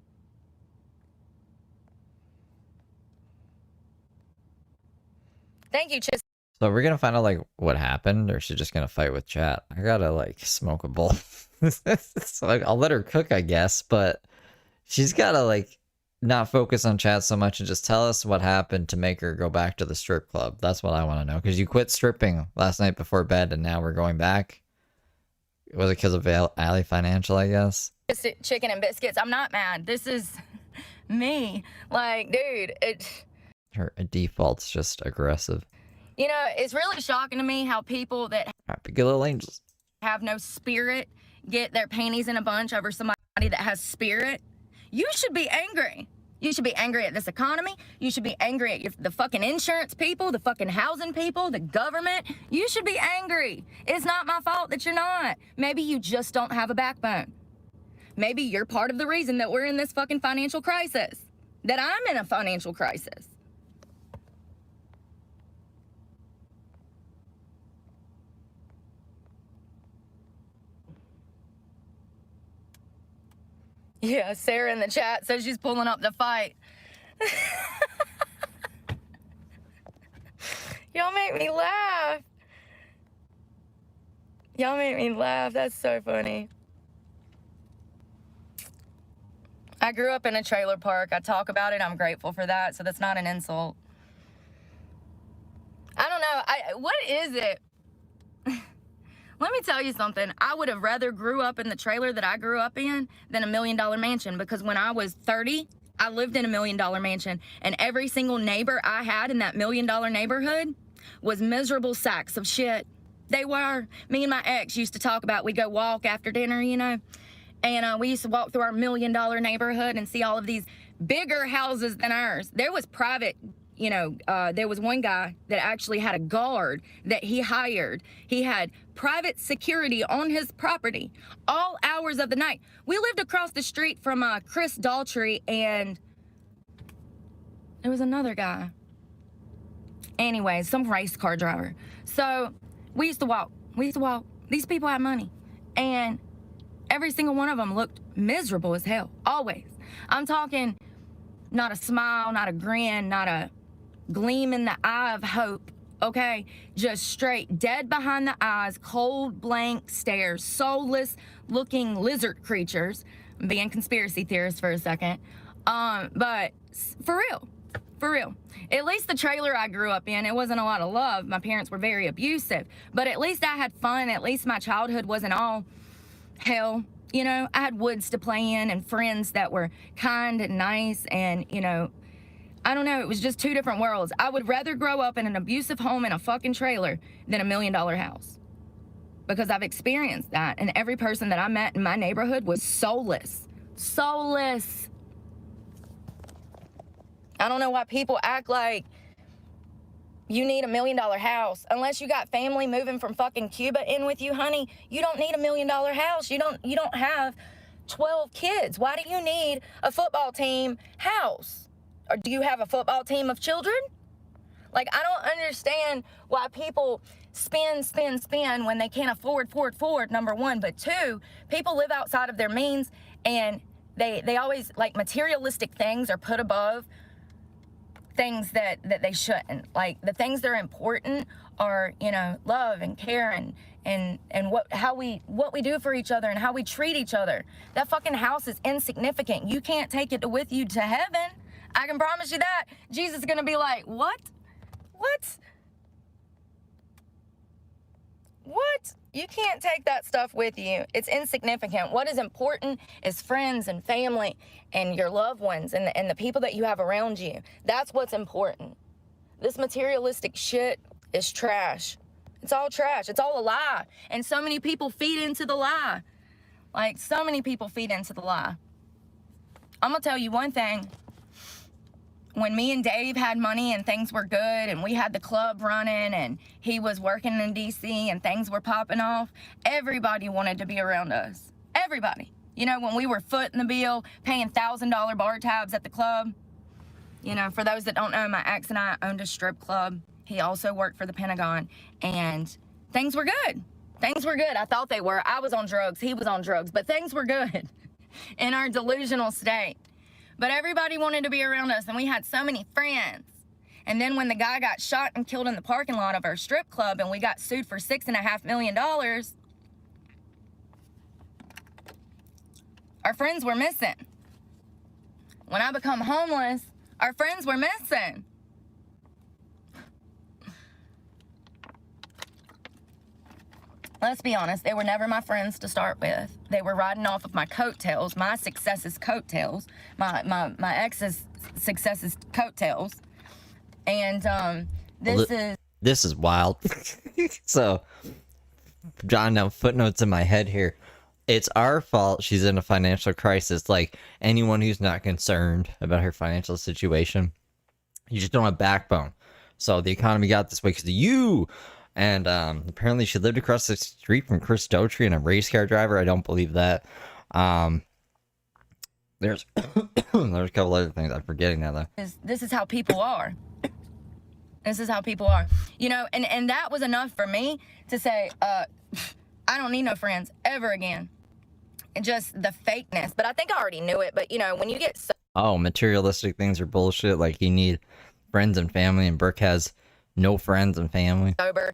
Thank you, Chis. So we're gonna find out like what happened, or is she just gonna fight with chat? I gotta like smoke a bowl. So like, I'll let her cook, I guess, but she's gotta like not focus on chat so much and just tell us what happened to make her go back to the strip club. That's what I want to know, because you quit stripping last night before bed and now we're going back. Was it because of Alley Financial, I guess? Chicken and biscuits. I'm not mad. This is me. Like, dude, Her default's just aggressive. you know, it's really shocking to me how people that Happy good little angels. have no spirit get their panties in a bunch over somebody that has spirit. You should be angry. You should be angry at this economy. You should be angry at the fucking insurance people, the fucking housing people, the government. You should be angry. It's not my fault that you're not. Maybe you just don't have a backbone. Maybe you're part of the reason that we're in this fucking financial crisis, that I'm in a financial crisis. Yeah, Sarah in the chat says she's pulling up to fight. Y'all make me laugh. Y'all make me laugh. That's so funny. I grew up in a trailer park. I talk about it. I'm grateful for that. So that's not an insult. I don't know. What is it? Let me tell you something. I would have rather grew up in the trailer that I grew up in than $1 million mansion, because when I was 30, I lived in $1 million mansion, and every single neighbor I had in that $1 million neighborhood was miserable sacks of shit. They were. Me and my ex used to talk about, we'd go walk after dinner, you know, And we used to walk through our $1 million neighborhood and see all of these bigger houses than ours. There was private, there was one guy that actually had a guard that he hired. He had private security on his property all hours of the night. We lived across the street from Chris Daltrey, and there was another guy. Anyways, some race car driver. So we used to walk. These people had money. And every single one of them looked miserable as hell, always. I'm talking not a smile, not a grin, not a gleam in the eye of hope, okay? Just straight dead behind the eyes, cold blank stares, soulless looking lizard creatures. I'm being conspiracy theorist for a second. But for real. At least the trailer I grew up in, it wasn't a lot of love. My parents were very abusive, but at least I had fun. At least my childhood wasn't all hell. I had woods to play in and friends that were kind and nice, and I don't know, it was just two different worlds. I would rather grow up in an abusive home in a fucking trailer than $1 million house, because I've experienced that, and every person that I met in my neighborhood was soulless. I don't know why people act like you need $1 million house. Unless you got family moving from fucking Cuba in with you, honey, you don't need $1 million house. You don't have 12 kids. Why do you need a football team house? Or do you have a football team of children? Like, I don't understand why people spend when they can't afford, number one. But two, people live outside of their means, and they always, like, materialistic things are put above things that they shouldn't. Like, the things that are important are, love and care and what we do for each other and how we treat each other. That fucking house is insignificant. You can't take it with you to heaven. I can promise you that. Jesus is gonna be like, what? You can't take that stuff with you. It's insignificant. What is important is friends and family and your loved ones and the people that you have around you. That's what's important. This materialistic shit is trash. It's all trash. It's all a lie. And so many people feed into the lie. Like, so many people feed into the lie. I'm gonna tell you one thing. When me and Dave had money and things were good and we had the club running and he was working in DC and things were popping off, everybody wanted to be around us. Everybody. When we were footing the bill, paying $1,000 bar tabs at the club. For those that don't know, my ex and I owned a strip club. He also worked for the Pentagon, and things were good. I thought they were. I was on drugs. He was on drugs, but things were good in our delusional state. But everybody wanted to be around us, and we had so many friends. And then when the guy got shot and killed in the parking lot of our strip club and we got sued for $6.5 million, our friends were missing. When I become homeless, our friends were missing. Let's be honest, they were never my friends to start with. They were riding off of my coattails, my success's coattails, my ex's success's coattails. And this is wild. So, jotting down footnotes in my head here. It's our fault she's in a financial crisis. Like, anyone who's not concerned about her financial situation, you just don't have backbone. So the economy got this way because of you. And apparently she lived across the street from Chris Daughtry and a race car driver. I don't believe that. There's a couple other things. I'm forgetting that, though. This is how people are. This is how people are. And that was enough for me to say, I don't need no friends ever again. And just the fakeness. But I think I already knew it. But, when you get... materialistic things are bullshit. Like, you need friends and family, and Brooke has... no friends and family. Sober,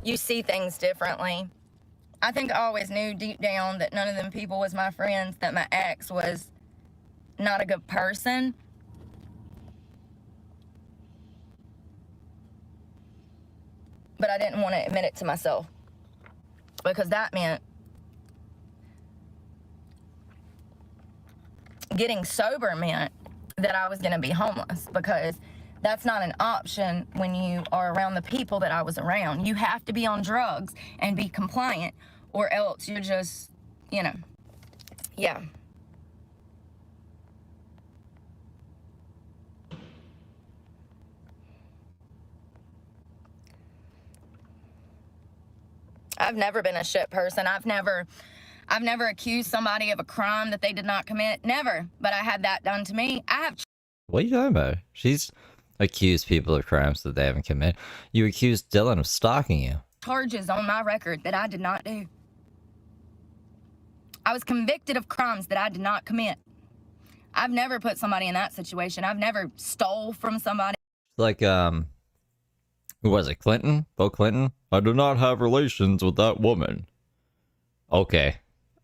you see things differently. I think I always knew deep down that none of them people was my friends, that my ex was not a good person. But I didn't want to admit it to myself, because that meant getting sober meant that I was going to be homeless, because that's not an option when you are around the people that I was around. You have to be on drugs and be compliant, or else you're just, Yeah. I've never been a shit person. I've never accused somebody of a crime that they did not commit. Never. But I had that done to me. I have What are you talking about? She's accused people of crimes that they haven't committed. You accused Dylan of stalking you. charges on my record that I did not do. I was convicted of crimes that I did not commit. I've never put somebody in that situation. I've never stole from somebody. Like, who was it? Clinton? Bill Clinton? I do not have relations with that woman. Okay.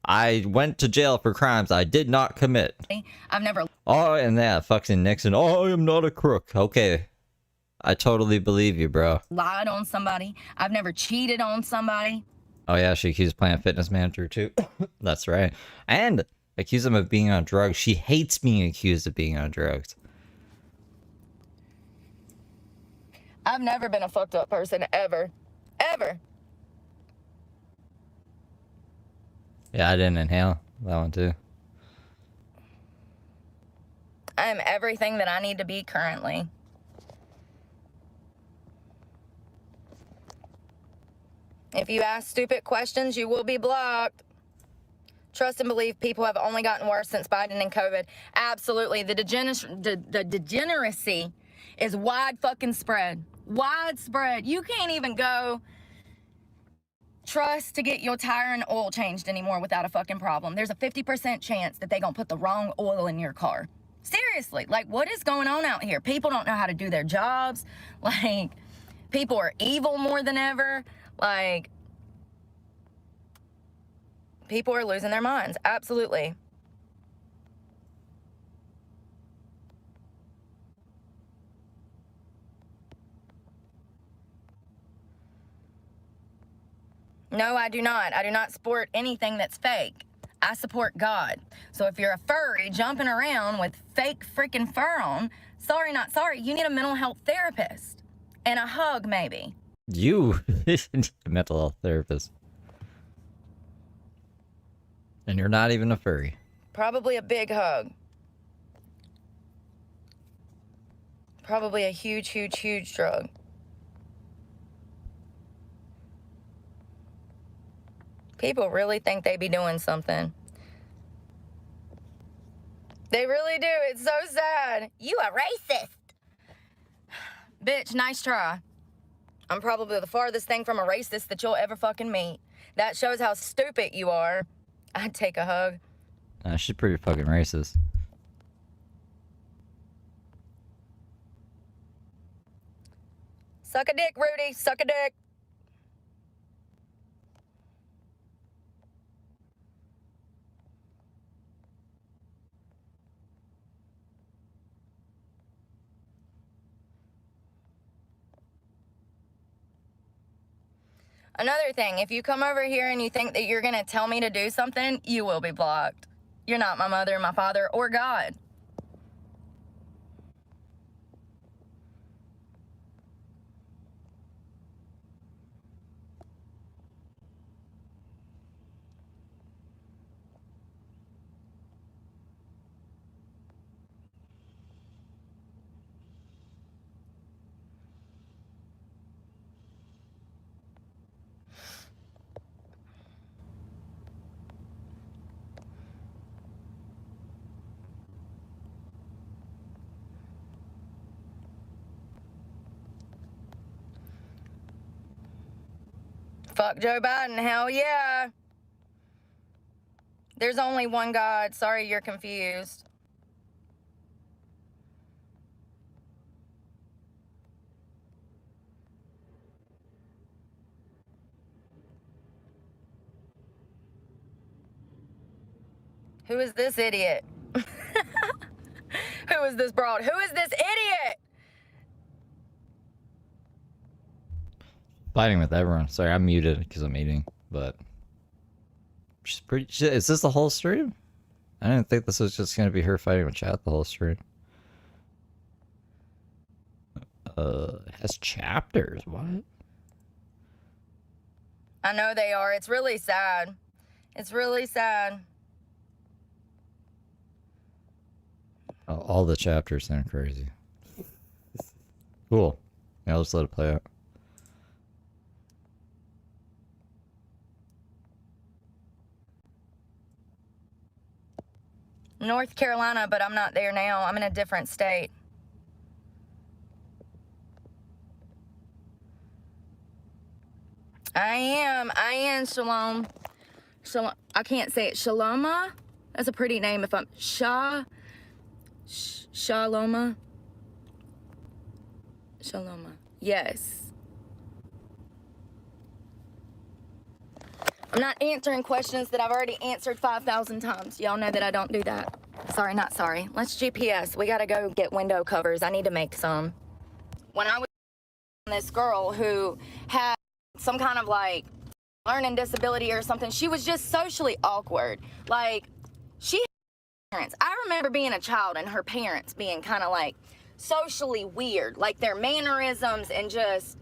I went to jail for crimes I did not commit. I've never Oh, and that fucking Nixon. Oh, I am not a crook. Okay. I totally believe you, bro. lied on somebody. I've never cheated on somebody. Oh, yeah, she accused Planet Fitness manager, too. That's right. And accused him of being on drugs. She hates being accused of being on drugs. I've never been a fucked up person, ever. Ever. Yeah, I didn't inhale that one, too. I am everything that I need to be currently. If you ask stupid questions, you will be blocked. Trust and believe people have only gotten worse since Biden and COVID. Absolutely. The degeneracy is wide fucking spread. Widespread. You can't even go trust to get your tire and oil changed anymore without a fucking problem. There's a 50% chance that they gonna put the wrong oil in your car. Seriously, like, what is going on out here? People don't know how to do their jobs. Like, people are evil more than ever. Like, people are losing their minds. Absolutely. No, I do not. I do not support anything that's fake. I support God. So if you're a furry jumping around with fake freaking fur on, sorry, not sorry, you need a mental health therapist. And a hug, maybe. You need a mental health therapist. And you're not even a furry. Probably a big hug. Probably a huge, huge, huge drug. People really think they be doing something. They really do. It's so sad. You a racist. Bitch, nice try. I'm probably the farthest thing from a racist that you'll ever fucking meet. That shows how stupid you are. I'd take a hug. She's pretty fucking racist. Suck a dick, Rudy. Suck a dick. Another thing, if you come over here and you think that you're gonna tell me to do something, you will be blocked. You're not my mother, my father, or God. Fuck Joe Biden, hell yeah. There's only one God. Sorry you're confused. Who is this idiot? Who is this broad? Who is this idiot? Fighting with everyone. Sorry, I'm muted because I'm eating, but she's pretty. Is this the whole stream? I didn't think this was just gonna be her fighting with chat the whole stream. It has chapters. What? I know they are. It's really sad. It's really sad. All the chapters sound crazy. Cool. Yeah, I'll just let it play out. North Carolina, but I'm not there now. I'm in a different state. I am Shalom. Shalom. I can't say it. Shaloma? That's a pretty name if I'm Shaloma. Shaloma. Yes. I'm not answering questions that I've already answered 5,000 times. Y'all know that I don't do that. Sorry, not sorry. Let's GPS. We gotta go get window covers. I need to make some. When I was this girl who had some kind of like learning disability or something, she was just socially awkward. Like, she had parents. I remember being a child and her parents being kind of like socially weird, like their mannerisms and just,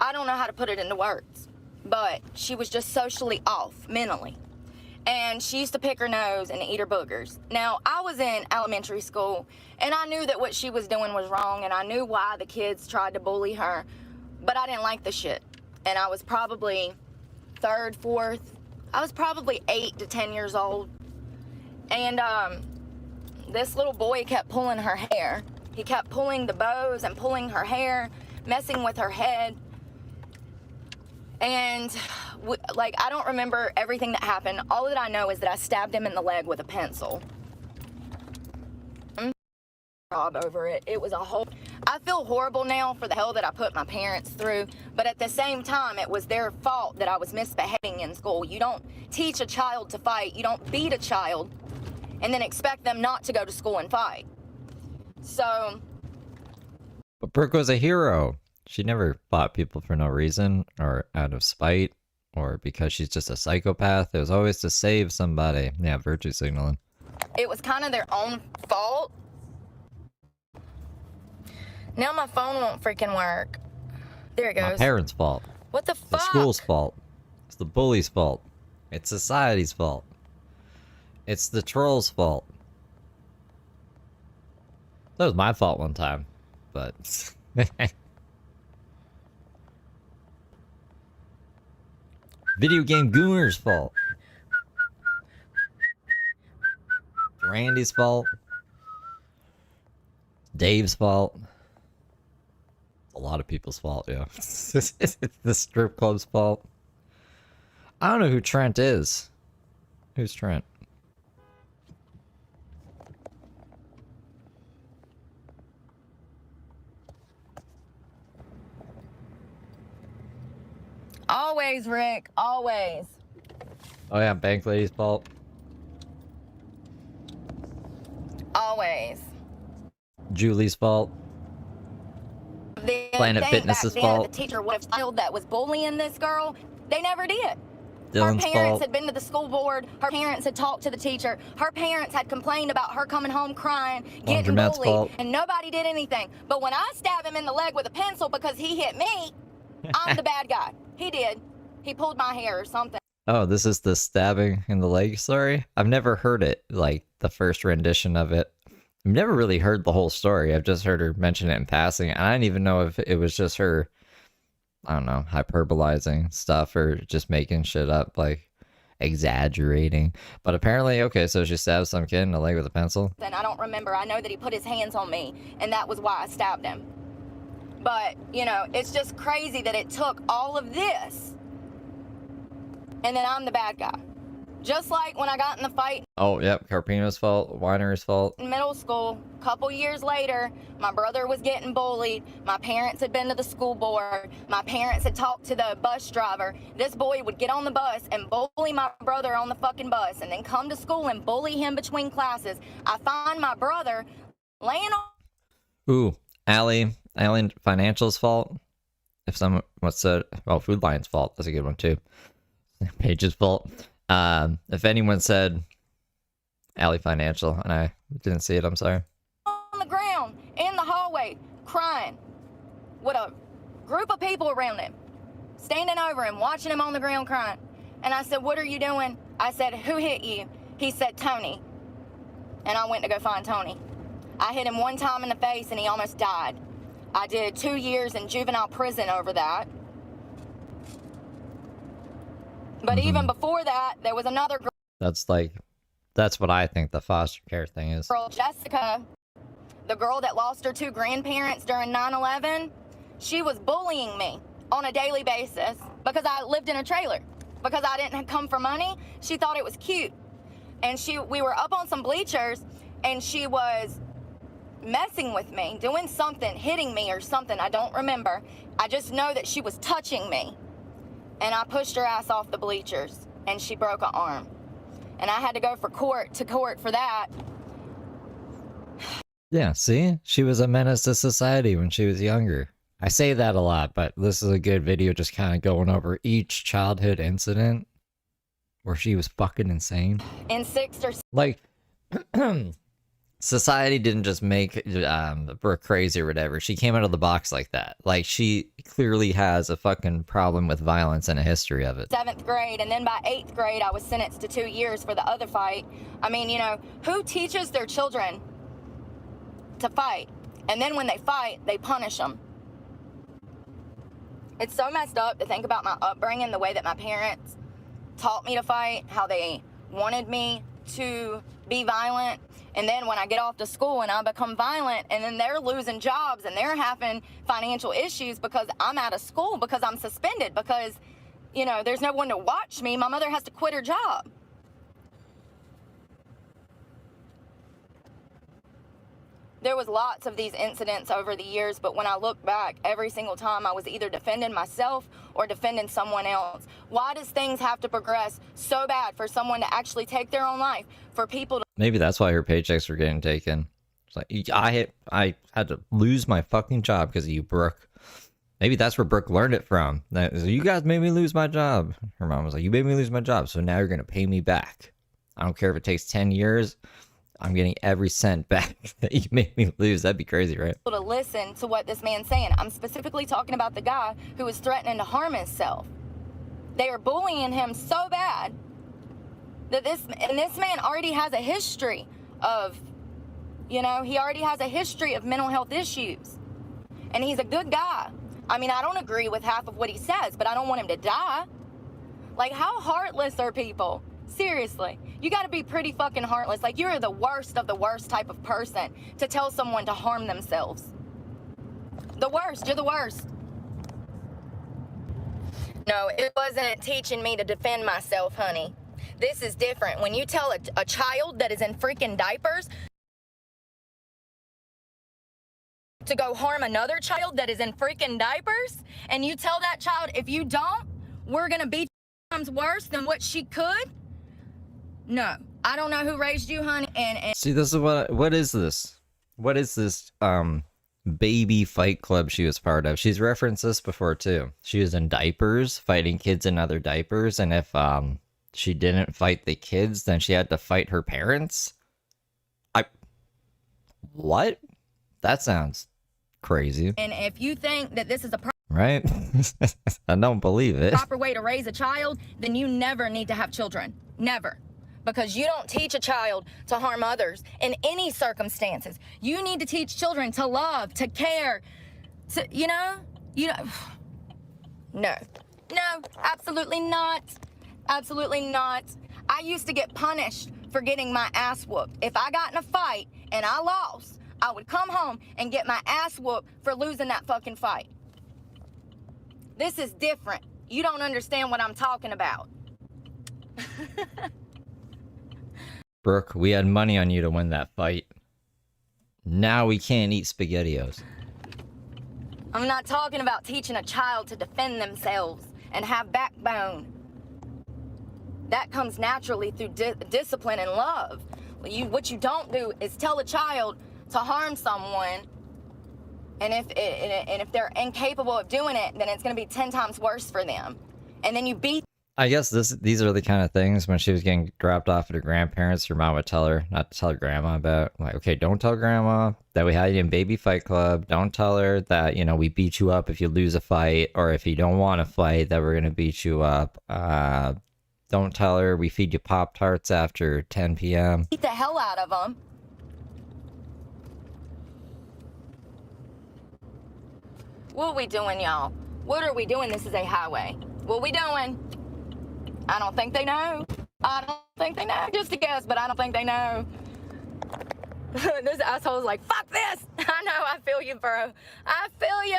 I don't know how to put it into words, but she was just socially off mentally. And she used to pick her nose and eat her boogers. Now, I was in elementary school, and I knew that what she was doing was wrong, and I knew why the kids tried to bully her, but I didn't like the shit. And I was probably third, fourth, I was probably 8 to 10 years old. And this little boy kept pulling her hair. He kept pulling the bows and pulling her hair, messing with her head. And like, I don't remember everything that happened. All that I know is that I stabbed him in the leg with a pencil. Job over it. It was a whole, I feel horrible now for the hell that I put my parents through, but at the same time, it was their fault that I was misbehaving in school. You don't teach a child to fight. You don't beat a child and then expect them not to go to school and fight. So. But Brooke was a hero. She never fought people for no reason or out of spite or because she's just a psychopath. It was always to save somebody. Yeah, virtue signaling. It was kind of their own fault. Now my phone won't freaking work. There it goes. My parents' fault. What the fuck? The school's fault. It's the bully's fault. It's society's fault. It's the troll's fault. That was my fault one time, but... Video game gooner's fault. Randy's fault. Dave's fault. A lot of people's fault, yeah. It's the strip club's fault. I don't know who Trent is. Who's Trent? Always, Rick. Always. Oh yeah, bank lady's fault. Always. Julie's fault. The Planet thing Fitness's back then, fault. The teacher would have told that was bullying this girl. They never did. Dylan's Her parents fault. had been to the school board. Her parents had talked to the teacher. Her parents had complained about her coming home crying, getting Laundromat's bullied, fault. and nobody did anything. But when I stabbed him in the leg with a pencil because he hit me, I'm the bad guy. He did. He pulled my hair or something. Oh, this is the stabbing in the leg story? I've never heard it, like the first rendition of it. I've never really heard the whole story. I've just heard her mention it in passing. And I didn't even know if it was just her, I don't know, hyperbolizing stuff or just making shit up, like exaggerating. But apparently, okay, so she stabbed some kid in the leg with a pencil. And I don't remember. I know that he put his hands on me, and that was why I stabbed him. But, you know, it's just crazy that it took all of this, and then I'm the bad guy. Just like when I got in the fight Oh, yep, Carpino's fault, Weiner's fault. in middle school, a couple years later, my brother was getting bullied. My parents had been to the school board. My parents had talked to the bus driver. This boy would get on the bus and bully my brother on the fucking bus and then come to school and bully him between classes. I find my brother laying on... Ooh, Allie Financial's fault. If someone said, well, Food Lion's fault. That's a good one too. Paige's fault. If anyone said Allie Financial and I didn't see it, I'm sorry. on the ground in the hallway crying with a group of people around him, standing over him, watching him on the ground crying. And I said, what are you doing? I said, who hit you? He said, Tony. and I went to go find Tony. I hit him one time in the face and he almost died. I did 2 years in juvenile prison over that. But even before that, there was another girl. That's what I think the foster care thing is. Girl, Jessica, the girl that lost her 2 grandparents during 9/11, she was bullying me on a daily basis because I lived in a trailer. Because I didn't come for money, she thought it was cute. And we were up on some bleachers, and she was messing with me, doing something, hitting me or something, I don't remember. I just know that she was touching me. And I pushed her ass off the bleachers, and she broke an arm. And I had to go to court for that. Yeah, see? She was a menace to society when she was younger. I say that a lot, but this is a good video just kind of going over each childhood incident where she was fucking insane. In 6th or Like, society didn't just make Brooke crazy or whatever. She came out of the box like that. Like, she clearly has a fucking problem with violence and a history of it. 7th grade, and then by 8th grade, I was sentenced to 2 years for the other fight. I mean, you know, who teaches their children to fight? And then when they fight, they punish them. It's so messed up to think about my upbringing, the way that my parents taught me to fight, how they wanted me to be violent. And then when I get off to school and I become violent, and then they're losing jobs and they're having financial issues because I'm out of school, because I'm suspended, because, you know, there's no one to watch me. My mother has to quit her job. There was lots of these incidents over the years, but when I look back, every single time I was either defending myself or defending someone else. Why does things have to progress so bad for someone to actually take their own life? For people to... Maybe that's why her paychecks were getting taken. It's like, I had to lose my fucking job because of you, Brooke. Maybe that's where Brooke learned it from. That, you guys made me lose my job. Her mom was like, you made me lose my job, so now you're going to pay me back. I don't care if it takes 10 years. I'm getting every cent back that you made me lose. That'd be crazy, right? To listen to what this man's saying. I'm specifically talking about the guy who was threatening to harm himself. They are bullying him so bad that this man already has a history of, you know, he already has a history of mental health issues. And he's a good guy. I mean, I don't agree with half of what he says, but I don't want him to die. Like, how heartless are people? Seriously, you got to be pretty fucking heartless. Like, you're the worst of the worst type of person to tell someone to harm themselves. The worst. You're the worst. No, it wasn't teaching me to defend myself, honey. This is different. When you tell a child that is in freaking diapers to go harm another child that is in freaking diapers, and you tell that child, if you don't, we're going to be times worse than what she could. No, I don't know who raised you, honey. And see, this is what is this? What is this baby fight club she was part of? She's referenced this before too. She was in diapers, fighting kids in other diapers, and if she didn't fight the kids, then she had to fight her parents. What? That sounds crazy. And if you think that this is a right? I don't believe it. proper way to raise a child, then you never need to have children. Never. Because you don't teach a child to harm others in any circumstances. You need to teach children to love, to care, to, you know, no, absolutely not. Absolutely not. I used to get punished for getting my ass whooped. If I got in a fight and I lost, I would come home and get my ass whooped for losing that fucking fight. This is different. You don't understand what I'm talking about. Brooke, we had money on you to win that fight. Now we can't eat SpaghettiOs. I'm not talking about teaching a child to defend themselves and have backbone. That comes naturally through discipline and love. What you don't do is tell a child to harm someone, and if they're incapable of doing it, then it's going to be 10 times worse for them. And then you beat. I guess these are the kind of things when she was getting dropped off at her grandparents, her mom would tell her not to tell her grandma about. Like, okay, don't tell grandma that we had you in baby fight club. Don't tell her that, you know, we beat you up if you lose a fight, or if you don't want to fight, that we're going to beat you up. Don't tell her we feed you Pop-Tarts after 10 p.m. Beat the hell out of them. What are we doing, y'all? What are we doing? This is a highway. What are we doing? I don't think they know. I don't think they know. Just a guess, but I don't think they know. This asshole's like, fuck this. I know, I feel you, bro. I feel you.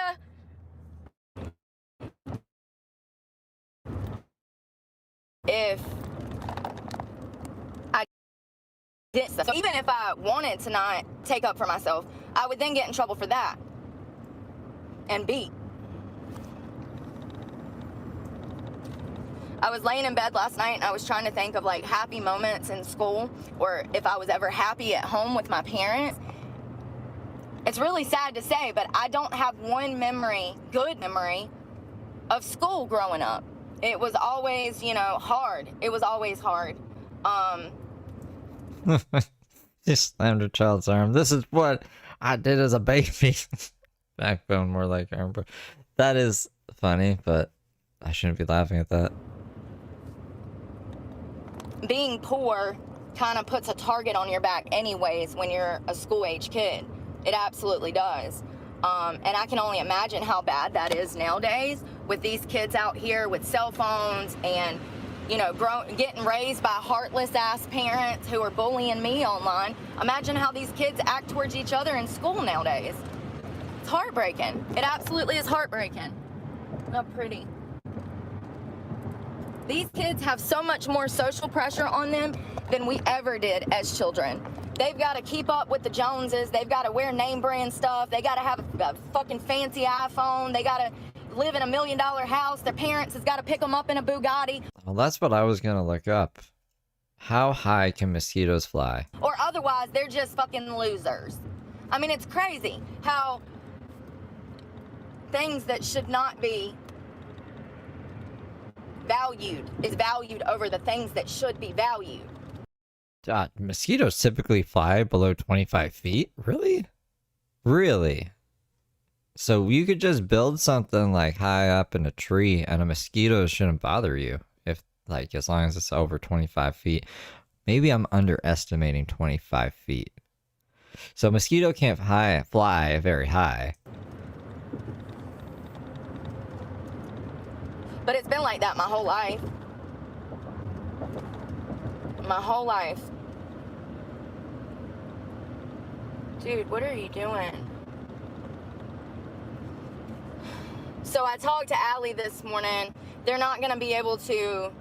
If I did so even if I wanted to not take up for myself, I would then get in trouble for that and beat. I was laying in bed last night and I was trying to think of like happy moments in school, or if I was ever happy at home with my parents. It's really sad to say, but I don't have one memory, good memory, of school growing up. It was always, you know, hard. It was always hard. Just slammed a child's arm. This is what I did as a baby. Backbone, more like arm. That is funny, but I shouldn't be laughing at that. Being poor kind of puts a target on your back anyways when you're a school-age kid. It absolutely does. And I can only imagine how bad that is nowadays with these kids out here with cell phones and, you know, getting raised by heartless ass parents who are bullying me online. Imagine how these kids act towards each other in school nowadays. It's heartbreaking. It absolutely is heartbreaking. Not pretty. These kids have so much more social pressure on them than we ever did as children. They've got to keep up with the Joneses. They've got to wear name brand stuff. They got to have a fucking fancy iPhone. They got to live in $1 million house. Their parents has got to pick them up in a Bugatti. Well, that's what I was gonna look up. How high can mosquitoes fly? Or otherwise, they're just fucking losers. I mean, it's crazy how things that should not be valued is valued over the things that should be valued. Mosquitoes typically fly below 25 feet? Really? Really? So you could just build something like high up in a tree and a mosquito shouldn't bother you if, like, as long as it's over 25 feet. Maybe I'm underestimating 25 feet. So mosquito can't fly very high. But it's been like that my whole life. My whole life. Dude, what are you doing? So I talked to Allie this morning. They're not going to be able to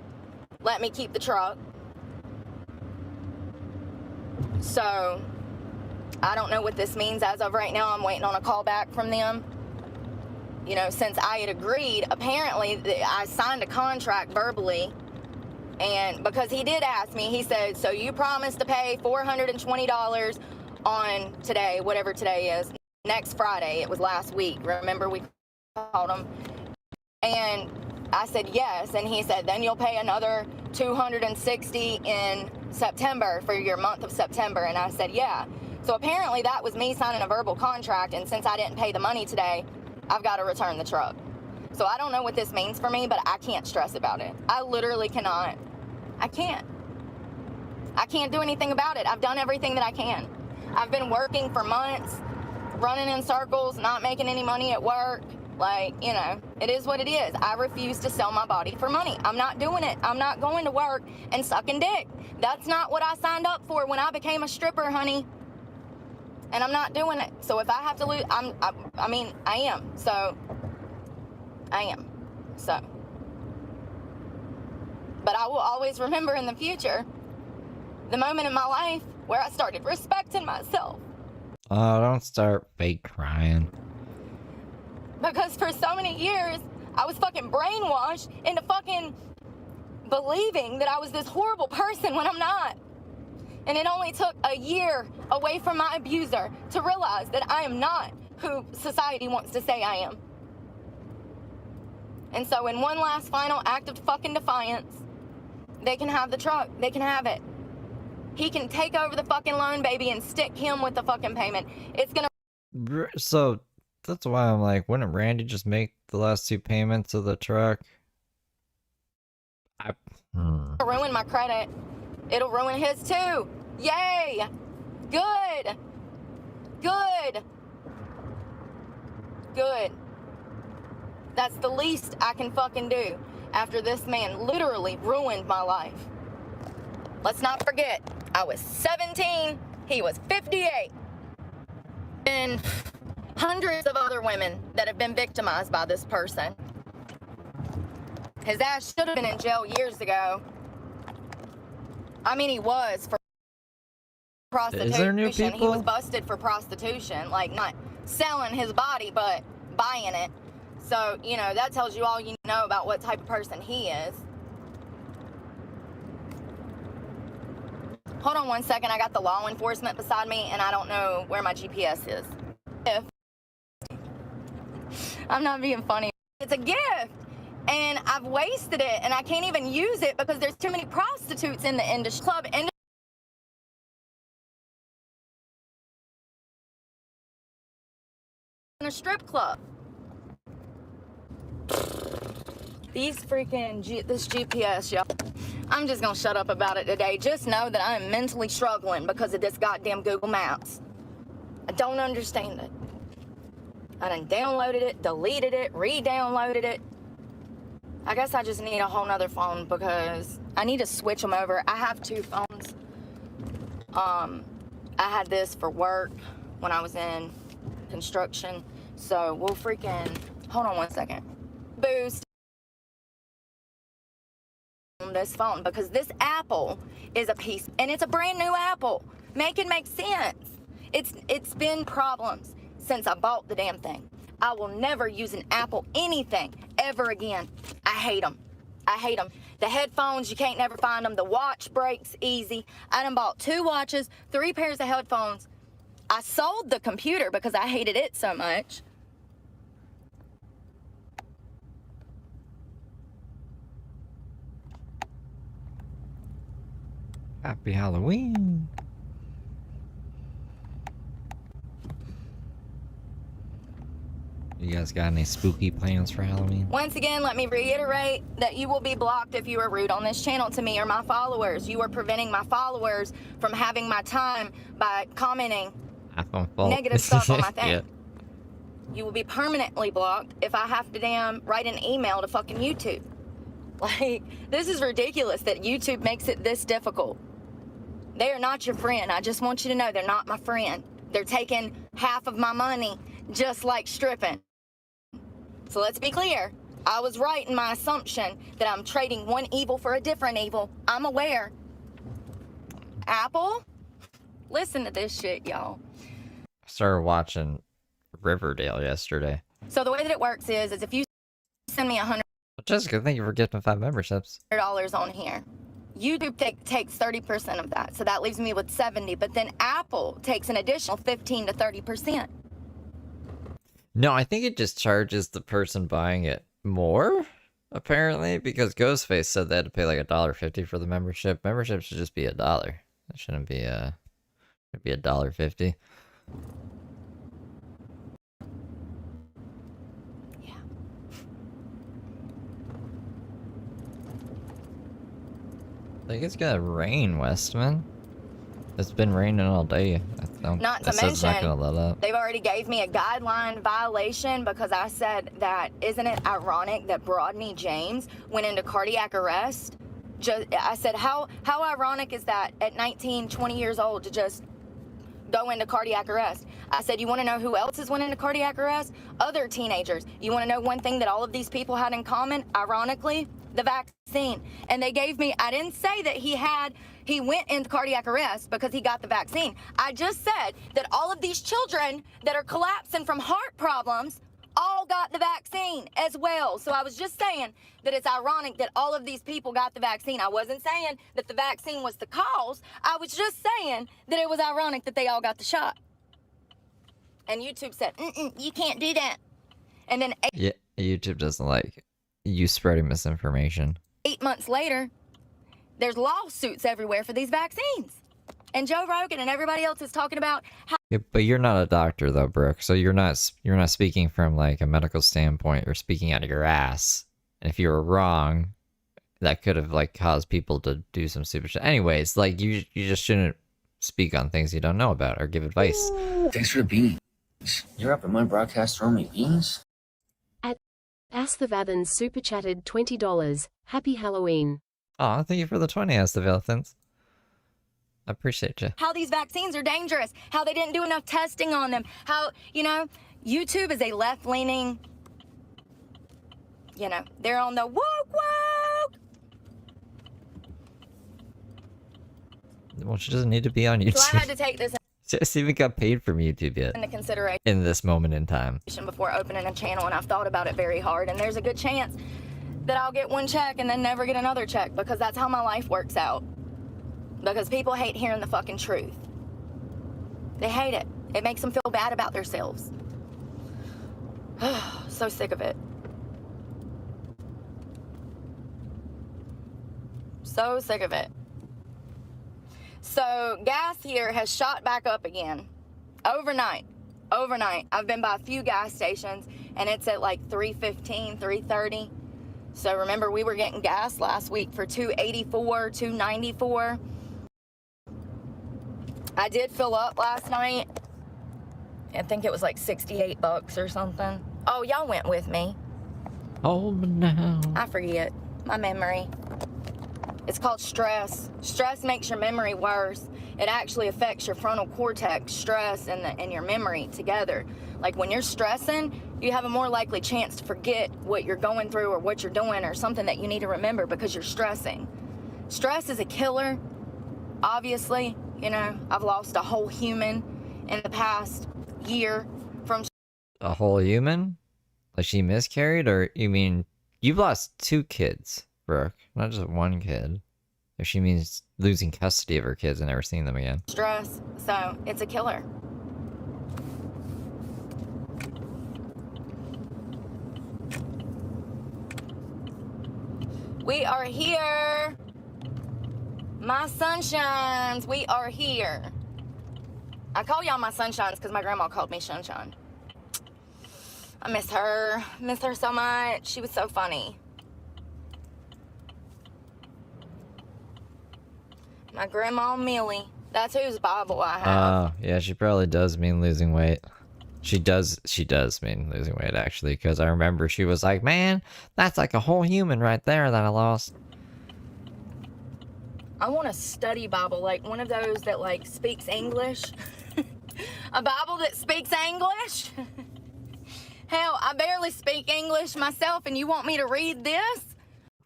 let me keep the truck. So I don't know what this means as of right now. I'm waiting on a call back from them. You know, since I had agreed, apparently I signed a contract verbally. And because he did ask me, he said, so you promised to pay $420 on today, whatever today is, next Friday. It was last week. Remember, we called him. And I said, yes. And he said, then you'll pay another $260 in September for your month of September. And I said, yeah. So apparently that was me signing a verbal contract. And since I didn't pay the money today, I've got to return the truck. So I don't know what this means for me, but I can't stress about it. I literally cannot. I can't do anything about it. I've done everything that I can. I've been working for months, running in circles, not making any money at work. Like, you know, it is what it is. I refuse to sell my body for money. I'm not doing it. I'm not going to work and sucking dick. That's not what I signed up for when I became a stripper, honey. And I'm not doing it. So if I have to lose, I mean, I am. So, I am. So. But I will always remember in the future the moment in my life where I started respecting myself. Oh, don't start fake crying. Because for so many years, I was fucking brainwashed into fucking believing that I was this horrible person when I'm not. And it only took a year away from my abuser to realize that I am not who society wants to say I am. And so in one last final act of fucking defiance, they can have the truck. They can have it. He can take over the fucking loan, baby, and stick him with the fucking payment. It's gonna... So that's why I'm like, wouldn't Randy just make the last 2 payments of the truck? Ruin my credit. It'll ruin his too. Yay! Good. Good. Good. That's the least I can fucking do after this man literally ruined my life. Let's not forget, I was 17, he was 58. And hundreds of other women that have been victimized by this person. His ass should have been in jail years ago. I mean, he was for prostitution. Is there new He people? was busted for prostitution, like not selling his body, but buying it. So, you know, that tells you all you know about what type of person he is. Hold on one second, I got the law enforcement beside me and I don't know where my GPS is. I'm not being funny. It's a gift and I've wasted it and I can't even use it because there's too many prostitutes in the industry. Club industry. In a strip club. These freaking this GPS, y'all. I'm just gonna shut up about it today. Just know that I am mentally struggling because of this goddamn Google Maps. I don't understand it. I done downloaded it, deleted it, re-downloaded it. I guess I just need a whole nother phone because I need to switch them over. I have two phones. I had this for work when I was in construction. So we'll freaking, hold on one second. Boost on this phone because this Apple is a piece and it's a brand new Apple. Make it make sense. It's been problems since I bought the damn thing. I will never use an Apple anything ever again. I hate them. I hate them. The headphones, you can't never find them. The watch breaks easy. I done bought 2 watches, 3 pairs of headphones. I sold the computer because I hated it so much. Happy Halloween. You guys got any spooky plans for Halloween? Once again, let me reiterate that you will be blocked if you are rude on this channel to me or my followers. You are preventing my followers from having my time by commenting negative stuff on my thing. Yeah. You will be permanently blocked if I have to damn write an email to fucking YouTube. Like, this is ridiculous that YouTube makes it this difficult. They are not your friend. I just want you to know they're not my friend. They're taking half of my money just like stripping. So let's be clear. I was right in my assumption that I'm trading one evil for a different evil. I'm aware. Apple? Listen to this shit, y'all. I started watching Riverdale yesterday. So the way that it works is if you send me $100 Jessica, thank you for getting 5 memberships. on here, YouTube takes 30% of that. So that leaves me with 70. But then Apple takes an additional 15 to 30%. No, I think it just charges the person buying it more, apparently, because Ghostface said they had to pay like $1.50 for the membership. Membership should just be $1. It shouldn't be should be $1.50. Yeah. I think it's gonna rain, Westman. It's been raining all day. Not to It says it's not mention, gonna let up. they've already gave me a guideline violation because I said that, isn't it ironic that Brodney James went into cardiac arrest? I said, how ironic is that at 19, 20 years old to just go into cardiac arrest? I said, you want to know who else has went into cardiac arrest? Other teenagers. You want to know one thing that all of these people had in common, ironically? The vaccine. And they gave me, I didn't say that he went into cardiac arrest because he got the vaccine. I just said that all of these children that are collapsing from heart problems all got the vaccine as well. So I was just saying that it's ironic that all of these people got the vaccine. I wasn't saying that the vaccine was the cause. I was just saying that it was ironic that they all got the shot. And YouTube said, you can't do that. And then Yeah, YouTube doesn't like you spreading misinformation. 8 months later, there's lawsuits everywhere for these vaccines. And Joe Rogan and everybody else is talking about how Yeah, but you're not a doctor though, Brooke. So you're not speaking from like a medical standpoint. You're speaking out of your ass. And if you were wrong, that could have like caused people to do some stupid shit. Anyways, like you just shouldn't speak on things you don't know about or give advice. Thanks for the beans. You're up in my broadcaster only beans? Astavathan super chatted $20. Happy Halloween. Oh, thank you for the 20, Astavathan. I appreciate you. How these vaccines are dangerous, how they didn't do enough testing on them, how, YouTube is a left-leaning, they're on the woke. Well, she doesn't need to be on YouTube. So I had to take this She hasn't even got paid from YouTube yet. into consideration In this moment in time. before opening a channel, and I've thought about it very hard, and there's a good chance that I'll get one check and then never get another check, because that's how my life works out. Because people hate hearing the fucking truth. They hate it. It makes them feel bad about themselves. So sick of it. So sick of it. So gas here has shot back up again. Overnight. I've been by a few gas stations and it's at like $3.15, $3.30. So remember, we were getting gas last week for $2.84, $2.94. I did fill up last night. I think it was like $68 or something. Oh, y'all went with me. Oh, no. I forget. My memory. It's called stress. Stress makes your memory worse. It actually affects your frontal cortex, stress, and your memory together. Like when you're stressing, you have a more likely chance to forget what you're going through or what you're doing or something that you need to remember because you're stressing. Stress is a killer, obviously. I've lost a whole human in the past year from... A whole human? Like she miscarried? Or you mean you've lost 2 kids, Brooke, not just 1 kid. If she means losing custody of her kids and never seeing them again. Stress, so it's a killer. We are here. My sunshines, we are here. I call y'all my sunshines because my grandma called me Sunshine. I miss her so much. She was so funny. My grandma Millie, that's whose Bible I have. Oh, yeah, she probably does mean losing weight. She does mean losing weight, actually, because I remember she was like, man, that's like a whole human right there that I lost. I want a study Bible, like one of those that like speaks English. A Bible that speaks English? Hell, I barely speak English myself and you want me to read this?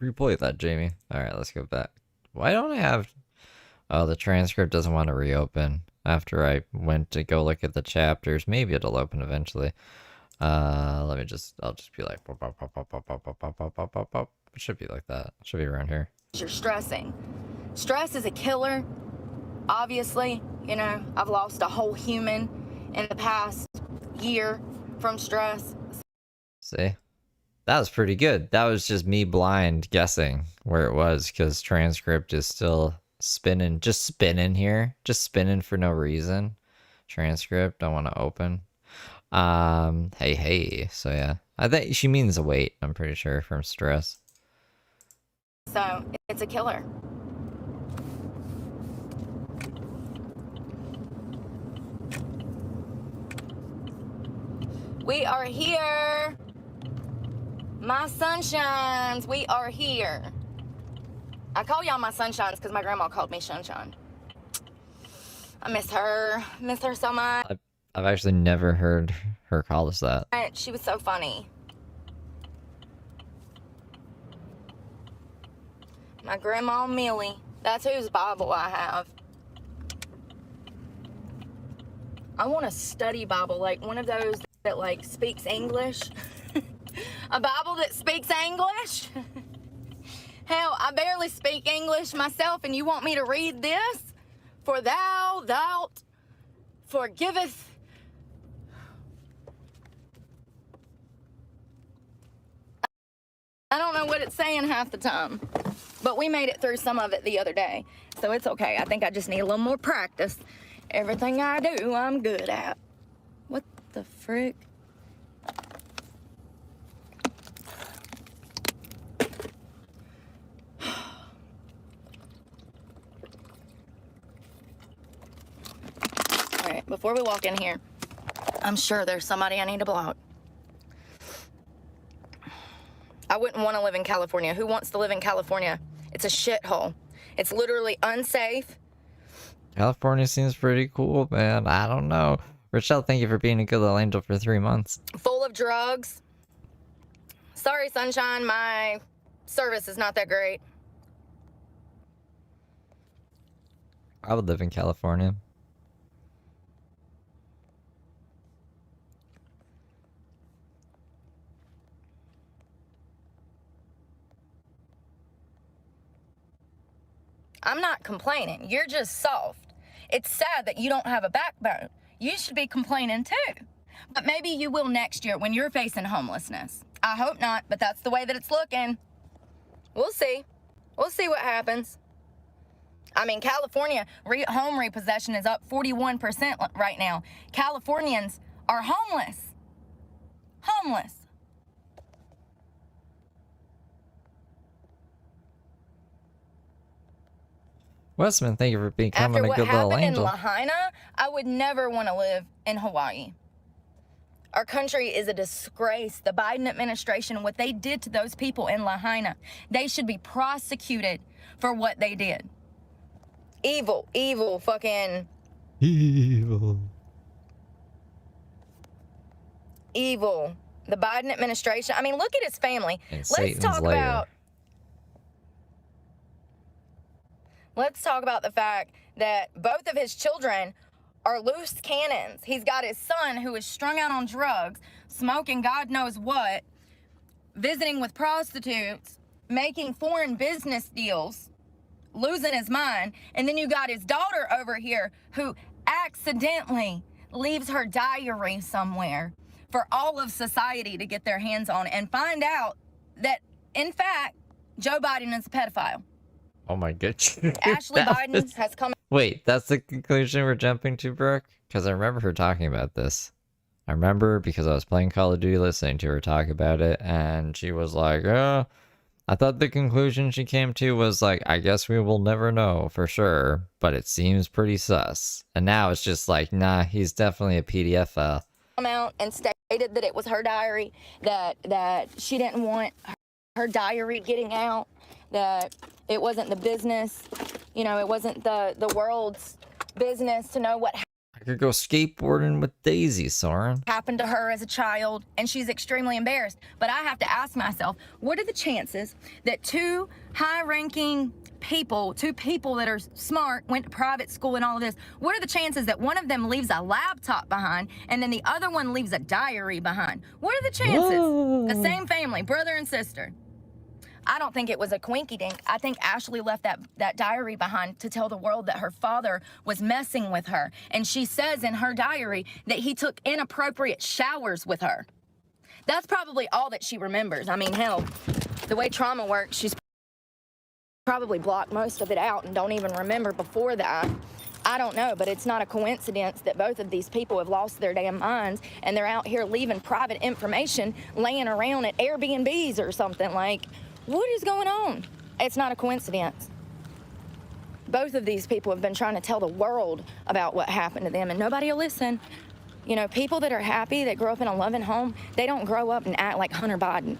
Replay that, Jamie. Alright, let's go back. Why don't I have... Oh, the transcript doesn't want to reopen. After I went to go look at the chapters, maybe it'll open eventually. I'll just be like... It should be like that. It should be around here. You're stressing. Stress is a killer, obviously. I've lost a whole human in the past year from stress. See? That was pretty good. That was just me blind guessing where it was, because transcript is still spinning. Just spinning here. Just spinning for no reason. Transcript, don't want to open. Hey. So yeah. I think she means weight, I'm pretty sure, from stress. So, it's a killer. We are here. My sunshines, we are here. I call y'all my sunshines because my grandma called me Sunshine. I miss her so much. I've actually never heard her call us that. She was so funny. My grandma Millie, that's whose Bible I have. I want a study Bible, like one of those that like speaks English. A Bible that speaks English? Hell, I barely speak English myself and you want me to read this? For thou forgiveth. I don't know what it's saying half the time, but we made it through some of it the other day, so it's okay. I think I just need a little more practice. Everything I do, I'm good at. What the frick? All right, before we walk in here, I'm sure there's somebody I need to block. wouldn't want to live in California. Who wants to live in California? It's a shithole. It's literally unsafe. California seems pretty cool, man. I don't know. Rochelle, thank you for being a good little angel for 3 months. Full of drugs. Sorry, sunshine, my service is not that great. I would live in California. I'm not complaining. You're just soft. It's sad that you don't have a backbone. You should be complaining too. But maybe you will next year when you're facing homelessness. I hope not, but that's the way that it's looking. We'll see. We'll see what happens. I mean, California home repossession is up 41% right now. Californians are homeless. Homeless. Westman, thank you for becoming After a what good little happened in angel. Lahaina, I would never want to live in Hawaii. Our country is a disgrace. The Biden administration, what they did to those people in Lahaina, they should be prosecuted for what they did. Evil, evil, fucking Evil. evil. The Biden administration, I mean, look at his family. In Let's Satan's talk lair. about Let's talk about the fact that both of his children are loose cannons. He's got his son who is strung out on drugs, smoking God knows what, visiting with prostitutes, making foreign business deals, losing his mind. And then you got his daughter over here who accidentally leaves her diary somewhere for all of society to get their hands on and find out that, in fact, Joe Biden is a pedophile. Oh my goodness. Ashley Biden has come. Wait, that's the conclusion we're jumping to, Brooke? Because I remember her talking about this. I remember because I was playing Call of Duty listening to her talk about it, and she was like, oh, I thought the conclusion she came to was like, I guess we will never know for sure, but it seems pretty sus. And now it's just like, nah, he's definitely a PDF file. Come out and stated that it was her diary, that she didn't want her diary getting out, that it wasn't the business, you know, it wasn't the world's business to know what I could go skateboarding with Daisy, Soren. happened to her as a child, and she's extremely embarrassed. But I have to ask myself, what are the chances that two high-ranking people, two people that are smart, went to private school and all of this, what are the chances that one of them leaves a laptop behind and then the other one leaves a diary behind? What are the chances? Whoa. The same family, brother and sister. I don't think it was a quinky-dink. I think Ashley left that diary behind to tell the world that her father was messing with her. And she says in her diary that he took inappropriate showers with her. That's probably all that she remembers. I mean, hell, the way trauma works, she's probably blocked most of it out and don't even remember before that. I don't know, but it's not a coincidence that both of these people have lost their damn minds and they're out here leaving private information laying around at Airbnbs or something. Like, what is going on? It's not a coincidence. Both of these people have been trying to tell the world about what happened to them, and nobody will listen. You know, people that are happy, that grow up in a loving home, they don't grow up and act like Hunter Biden.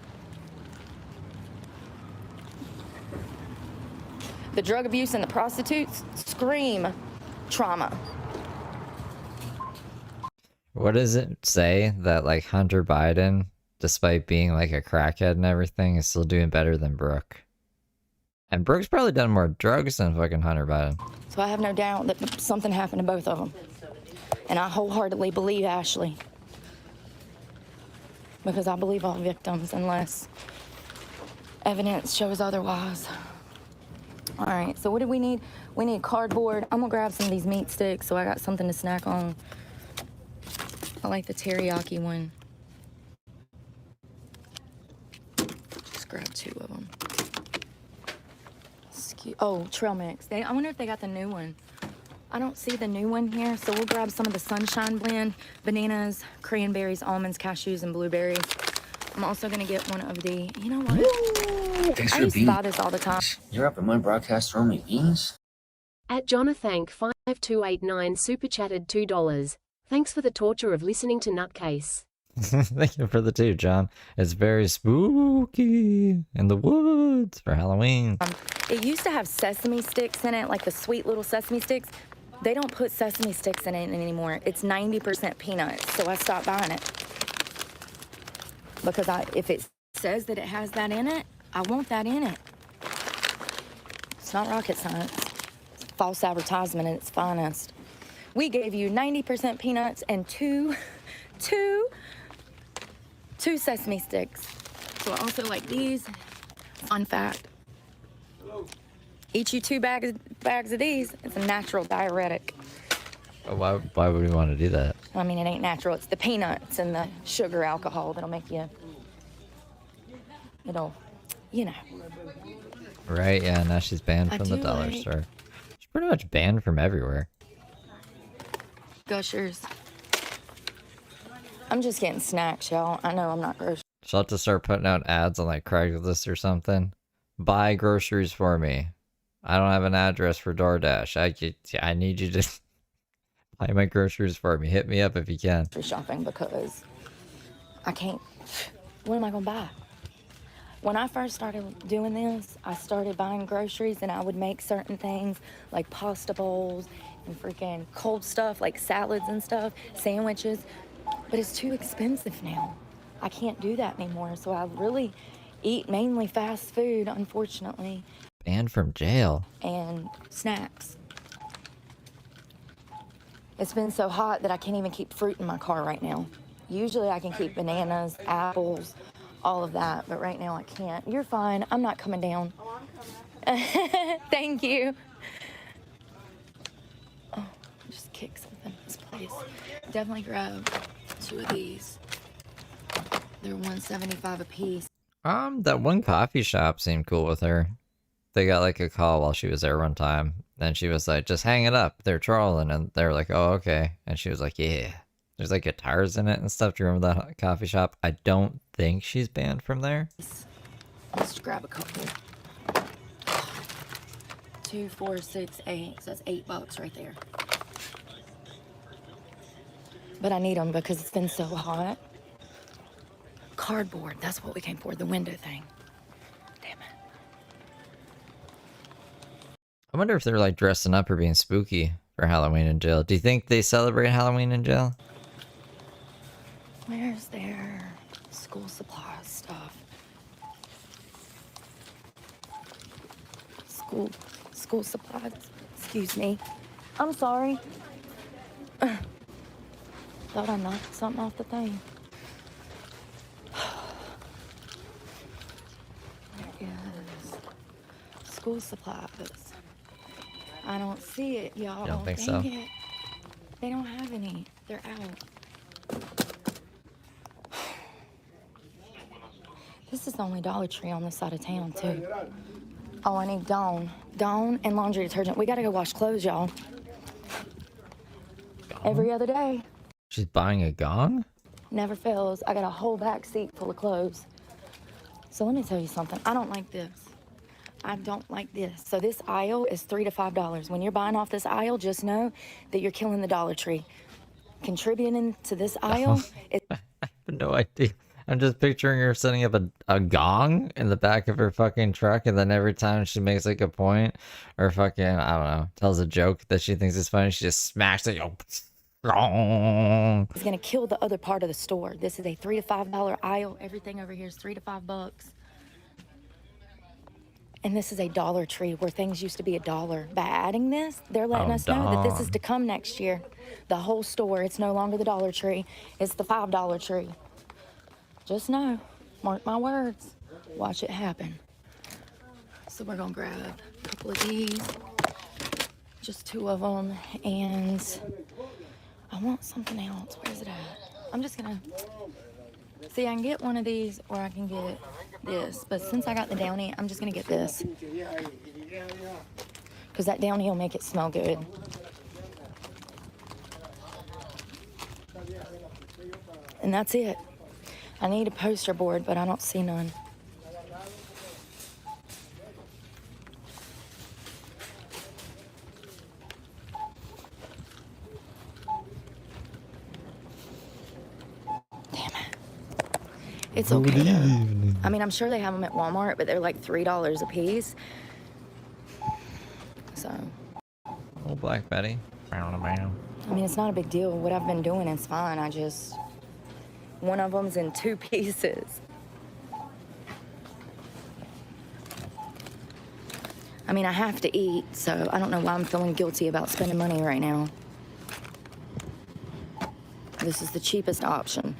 The drug abuse and the prostitutes scream trauma. What does it say that, like, Hunter Biden, despite being like a crackhead and everything, is still doing better than Brooke? And Brooke's probably done more drugs than fucking Hunter Biden. So I have no doubt that something happened to both of them. And I wholeheartedly believe Ashley. Because I believe all victims unless evidence shows otherwise. All right, so what do we need? We need cardboard. I'm gonna grab some of these meat sticks so I got something to snack on. I like the teriyaki one. Just grab 2 of them. Oh, trail mix. I wonder if they got the new one. I don't see the new one here, so we'll grab some of the sunshine blend, bananas, cranberries, almonds, cashews, and blueberries. I'm also gonna get one of the, you know what? Thanks I for used to being. buy this all the time. You're up at my broadcast throwing me beans? At Jonathank5289 super chatted $2. Thanks for the torture of listening to Nutcase. Thank you for the 2, John. It's very spooky in the woods for Halloween. It used to have sesame sticks in it, like the sweet little sesame sticks. They don't put sesame sticks in it anymore. It's 90% peanuts, so I stopped buying it. Because if it says that it has that in it, I want that in it. It's not rocket science. It's false advertisement at its finest. We gave you 90% peanuts and two sesame sticks. So I also like these. Fun fact. Eat you 2 bags of these. It's a natural diuretic. Oh, why would we want to do that? I mean, it ain't natural. It's the peanuts and the sugar alcohol that'll make you, it'll, you know. Right, yeah, now she's banned from the dollar store. She's pretty much banned from everywhere. Gushers. I'm just getting snacks, y'all. I know I'm not grocery. She'll have to start putting out ads on like Craigslist or something. Buy groceries for me. I don't have an address for DoorDash. I need you to buy my groceries for me. Hit me up if you can. Shopping because I can't. What am I gonna buy? When I first started doing this, I started buying groceries and I would make certain things like pasta bowls and freaking cold stuff like salads and stuff, sandwiches, but it's too expensive now. I can't do that anymore, so I really eat mainly fast food, unfortunately. Banned from jail. And snacks. It's been so hot that I can't even keep fruit in my car right now. Usually I can keep bananas, apples, all of that, but right now I can't. You're fine. I'm not coming down. Thank you. Oh, just kick something in this place. Definitely grab 2 of these. They're $1.75 a piece. That one coffee shop seemed cool with her. They got like a call while she was there one time. Then she was like, just hang it up. They're trolling. And they're like, oh, okay. And she was like, yeah. There's like guitars in it and stuff. Do you remember that coffee shop? I don't think she's banned from there. Let's grab a couple. 2, 4, 6, 8. So that's $8 right there. But I need them because it's been so hot. Cardboard. That's what we came for. The window thing. Damn it. I wonder if they're like dressing up or being spooky for Halloween in jail. Do you think they celebrate Halloween in jail? Where's their school supply stuff? School supplies. Excuse me. I'm sorry. Thought I knocked something off the thing. There is school supplies. I don't see it, y'all. You don't think Dang so? it. They don't have any. They're out. This is the only Dollar Tree on this side of town, too. Oh, I need Dawn. Dawn and laundry detergent. We gotta go wash clothes, y'all. Every other day. She's buying a gong? Never fails. I got a whole back seat full of clothes. So let me tell you something. I don't like this. I don't like this. So this aisle is $3 to $5. When you're buying off this aisle, just know that you're killing the Dollar Tree. Contributing to this aisle is... I have no idea. I'm just picturing her setting up a gong in the back of her fucking truck, and then every time she makes like a point or fucking, I don't know, tells a joke that she thinks is funny, she just smacks it. Gong. It's gonna kill the other part of the store. This is a $3 to $5 aisle. Everything over here is $3 to $5. And this is a Dollar Tree where things used to be $1. By adding this, they're letting us know that this is to come next year. The whole store, it's no longer the Dollar Tree. It's the $5 tree. Just know, mark my words, watch it happen. So we're gonna grab a couple of these, just 2 of them, and I want something else. Where's it at? I'm just gonna, see, I can get one of these or I can get this, but since I got the Downy, I'm just gonna get this. Because that Downy will make it smell good. And that's it. I need a poster board, but I don't see none. Damn it. It's Good okay. Though. evening. I mean, I'm sure they have them at Walmart, but they're like $3 a piece. So. Oh, Black Betty. I mean, it's not a big deal. What I've been doing is fine. One of them's in 2 pieces. I mean, I have to eat, so I don't know why I'm feeling guilty about spending money right now. This is the cheapest option.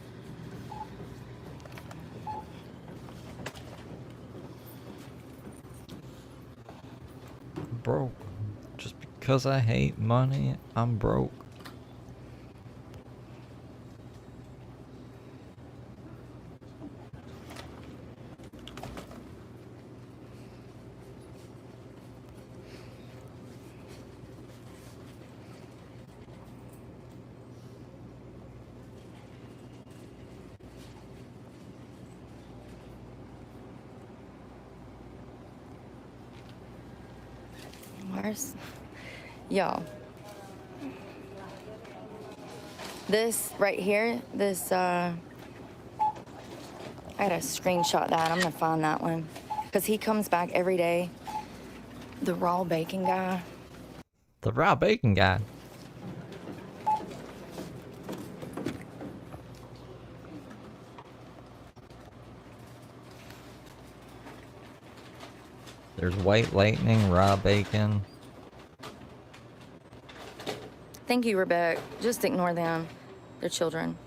Broke. Just because I hate money, I'm broke. Where's... Y'all. This right here, I gotta screenshot that. I'm gonna find that one. Because he comes back every day. The raw bacon guy. The raw bacon guy. There's white lightning, raw bacon. Thank you, Rebecca. Just ignore them. They're children.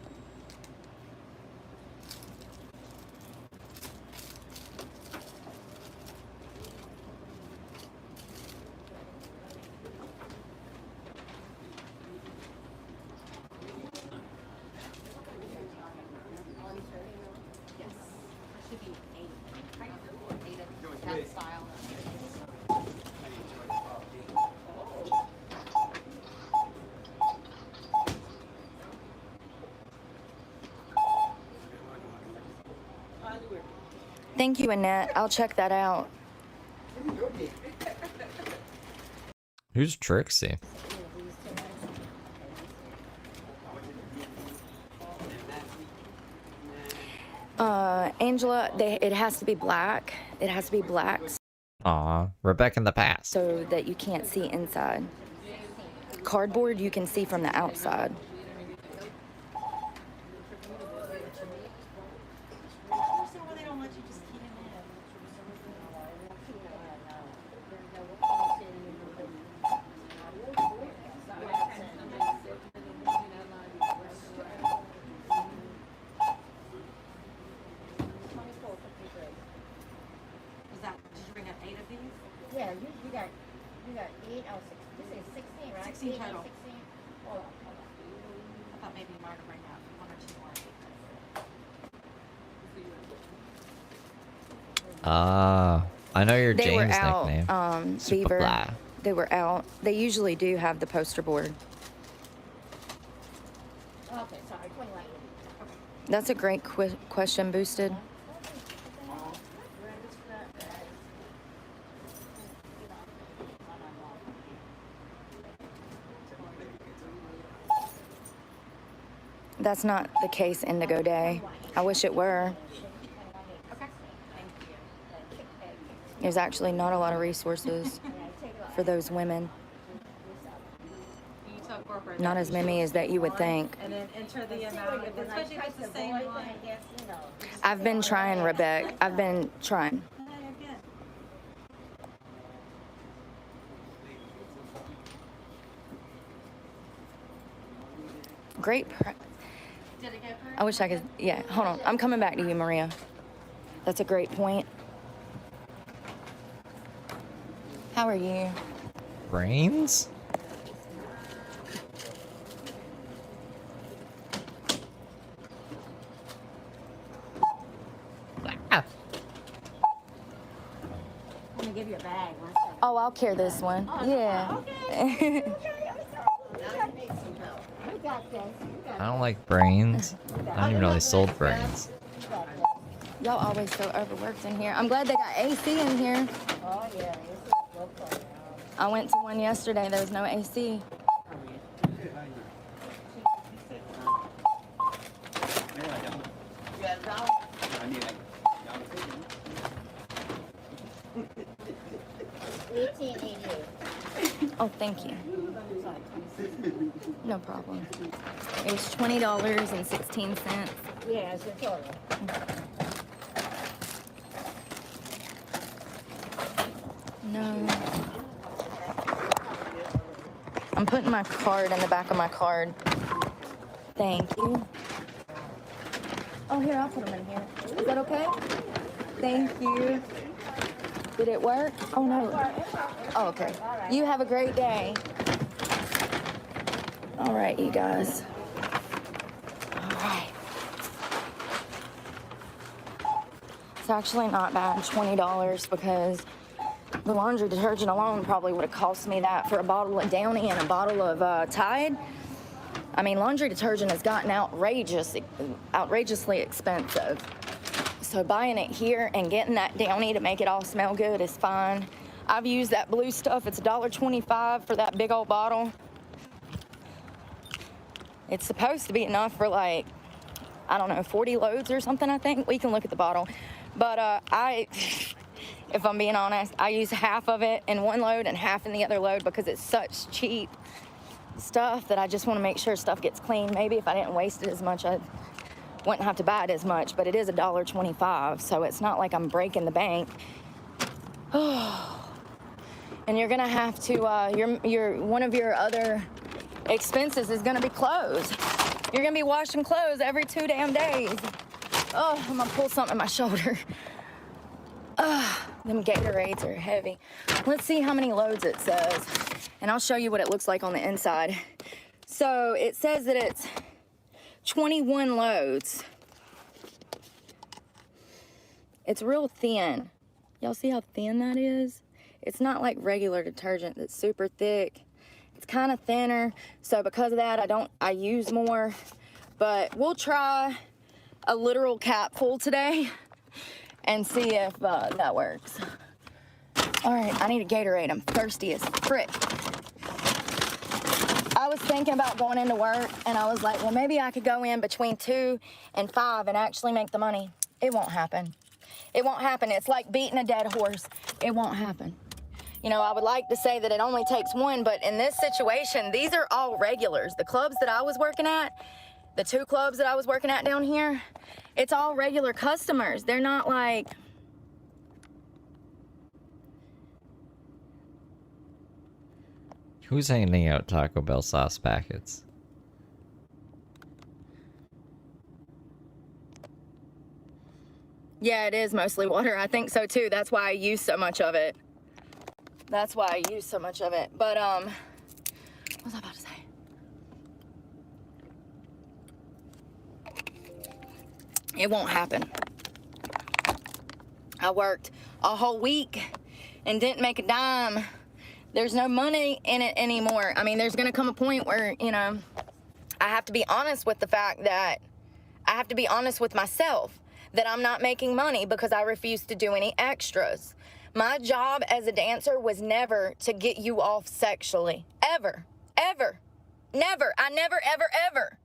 Thank you, Annette. I'll check that out. Who's Trixie? Angela, it has to be black. It has to be black Aw, Rebecca in the past. so that you can't see inside. Cardboard, you can see from the outside. Yeah, you got 8 or 6. This is 16, right? 16 8 and total. 16. Hold on. I thought maybe Marta right now, 1 or 2 more. Ah, I know your They were James out, nickname. Super Beaver. blah. They were out. They usually do have the poster board. Okay, sorry, 21. That's a great question, Boosted. That's not the case, Indigo Day. I wish it were. There's actually not a lot of resources for those women. You tell corporate. Not as many as that you would think. And then enter the amount, especially if it's the same one. I've been trying, Rebecca. I've been trying. Great. Did it get her? I wish I could. Yeah, hold on. I'm coming back to you, Maria. That's a great point. How are you? Brains? Ah. I'm going to give you a bag. One second. Oh, I'll carry this one. Yeah. We got this. I don't like brains. I don't even know they sold brains. Y'all always so overworked in here. I'm glad they got AC in here. Oh, yeah. This is local. I went to one yesterday. There was no AC. 18.88. Oh, thank you. No problem. It was $20.16. Yeah, it's the total. No. I'm putting my card in the back of my card. Thank you. Oh, here, I'll put them in here. Is that okay? Thank you. Did it work? Oh, no. Oh, okay. You have a great day. All right, you guys. All right. It's actually not bad, $20, because the laundry detergent alone probably would have cost me that for a bottle of Downy and a bottle of Tide. I mean, laundry detergent has gotten outrageously expensive. So buying it here and getting that Downy to make it all smell good is fine. I've used that blue stuff. It's $1.25 for that big old bottle. It's supposed to be enough for like, I don't know, 40 loads or something, I think. We can look at the bottle. But if I'm being honest, I use half of it in one load and half in the other load because it's such cheap stuff that I just want to make sure stuff gets clean. Maybe if I didn't waste it as much, I wouldn't have to buy it as much, but it is $1.25, so it's not like I'm breaking the bank. And you're gonna have to, one of your other expenses is gonna be clothes. You're gonna be washing clothes every 2 damn days. Oh, I'm gonna pull something in my shoulder. Them Gatorades are heavy. Let's see how many loads it says, and I'll show you what it looks like on the inside. So it says that it's 21 loads. It's real thin. Y'all see how thin that is? It's not like regular detergent that's super thick. It's kind of thinner. So because of that, I use more. But we'll try a literal capful today and see if that works. All right, I need a Gatorade. I'm thirsty as frick. I was thinking about going into work, and I was like, well, maybe I could go in between 2 and 5 and actually make the money. It won't happen. It won't happen. It's like beating a dead horse. It won't happen. You know, I would like to say that it only takes one, but in this situation, these are all regulars. The clubs that I was working at, the 2 clubs that I was working at down here, it's all regular customers. They're not like... Who's handing out Taco Bell sauce packets? Yeah, it is mostly water. I think so too. That's why I use so much of it. But, what was I about to say? It won't happen. I worked a whole week and didn't make a dime. There's no money in it anymore. I mean, there's gonna come a point where, you know, I have to be honest with the fact that I have to be honest with myself that I'm not making money because I refuse to do any extras. My job as a dancer was never to get you off sexually. Ever. Ever. Never. I never, ever, ever.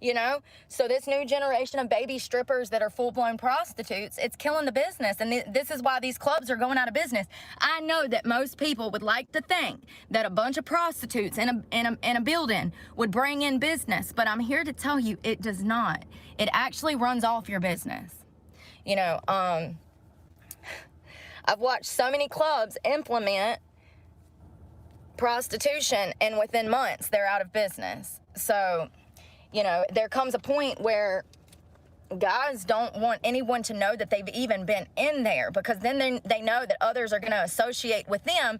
You know? So this new generation of baby strippers that are full-blown prostitutes, it's killing the business. And this is why these clubs are going out of business. I know that most people would like to think that a bunch of prostitutes in a building would bring in business, but I'm here to tell you it does not. It actually runs off your business. You know, I've watched so many clubs implement prostitution, and within months, they're out of business. So, you know, there comes a point where guys don't want anyone to know that they've even been in there, because then they know that others are going to associate with them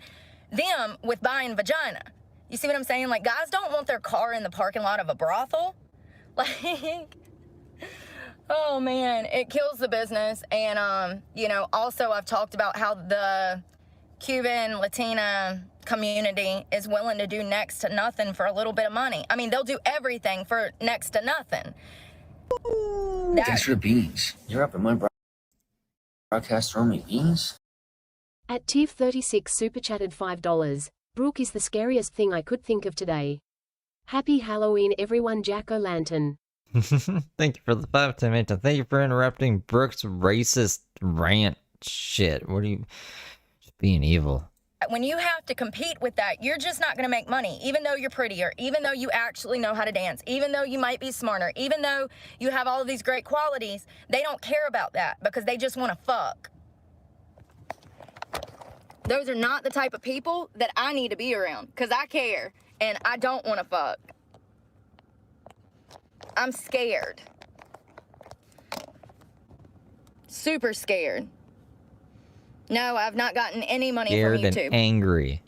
with buying vagina. You see what I'm saying? Like, guys don't want their car in the parking lot of a brothel. Like... Oh man, it kills the business. And, you know, also I've talked about how the Cuban Latina community is willing to do next to nothing for a little bit of money. I mean, they'll do everything for next to nothing. Thanks for the beans. You're up in my broadcast throwing me beans? At Tiff36 super chatted $5. Brooke is the scariest thing I could think of today. Happy Halloween everyone, Jack-o'-lantern. Thank you for the 5 tomato. Thank you for interrupting Brooke's racist rant shit. What are you... Just being evil. When you have to compete with that, you're just not going to make money, even though you're prettier, even though you actually know how to dance, even though you might be smarter, even though you have all of these great qualities. They don't care about that because they just want to fuck. Those are not the type of people that I need to be around because I care and I don't want to fuck. I'm scared. Super scared. No, I've not gotten any money Scared from YouTube. and angry.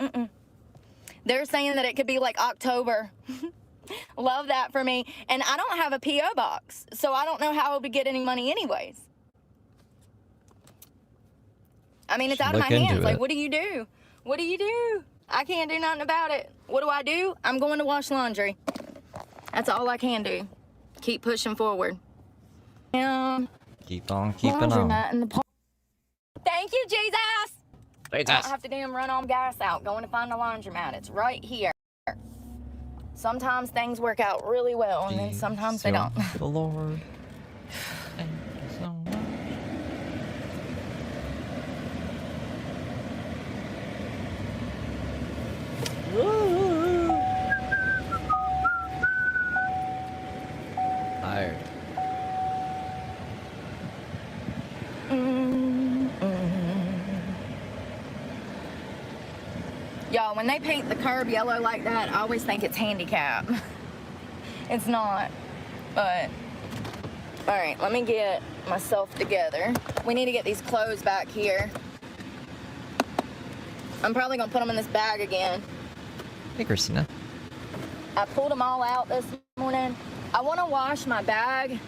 They're saying that it could be like October. Love that for me. And I don't have a P.O. box, so I don't know how I would get any money anyways. I mean, it's out of my Look into hands. Like, it. what do you do? What do you do? I can't do nothing about it. What do? I'm going to wash laundry. That's all I can do. Keep pushing forward. Keep on keeping on. Laundromat in the park. Thank you, Jesus. I don't Jesus. have to damn run on gas out going to find a laundromat. It's right here. Sometimes things work out really well, and then sometimes they don't. The Lord. Thank you so much. Tired. Y'all, when they paint the curb yellow like that, I always think it's handicap. It's not, but all right, let me get myself together. We need to get these clothes back here. I'm probably gonna put them in this bag again. Hey, Christina. I pulled them all out this morning. I want to wash my bag.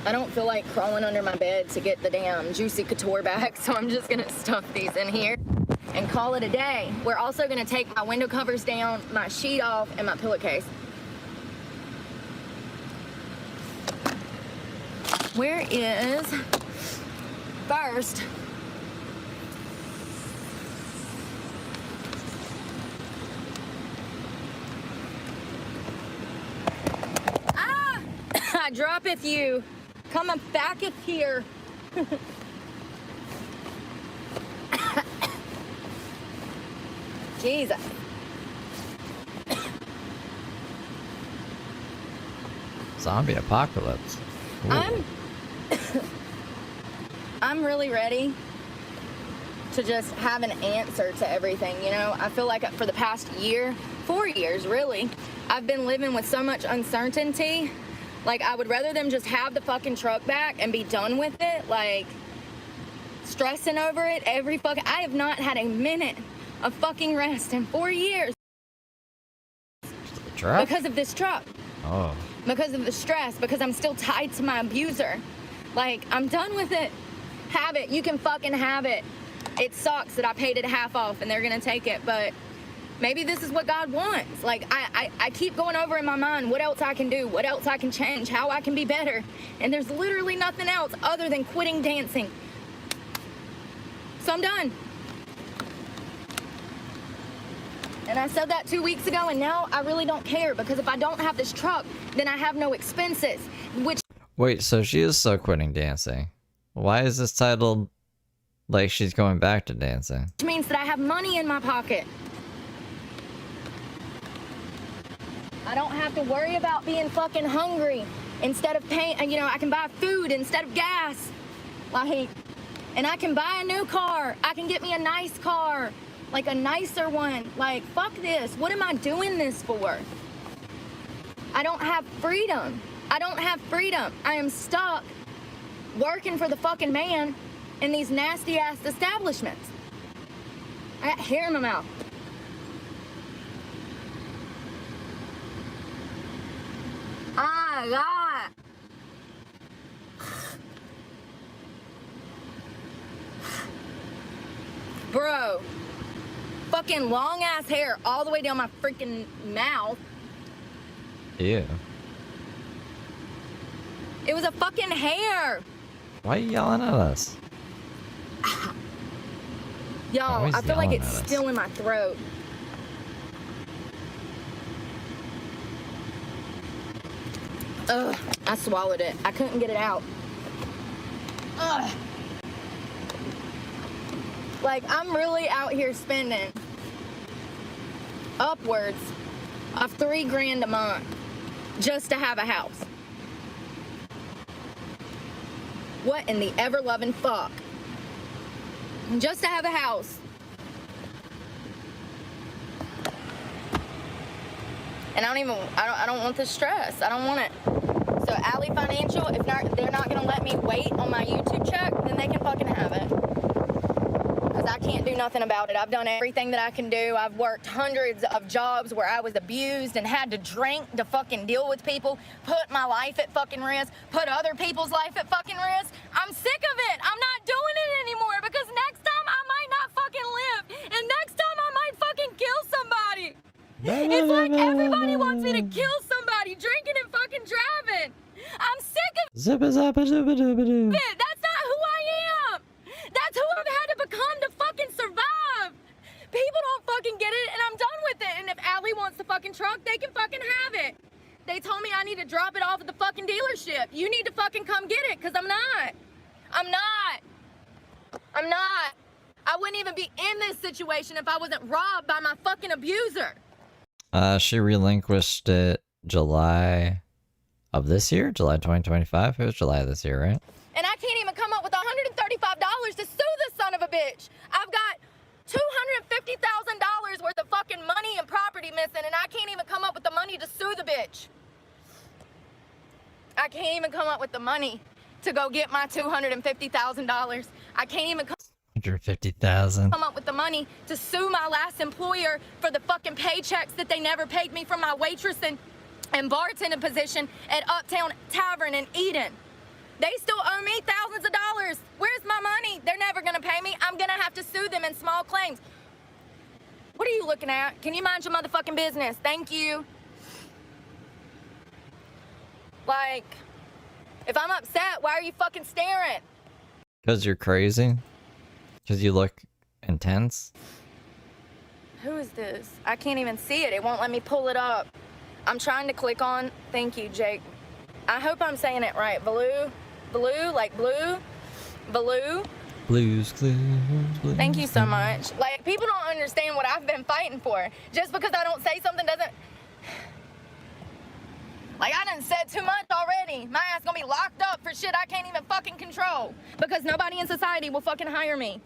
I don't feel like crawling under my bed to get the damn Juicy Couture bag, so I'm just gonna stuff these in here and call it a day. We're also gonna take my window covers down, my sheet off, and my pillowcase. Where is first? Ah! I droppeth you. Come back up here. Jesus. Zombie apocalypse. Ooh. I'm really ready to just have an answer to everything, you know? I feel like for the past year, 4 years really, I've been living with so much uncertainty. Like, I would rather them just have the fucking truck back and be done with it. Like, stressing over it every fucking... I have not had a minute of fucking rest in 4 years. The truck? Because of this truck. Oh. Because of the stress. Because I'm still tied to my abuser. Like, I'm done with it. Have it. You can fucking have it. It sucks that I paid it half off and they're gonna take it, but... maybe this is what God wants. Like, I keep going over in my mind what else I can do, what else I can change, how I can be better. And there's literally nothing else other than quitting dancing. So I'm done. And I said that 2 weeks ago, and now I really don't care, because if I don't have this truck, then I have no expenses, which... Wait, so she is still quitting dancing. Why is this titled like she's going back to dancing? means that I have money in my pocket. I don't have to worry about being fucking hungry instead of paying, you know, I can buy food instead of gas. Like, and I can buy a new car. I can get me a nice car, like a nicer one. Like, fuck this. What am I doing this for? I don't have freedom. I don't have freedom. I am stuck working for the fucking man in these nasty ass establishments. I got hair in my mouth. God. Bro, fucking long ass hair all the way down my freaking mouth. Ew. It was a fucking hair. Why are you yelling at us? Y'all, Always I feel like yelling it's at us. still in my throat. Ugh, I swallowed it. I couldn't get it out. Ugh. Like, I'm really out here spending upwards of $3 grand a month just to have a house. What in the ever-loving fuck? Just to have a house. And I don't want the stress. I don't want it. So Alley Financial, if they're not gonna let me wait on my YouTube check, then they can fucking have it. Because I can't do nothing about it. I've done everything that I can do. I've worked hundreds of jobs where I was abused and had to drink to fucking deal with people, put my life at fucking risk, put other people's life at fucking risk. I'm sick of it. I'm not doing it anymore because next time I might not fucking live. And next time I might fucking kill somebody. It's like everybody wants me to kill somebody, drinking and fucking driving. I'm sick of it. Zippa zappa dooba dooba doo. That's not who I am. That's who I've had to become to fucking survive. People don't fucking get it, and I'm done with it. And if Allie wants the fucking truck, they can fucking have it. They told me I need to drop it off at the fucking dealership. You need to fucking come get it, because I'm not. I wouldn't even be in this situation if I wasn't robbed by my fucking abuser. She relinquished it July of this year? July 2025? It was July of this year, right? And I can't even come up with $135 to sue this son of a bitch. I've got $250,000 worth of fucking money and property missing, and I can't even come up with the money to sue the bitch. I can't even come up with the money to go get my $250,000. I can't even come 150,000. up with the money to sue my last employer for the fucking paychecks that they never paid me from my waitress and bartending position at Uptown Tavern in Eden. They still owe me thousands of dollars. Where's my money? They're never gonna pay me. I'm gonna have to sue them in small claims. What are you looking at? Can you mind your motherfucking business? Thank you. Like, if I'm upset, why are you fucking staring? Because you're crazy? Because you look intense? Who is this? I can't even see it. It won't let me pull it up. I'm trying to click on. Thank you, Jake. I hope I'm saying it right. Blue, like blue, Baloo. Blues Clues. Thank you so much. Like, people don't understand what I've been fighting for. Just because I don't say something doesn't... Like, I done said too much already. My ass gonna be locked up for shit I can't even fucking control. Because nobody in society will fucking hire me.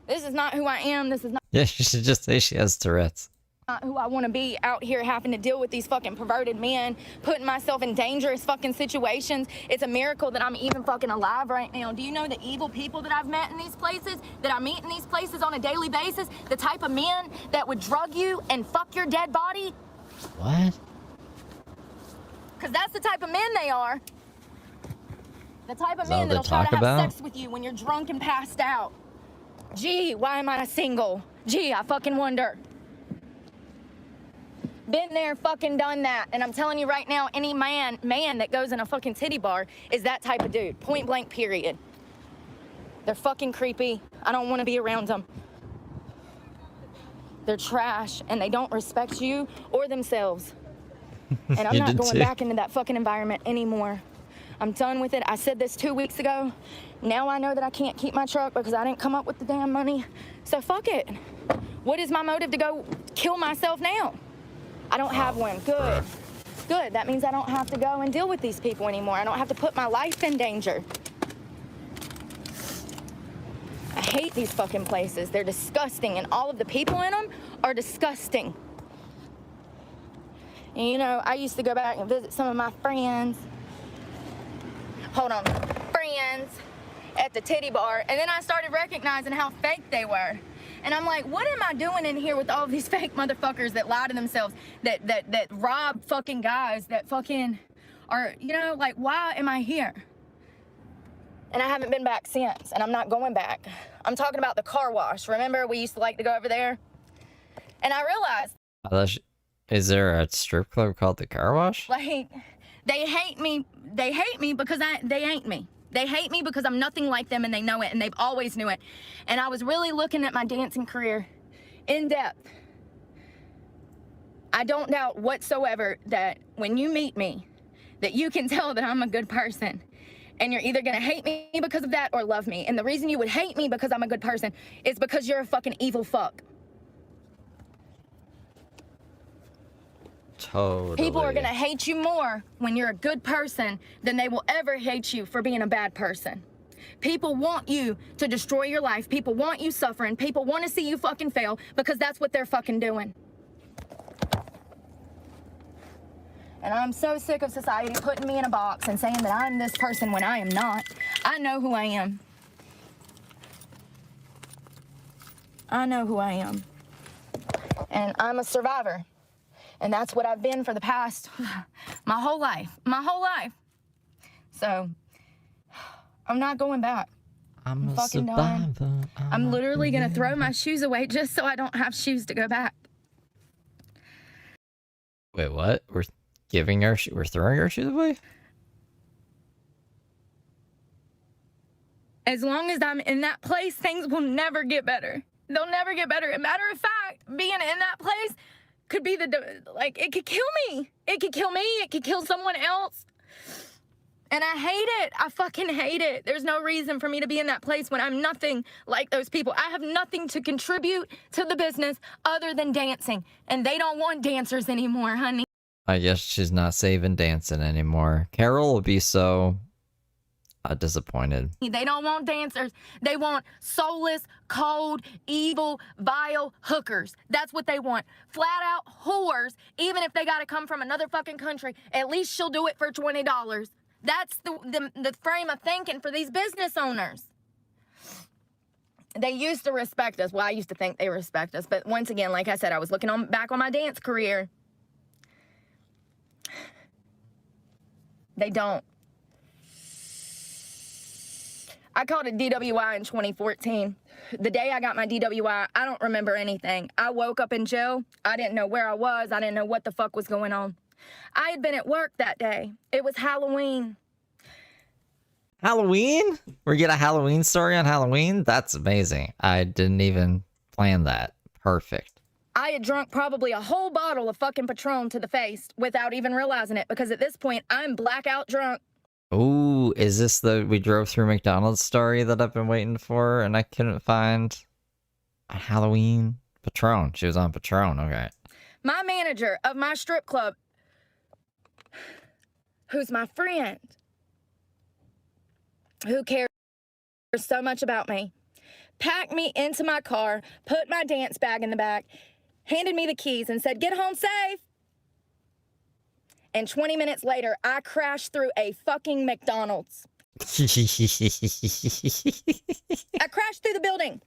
This is not who I am. This is not... Yeah, you should just say she has Tourette's. Not who I want to be out here having to deal with these fucking perverted men, putting myself in dangerous fucking situations. It's a miracle that I'm even fucking alive right now. Do you know the evil people that I've met in these places, that I meet in these places on a daily basis? The type of men that would drug you and fuck your dead body? What? Because that's the type of men they are. The type of Is that men what they that'll try talk to have about? sex with you when you're drunk and passed out. Gee, why am I single? Gee, I fucking wonder. Been there, fucking done that. And I'm telling you right now, any man that goes in a fucking titty bar is that type of dude. Point blank, period. They're fucking creepy. I don't want to be around them. They're trash, and they don't respect you or themselves. And I'm You not did going too. back into that fucking environment anymore. I'm done with it. I said this 2 weeks ago. Now I know that I can't keep my truck because I didn't come up with the damn money. So fuck it. What is my motive to go kill myself now? I don't have one. Good. Good. That means I don't have to go and deal with these people anymore. I don't have to put my life in danger. I hate these fucking places. They're disgusting, and all of the people in them are disgusting. And you know, I used to go back and visit some of my friends. Friends at the titty bar, and then I started recognizing how fake they were. And I'm like, what am I doing in here with all these fake motherfuckers that lie to themselves, that rob fucking guys, that fucking are, you know, like, why am I here? And I haven't been back since, and I'm not going back. I'm talking about the car wash. Remember, we used to like to go over there? And I realized, Is there a strip club called the Car Wash? like, they hate me because they ain't me. They hate me because I'm nothing like them, and they know it, and they've always knew it. And I was really looking at my dancing career in depth. I don't doubt whatsoever that when you meet me, that you can tell that I'm a good person. And you're either gonna hate me because of that or love me. And the reason you would hate me because I'm a good person is because you're a fucking evil fuck. Totally. People are gonna hate you more when you're a good person than they will ever hate you for being a bad person. People want you to destroy your life. People want you suffering. People want to see you fucking fail because that's what they're fucking doing. And I'm so sick of society putting me in a box and saying that I'm this person when I am not. I know who I am. I know who I am. And I'm a survivor. And that's what I've been for the past, my whole life. My whole life. So, I'm not going back. I'm a fucking survivor. done. I'm literally gonna throw my shoes away just so I don't have shoes to go back. Wait, what? We're throwing our shoes away? As long as I'm in that place, things will never get better. They'll never get better. As a matter of fact, being in that place could be it could kill me. It could kill me. It could kill someone else. And I hate it. I fucking hate it. There's no reason for me to be in that place when I'm nothing like those people. I have nothing to contribute to the business other than dancing. And they don't want dancers anymore, honey. I guess she's not saving dancing anymore. Carol will be so disappointed. They don't want dancers. They want soulless, cold, evil, vile hookers. That's what they want. Flat out whores, even if they gotta come from another fucking country. At least she'll do it for $20. That's the frame of thinking for these business owners. They used to respect us. Well, I used to think they respect us. But once again, like I said, I was looking back on my dance career. They don't. I called a DWI in 2014. The day I got my DWI, I don't remember anything. I woke up in jail. I didn't know where I was. I didn't know what the fuck was going on. I had been at work that day. It was Halloween. Halloween? We get a Halloween story on Halloween? That's amazing. I didn't even plan that. Perfect. I had drunk probably a whole bottle of fucking Patron to the face without even realizing it because at this point, I'm blackout drunk. Ooh, is this the we drove through McDonald's story that I've been waiting for and I couldn't find? On Halloween? Patron. She was on Patron. Okay. My manager of my strip club, who's my friend, who cares so much about me, packed me into my car, put my dance bag in the back, handed me the keys and said, "Get home safe." And 20 minutes later, I crashed through a fucking McDonald's. I crashed through the building.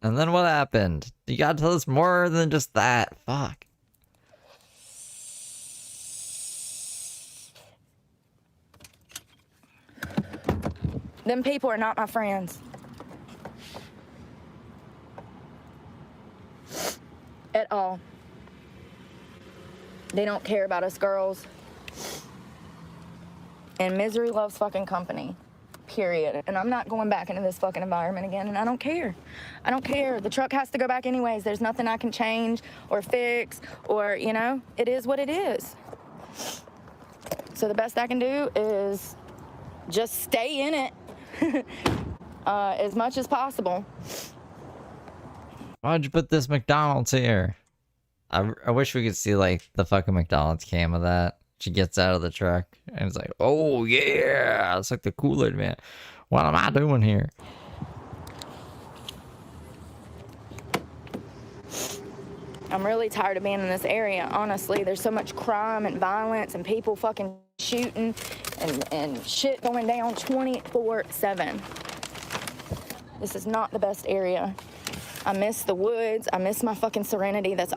And then what happened? You gotta tell us more than just that. Fuck. Them people are not my friends. At all. They don't care about us girls. And misery loves fucking company. Period. And I'm not going back into this fucking environment again, and I don't care. I don't care. The truck has to go back anyways. There's nothing I can change or fix or, you know, it is what it is. So the best I can do is just stay in it as much as possible. Why'd you put this McDonald's here? I wish we could see, like, the fucking McDonald's cam of that. She gets out of the truck, and it's like, oh, yeah! It's like the Kool-Aid man. What am I doing here? I'm really tired of being in this area, honestly. There's so much crime and violence and people fucking shooting and shit going down 24/7. This is not the best area. I miss the woods. I miss my fucking serenity. That's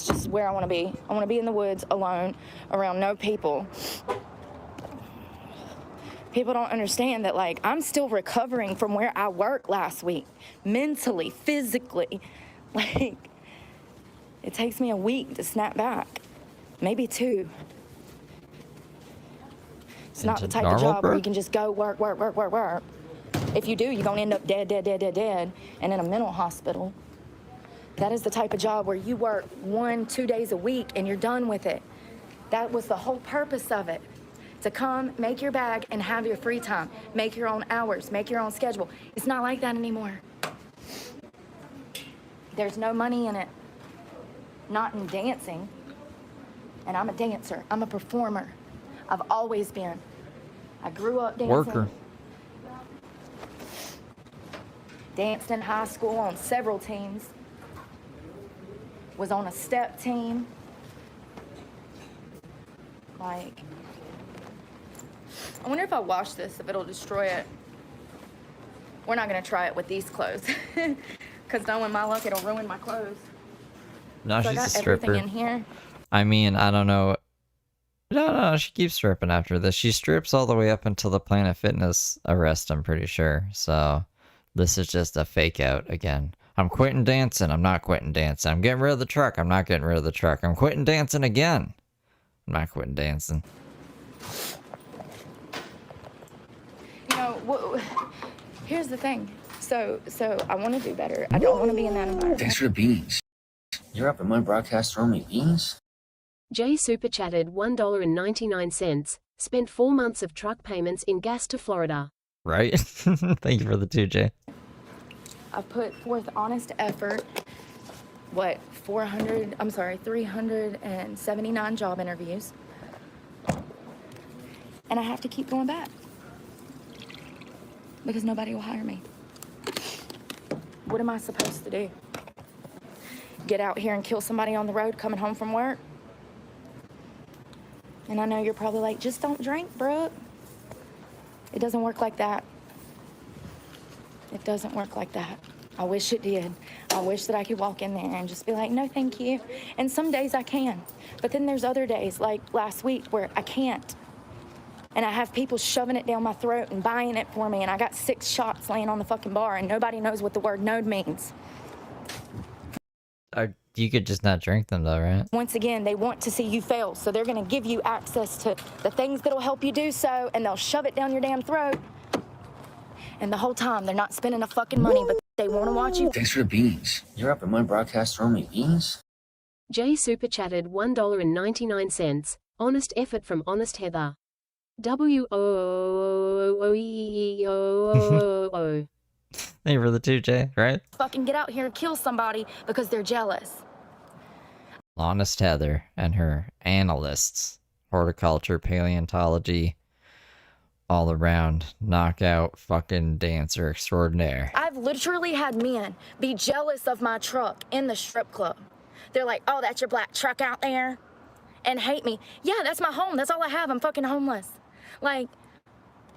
just where I want to be. I want to be in the woods alone, around no people. People don't understand that, like, I'm still recovering from where I worked last week. Mentally, physically. Like, it takes me a week to snap back. Maybe 2. It's not the type of job where you can just go work. If you do, you're gonna end up dead, and in a mental hospital. That is the type of job where you work 1-2 days a week and you're done with it. That was the whole purpose of it. To come, make your bag, and have your free time. Make your own hours, make your own schedule. It's not like that anymore. There's no money in it. Not in dancing. And I'm a dancer. I'm a performer. I've always been. I grew up dancing. Worker. Danced in high school on several teams. Was on a step team. Like, I wonder if I wash this, if it'll destroy it. We're not gonna try it with these clothes. Cause knowing my luck, it'll ruin my clothes. No, So I she's a got stripper. everything in here. I mean, I don't know. No, she keeps stripping after this. She strips all the way up until the Planet Fitness arrest, I'm pretty sure. So this is just a fake out again. I'm quitting dancing. I'm not quitting dancing. I'm getting rid of the truck. I'm not getting rid of the truck. I'm quitting dancing again. I'm not quitting dancing. You know, here's the thing. So I want to do better. I don't want to be in that environment. Thanks for the beans. You're up at my broadcast throwing me beans? Jay super chatted $1.99. Spent 4 months of truck payments in gas to Florida. Right? Thank you for the 2J. I've put forth honest effort. 379 job interviews. And I have to keep going back. Because nobody will hire me. What am I supposed to do? Get out here and kill somebody on the road coming home from work? And I know you're probably like, just don't drink, Brooke. It doesn't work like that. It doesn't work like that. I wish it did. I wish that I could walk in there and just be like, no, thank you. And some days I can. But then there's other days, like last week, where I can't. And I have people shoving it down my throat and buying it for me. And I got 6 shots laying on the fucking bar, and nobody knows what the word no means. You could just not drink them though, right? Once again, they want to see you fail. So they're going to give you access to the things that'll help you do so, and they'll shove it down your damn throat. And the whole time, they're not spending a fucking money, but they want to watch you. Thanks for the beans. You're up at my broadcast throwing me beans? Jay super chatted $1.99. Honest effort from Honest Heather. W-O-O-O-E-O-O-O. Thank you for the 2J, right? Fucking get out here and kill somebody because they're jealous. Honest Heather and her analysts. Horticulture, paleontology, all around knockout fucking dancer extraordinaire. I've literally had men be jealous of my truck in the strip club. They're like, oh, that's your black truck out there? And hate me. Yeah, that's my home. That's all I have. I'm fucking homeless. Like,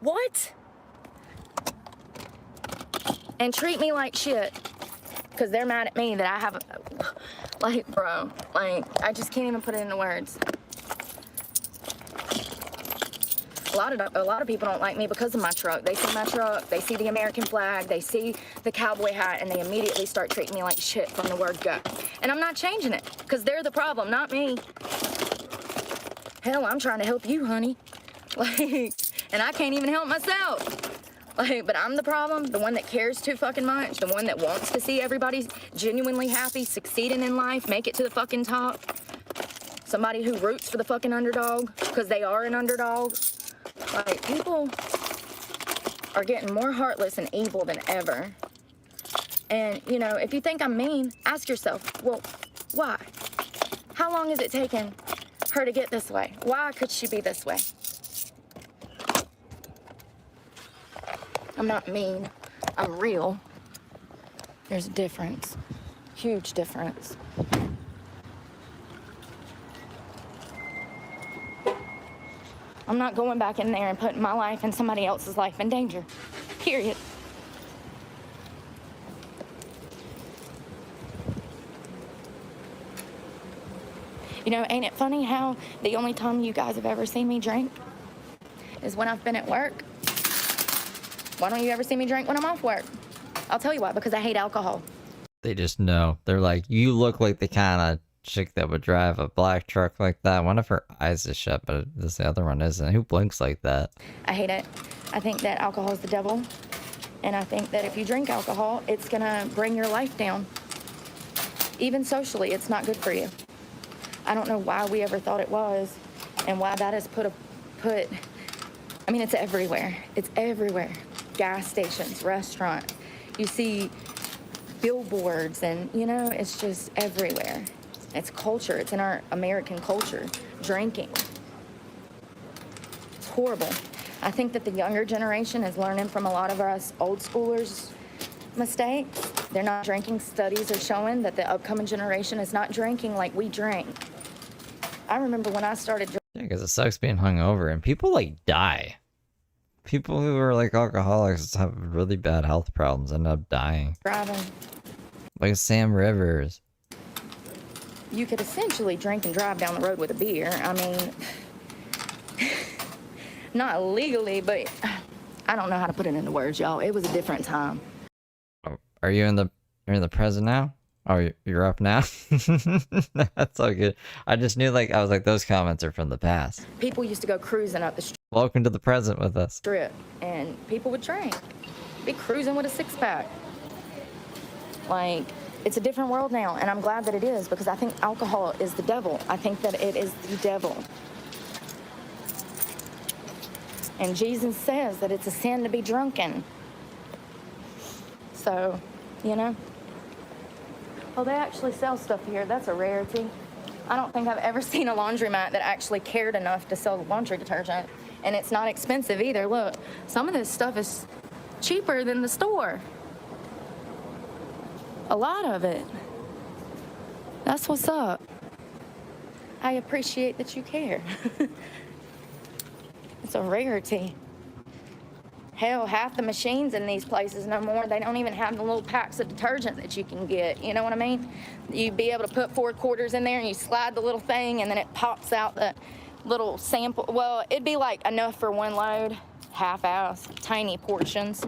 what? And treat me like shit. Because they're mad at me that I have, like, bro, like, I just can't even put it into words. A lot of people don't like me because of my truck. They see my truck, they see the American flag, they see the cowboy hat, and they immediately start treating me like shit from the word go. And I'm not changing it, because they're the problem, not me. Hell, I'm trying to help you, honey. Like, and I can't even help myself. Like, but I'm the problem, the one that cares too fucking much, the one that wants to see everybody genuinely happy, succeeding in life, make it to the fucking top. Somebody who roots for the fucking underdog, because they are an underdog. Like, people are getting more heartless and evil than ever. And, you know, if you think I'm mean, ask yourself, well, why? How long has it taken her to get this way? Why could she be this way? I'm not mean. I'm real. There's a difference. Huge difference. I'm not going back in there and putting my life and somebody else's life in danger. Period. You know, ain't it funny how the only time you guys have ever seen me drink is when I've been at work? Why don't you ever see me drink when I'm off work? I'll tell you why, because I hate alcohol. They just know. They're like, you look like the kind of chick that would drive a black truck like that. One of her eyes is shut, but the other one isn't. Who blinks like that? I hate it. I think that alcohol is the devil, And I think that if you drink alcohol, it's going to bring your life down. Even socially, it's not good for you. I don't know why we ever thought it was and why that is I mean, it's everywhere. It's everywhere. Gas stations, restaurants. You see billboards and, you know, it's just everywhere. It's culture. It's in our American culture. Drinking. It's horrible. I think that the younger generation is learning from a lot of us old schoolers' mistakes. They're not drinking. Studies are showing that the upcoming generation is not drinking like we drank. I remember when I started drinking. Yeah, because it sucks being hungover, and people like die. People who are like alcoholics have really bad health problems, end up dying. Driving. Like Sam Rivers. You could essentially drink and drive down the road with a beer. I mean, not legally, but I don't know how to put it into words, y'all. It was a different time. Oh, you're in the present now? Oh, you're up now? That's all good. I just knew, like, I was like, those comments are from the past. People used to go cruising up the Welcome to the present with us. strip, and people would drink. Be cruising with a six-pack. Like, it's a different world now, and I'm glad that it is, because I think alcohol is the devil. I think that it is the devil. And Jesus says that it's a sin to be drunken. So, you know. Oh, they actually sell stuff here. That's a rarity. I don't think I've ever seen a laundromat that actually cared enough to sell laundry detergent. And it's not expensive either. Look, some of this stuff is cheaper than the store. A lot of it. That's what's up. I appreciate that you care. It's a rarity. Hell, half the machines in these places no more. They don't even have the little packs of detergent that you can get. You know what I mean? You'd be able to put 4 quarters in there and you slide the little thing and then it pops out the little sample. Well, it'd be like enough for 1 load, half-ass, tiny portions.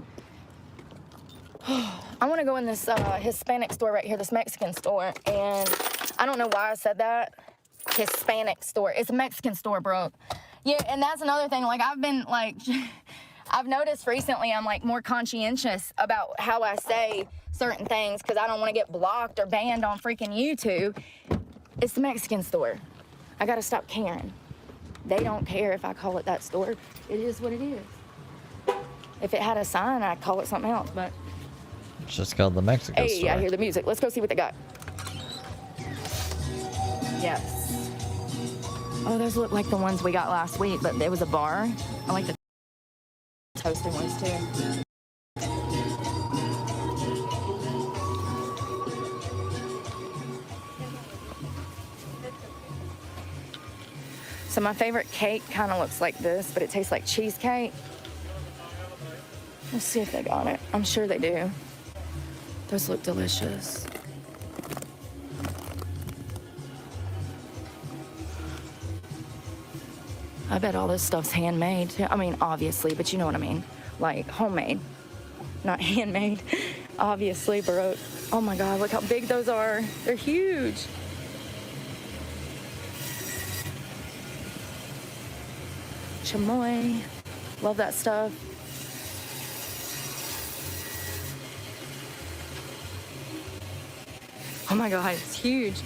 I want to go in this Hispanic store right here, this Mexican store, and I don't know why I said that. Hispanic store. It's a Mexican store, Brooke. Yeah, and that's another thing. Like, I've been, like, I've noticed recently I'm, like, more conscientious about how I say certain things because I don't want to get blocked or banned on freaking YouTube. It's the Mexican store. I got to stop caring. They don't care if I call it that store. It is what it is. If it had a sign, I'd call it something else, but... It's just called the Mexico Hey, store. I hear the music. Let's go see what they got. Yes. Oh, those look like the ones we got last week, but it was a bar. I like the toasted ones too. So my favorite cake kind of looks like this, but it tastes like cheesecake. Let's see if they got it. I'm sure they do. Those look delicious. I bet all this stuff's handmade too. I mean, obviously, but you know what I mean. Like, homemade, not handmade. Obviously, bro. Oh my God, look how big those are. They're huge. Chamoy. Love that stuff. Oh my God, it's huge.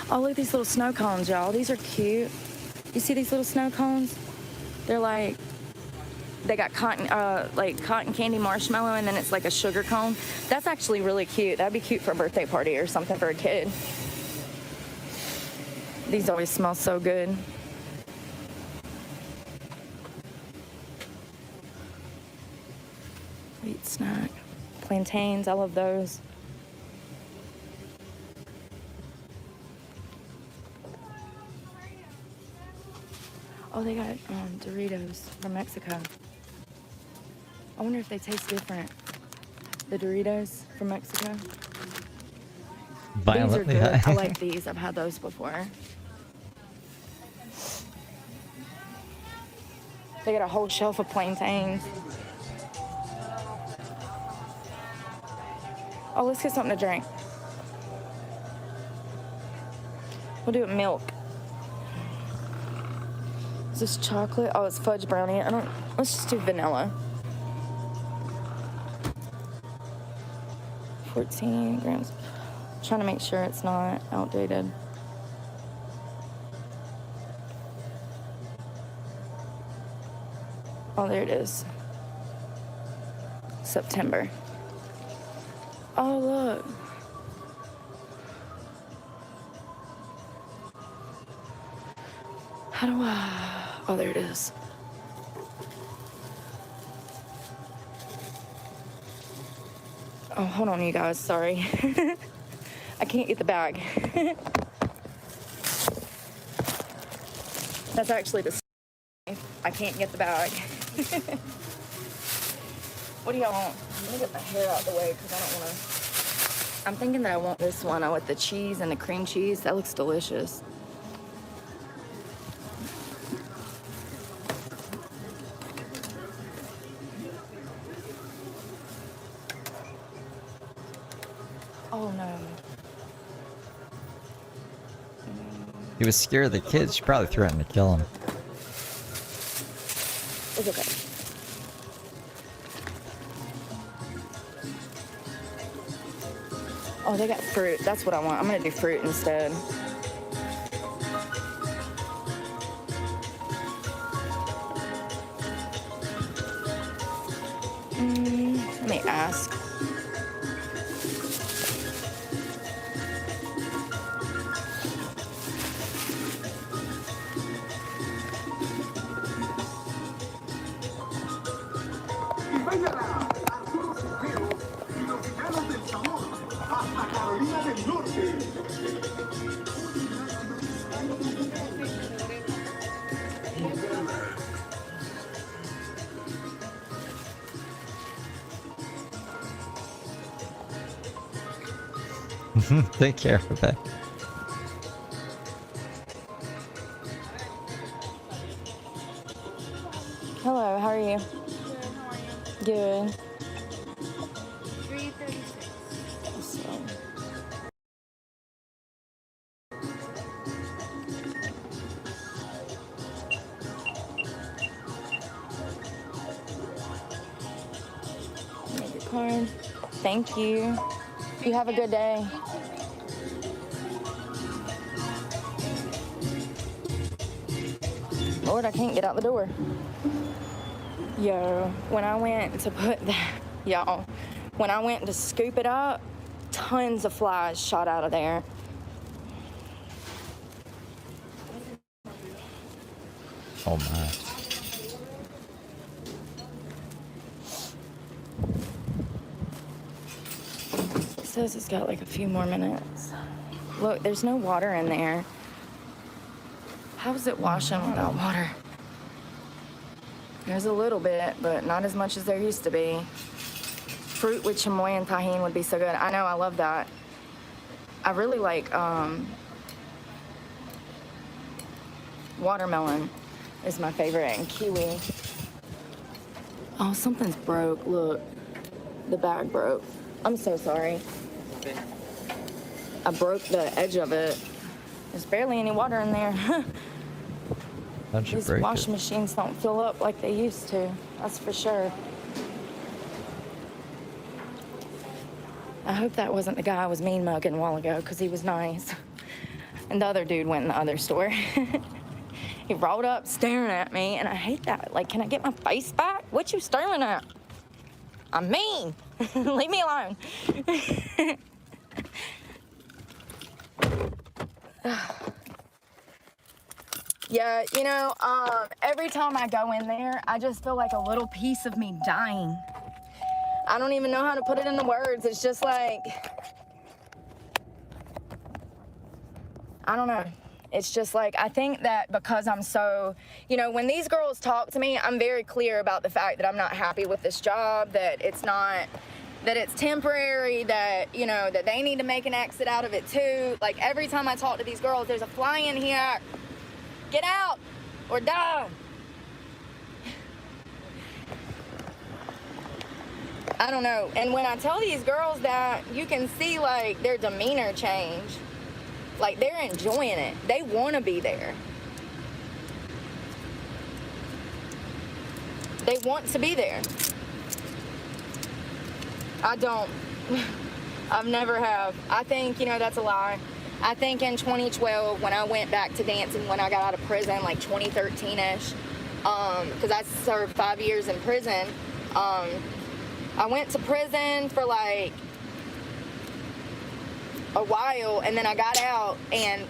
Oh, look at these little snow cones, y'all. These are cute. You see these little snow cones? They're like, they got cotton, like cotton candy marshmallow, and then it's like a sugar cone. That's actually really cute. That'd be cute for a birthday party or something for a kid. These always smell so good. Sweet snack. Plantains, I love those. Oh, they got Doritos from Mexico. I wonder if they taste different. The Doritos from Mexico. These are Violently good. high. I like these. I've had those before. They got a whole shelf of plantains. Oh, let's get something to drink. We'll do it milk. Is this chocolate? Oh, it's fudge brownie. Let's just do vanilla. 14 grams. Trying to make sure it's not outdated. Oh, there it is. September. Oh, look. How do I? Oh, there it is. Oh, hold on, you guys. Sorry. I can't get the bag. That's actually the. I can't get the bag. What do y'all want? Let me get my hair out of the way because I don't want to. I'm thinking that I want this one with the cheese and the cream cheese. That looks delicious. Oh no. He was scared of the kids. She probably threatened to kill him. It's okay. Oh, they got fruit. That's what I want. I'm gonna do fruit instead. Let me ask. Take care of it. Hello, how are you? Good, how are you? Good. 336. So, make your card. Thank you. You have a good day. Lord, I can't get out the door. Yo, when I went to put that, y'all, when I went to scoop it up, tons of flies shot out of there. Oh my. It says it's got like a few more minutes. Look, there's no water in there. How is it washing without water? There's a little bit, but not as much as there used to be. Fruit with chamoy and tahini would be so good. I know, I love that. I really like watermelon is my favorite, and kiwi. Oh, something's broke. Look, the bag broke. I'm so sorry. I broke the edge of it. There's barely any water in there. How'd you These break washing it? machines don't fill up like they used to. That's for sure. I hope that wasn't the guy I was mean mugging a while ago, because he was nice. And the other dude went in the other store. He rolled up staring at me, and I hate that. Like, can I get my face back? What you staring at? I'm mean. Leave me alone. Yeah, you know, every time I go in there, I just feel like a little piece of me dying. I don't even know how to put it into words. It's just like, I don't know. It's just like, I think that because I'm so, you know, when these girls talk to me, I'm very clear about the fact that I'm not happy with this job, that it's not, that it's temporary, that, you know, that they need to make an exit out of it too. Like, every time I talk to these girls, there's a fly in here. Get out or die. I don't know. And when I tell these girls that, you can see like their demeanor change. Like they're enjoying it. They want to be there. They want to be there. I don't. I've never have. I think, you know, that's a lie. I think in 2012, when I went back to dancing, when I got out of prison, like 2013-ish, because I served 5 years in prison, I went to prison for like a while, and then I got out and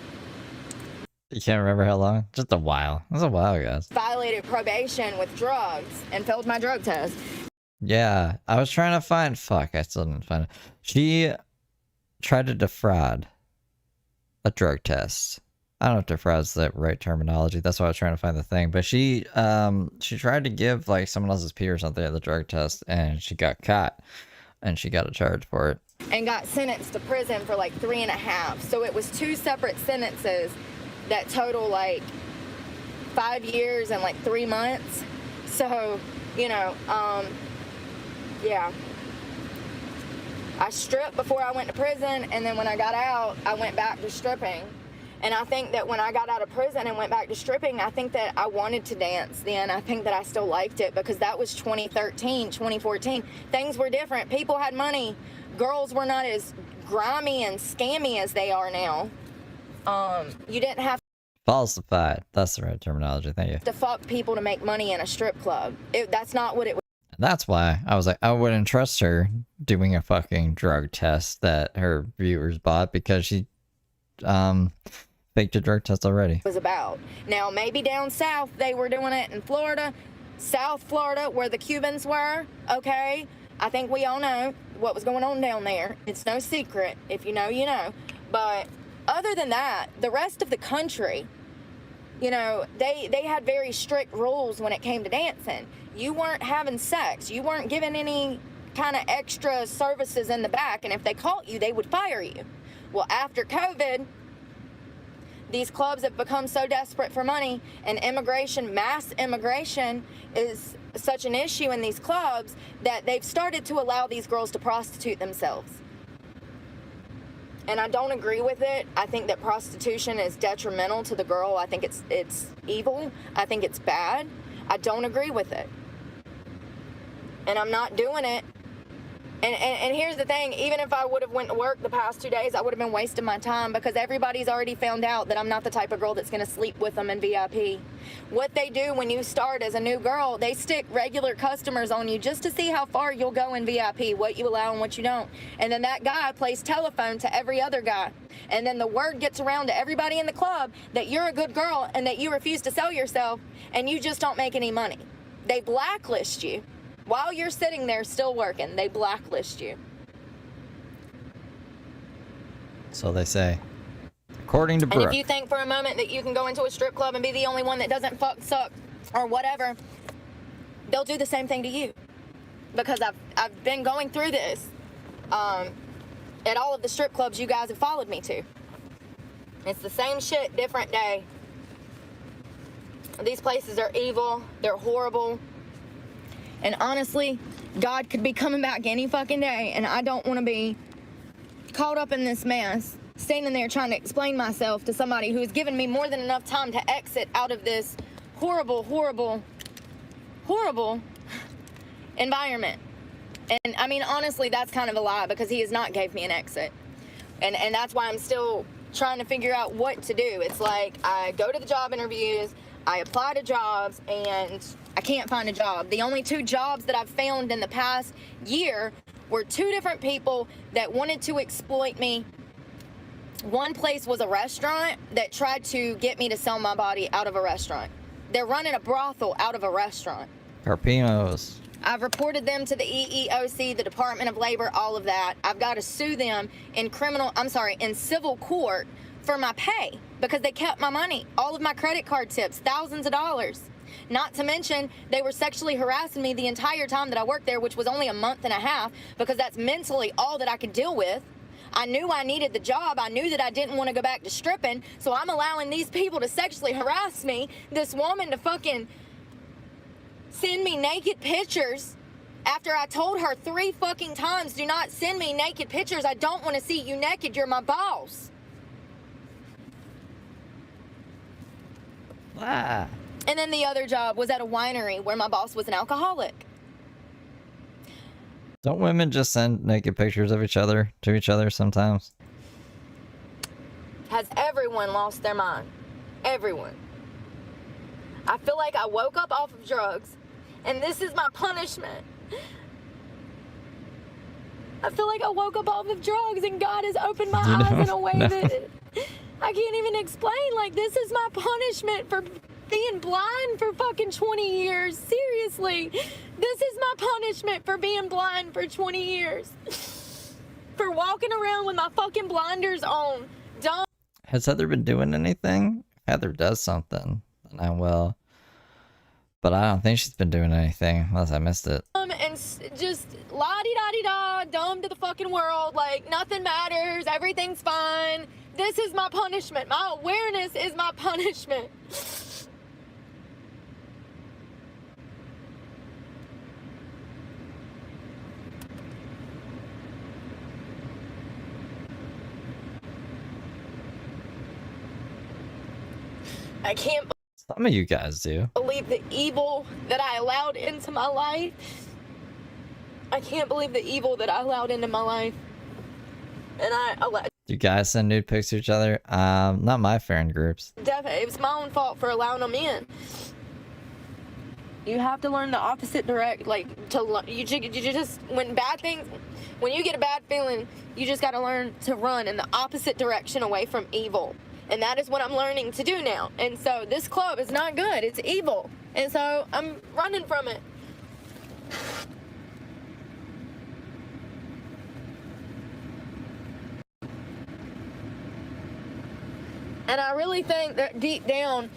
You can't remember how long? Just a while. It was a while, guys. violated probation with drugs and failed my drug test. Yeah, I was trying to find. Fuck, I still didn't find it. She tried to defraud a drug test. I don't know if defraud's the right terminology. That's why I was trying to find the thing. But she tried to give like someone else's pee or something at the drug test, and she got caught, and she got a charge for it. And got sentenced to prison for like 3.5. So it was 2 separate sentences that total like 5 years and like 3 months. So, you know, yeah. I stripped before I went to prison, and then when I got out, I went back to stripping. And I think that when I got out of prison and went back to stripping, I think that I wanted to dance then. I think that I still liked it because that was 2013, 2014. Things were different. People had money. Girls were not as grimy and scammy as they are now. You didn't have Falsified. That's the right terminology. Thank you. to fuck people to make money in a strip club. That's not what it was. That's why I was like, I wouldn't trust her doing a fucking drug test that her viewers bought because she faked a drug test already. Was about. Now, maybe down south they were doing it in Florida, South Florida, where the Cubans were, okay? I think we all know what was going on down there. It's no secret. If you know, you know. But other than that, the rest of the country, you know, they had very strict rules when it came to dancing. You weren't having sex. You weren't giving any kind of extra services in the back, and if they caught you, they would fire you. Well, after COVID, these clubs have become so desperate for money, and immigration, mass immigration, is such an issue in these clubs that they've started to allow these girls to prostitute themselves. And I don't agree with it. I think that prostitution is detrimental to the girl. I think it's evil. I think it's bad. I don't agree with it. And I'm not doing it. And here's the thing, even if I would have went to work the past 2 days, I would have been wasting my time because everybody's already found out that I'm not the type of girl that's going to sleep with them in VIP. What they do when you start as a new girl, they stick regular customers on you just to see how far you'll go in VIP, what you allow and what you don't. And then that guy plays telephone to every other guy. And then the word gets around to everybody in the club that you're a good girl and that you refuse to sell yourself and you just don't make any money. They blacklist you. While you're sitting there still working, they blacklist you. So they say. According to And Brooke. if you think for a moment that you can go into a strip club and be the only one that doesn't fuck, suck, or whatever, they'll do the same thing to you. Because I've been going through this at all of the strip clubs you guys have followed me to. It's the same shit, different day. These places are evil. They're horrible. And honestly, God could be coming back any fucking day, and I don't want to be caught up in this mess, standing there trying to explain myself to somebody who has given me more than enough time to exit out of this horrible, horrible, horrible environment. And I mean, honestly, that's kind of a lie because he has not gave me an exit. And that's why I'm still trying to figure out what to do. It's like I go to the job interviews, I apply to jobs, and I can't find a job. The only 2 jobs that I've found in the past year were 2 different people that wanted to exploit me. One place was a restaurant that tried to get me to sell my body out of a restaurant. They're running a brothel out of a restaurant. Carpinos. I've reported them to the EEOC, the Department of Labor, all of that. I've got to sue them in in civil court for my pay because they kept my money, all of my credit card tips, thousands of dollars. Not to mention, they were sexually harassing me the entire time that I worked there, which was only a month and a half, because that's mentally all that I could deal with. I knew I needed the job. I knew that I didn't want to go back to stripping, so I'm allowing these people to sexually harass me, this woman to fucking send me naked pictures after I told her 3 fucking times, do not send me naked pictures. I don't want to see you naked. You're my boss. Ah. And then the other job was at a winery where my boss was an alcoholic. Don't women just send naked pictures of each other to each other sometimes? Has everyone lost their mind? Everyone. I feel like I woke up off of drugs, and this is my punishment. I feel like I woke up off of drugs, and God has opened my eyes in a way that I can't even explain. Like, this is my punishment for being blind for fucking 20 years. Seriously. This is my punishment for being blind for 20 years. For walking around with my fucking blinders on. Don't. Has Heather been doing anything? If Heather does something, then I will. But I don't think she's been doing anything, unless I missed it. And just la-di-da-di-da, dumb to the fucking world, like nothing matters, everything's fine. This is my punishment. My awareness is my punishment. I can't Some of you guys do. believe the evil that I allowed into my life. I can't believe the evil that I allowed into my life. And I allowed. Do you guys send nude pics to each other? Not my friend groups. Definitely, it was my own fault for allowing them in. You have to learn the opposite direct, like you just when you get a bad feeling, you just got to learn to run in the opposite direction away from evil. And that is what I'm learning to do now. And so this club is not good. It's evil. And so I'm running from it. And I really think that deep down,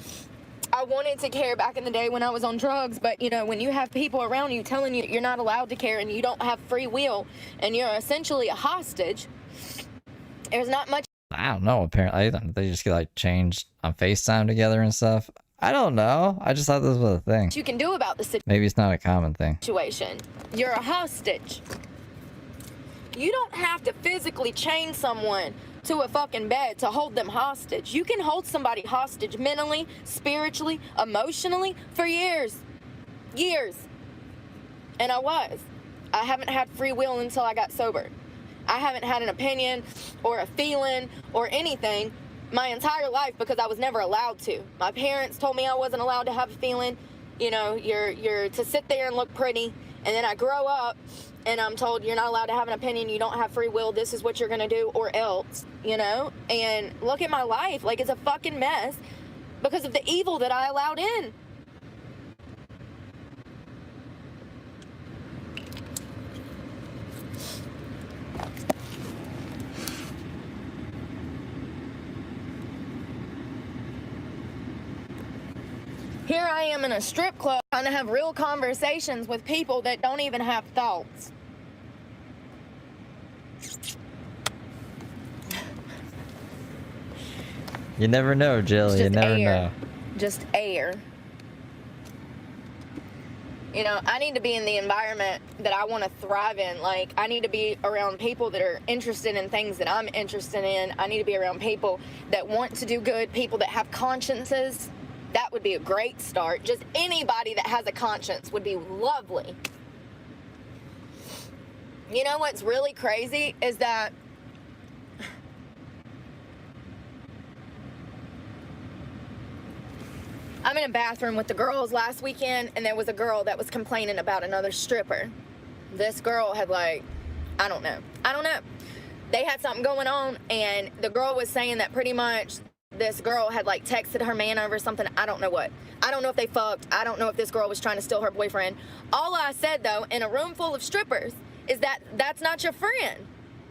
I wanted to care back in the day when I was on drugs. But, you know, when you have people around you telling you you're not allowed to care and you don't have free will and you're essentially a hostage, there's not much. I don't know, apparently. They just get, like, changed on FaceTime together and stuff. I don't know. I just thought this was a thing. You can do about the Maybe it's not a common thing. situation. You're a hostage. You don't have to physically chain someone to a fucking bed to hold them hostage. You can hold somebody hostage mentally, spiritually, emotionally for years. Years. And I haven't had free will until I got sober. I haven't had an opinion or a feeling or anything my entire life because I was never allowed to. My parents told me I wasn't allowed to have a feeling. You know, you're to sit there and look pretty. And then I grow up and I'm told you're not allowed to have an opinion. You don't have free will. This is what you're going to do or else, you know? And look at my life. Like, it's a fucking mess because of the evil that I allowed in. Here I am in a strip club trying to have real conversations with people that don't even have thoughts. You never know, Jill. It's You just never air. know. Just air. You know, I need to be in the environment that I want to thrive in. Like, I need to be around people that are interested in things that I'm interested in. I need to be around people that want to do good, people that have consciences. That would be a great start. Just anybody that has a conscience would be lovely. You know what's really crazy is that I'm in a bathroom with the girls last weekend, and there was a girl that was complaining about another stripper. This girl had, like, I don't know. They had something going on, and the girl was saying that pretty much this girl had, like, texted her man over something. I don't know what. I don't know if they fucked. I don't know if this girl was trying to steal her boyfriend. All I said, though, in a room full of strippers, is that that's not your friend.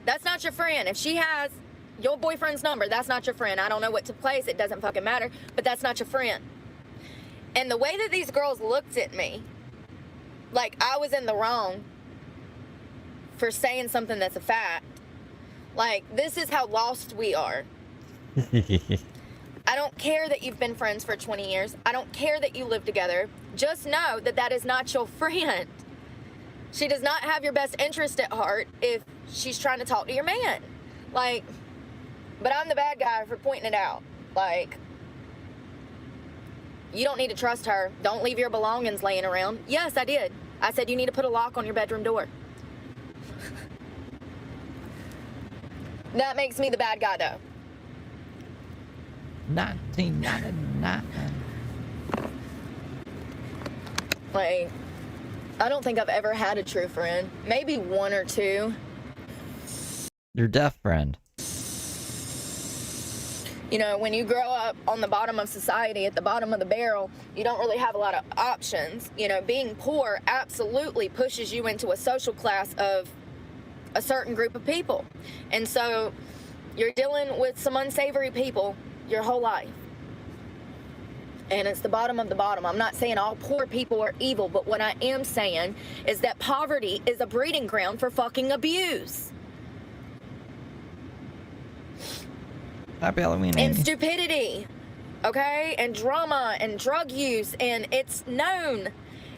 That's not your friend. If she has your boyfriend's number, that's not your friend. I don't know what took place. It doesn't fucking matter. But that's not your friend. And the way that these girls looked at me, like I was in the wrong for saying something that's a fact. Like, this is how lost we are. I don't care that you've been friends for 20 years. I don't care that you live together. Just know that that is not your friend. She does not have your best interest at heart if she's trying to talk to your man. Like, but I'm the bad guy for pointing it out. Like, You don't need to trust her. Don't leave your belongings laying around. Yes, I did. I said you need to put a lock on your bedroom door. That makes me the bad guy, though. 1999. Like, I don't think I've ever had a true friend. Maybe one or two. Your deaf friend. You know, when you grow up on the bottom of society, at the bottom of the barrel, you don't really have a lot of options. You know, being poor absolutely pushes you into a social class of a certain group of people. And so you're dealing with some unsavory people your whole life. And it's the bottom of the bottom. I'm not saying all poor people are evil, but what I am saying is that poverty is a breeding ground for fucking abuse. Happy Halloween, And Amy. stupidity, okay? And drama and drug use, and it's known.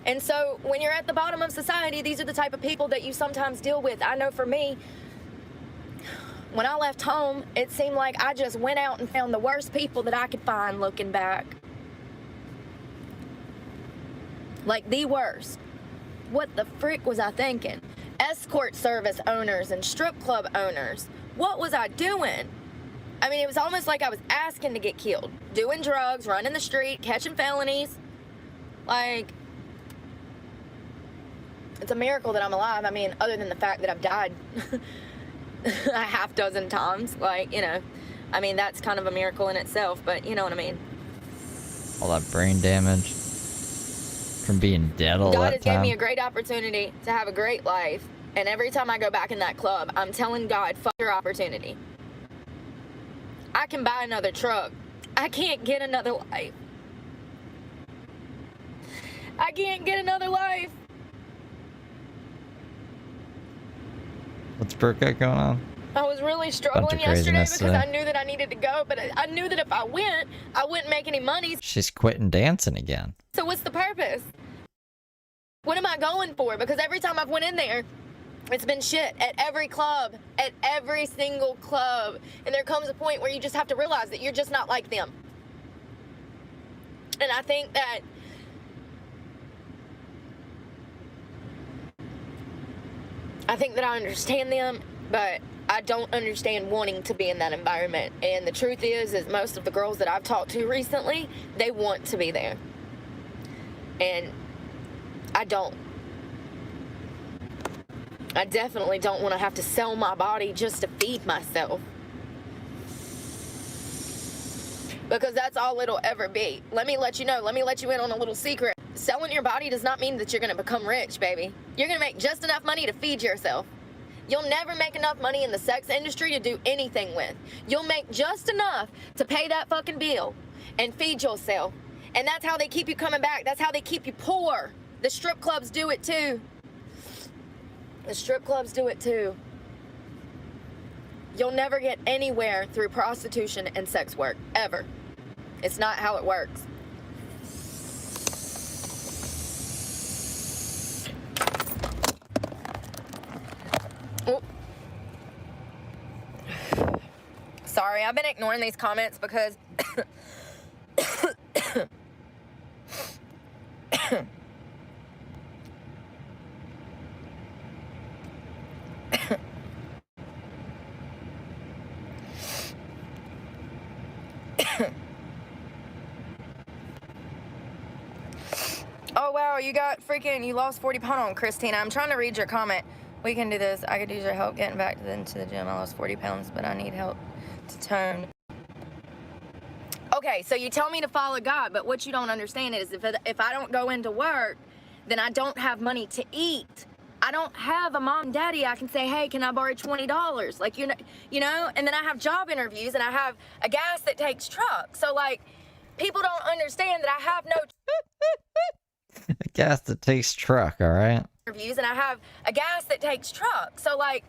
And so when you're at the bottom of society, these are the type of people that you sometimes deal with. I know for me, when I left home, it seemed like I just went out and found the worst people that I could find looking back. Like the worst. What the frick was I thinking? Escort service owners and strip club owners. What was I doing? I mean, it was almost like I was asking to get killed. Doing drugs, running the street, catching felonies. Like, it's a miracle that I'm alive. I mean, other than the fact that I've died a half dozen times. Like, you know, I mean, that's kind of a miracle in itself, but you know what I mean. All that brain damage from being dead all God that has given time. me a great opportunity to have a great life. And every time I go back in that club, I'm telling God, fuck your opportunity. I can buy another truck. I can't get another life. I can't get another life. What's Brooke got going on? I was really Bunch struggling of yesterday craziness because I today. knew that I needed to go, but I knew that if I went, I wouldn't make any money. She's quitting dancing again. So what's the purpose? What am I going for? Because every time I've went in there, it's been shit at every club, at every single club. And there comes a point where you just have to realize that you're just not like them. And I think that I understand them, but I don't understand wanting to be in that environment. And the truth is most of the girls that I've talked to recently, they want to be there. And I don't. I definitely don't want to have to sell my body just to feed myself. Because that's all it'll ever be. Let me let you know. Let me let you in on a little secret. Selling your body does not mean that you're going to become rich, baby. You're going to make just enough money to feed yourself. You'll never make enough money in the sex industry to do anything with. You'll make just enough to pay that fucking bill and feed yourself. And that's how they keep you coming back. That's how they keep you poor. The strip clubs do it too. The strip clubs do it too. You'll never get anywhere through prostitution and sex work, ever. It's not how it works. Oh. Sorry, I've been ignoring these comments because oh wow, you lost 40 pounds on Christina. I'm trying to read your comment. We can do this. I could use your help getting back into the gym. I lost 40 pounds, but I need help to tone. Okay, so you tell me to follow God, but what you don't understand is if I don't go into work, then I don't have money to eat. I don't have a mom and daddy I can say, hey, can I borrow $20? Like, you know, and then I have job interviews and I have a gas that takes truck. So, like, people don't understand that I have no Gas that takes truck, all right? interviews and I have a gas that takes truck. So, like,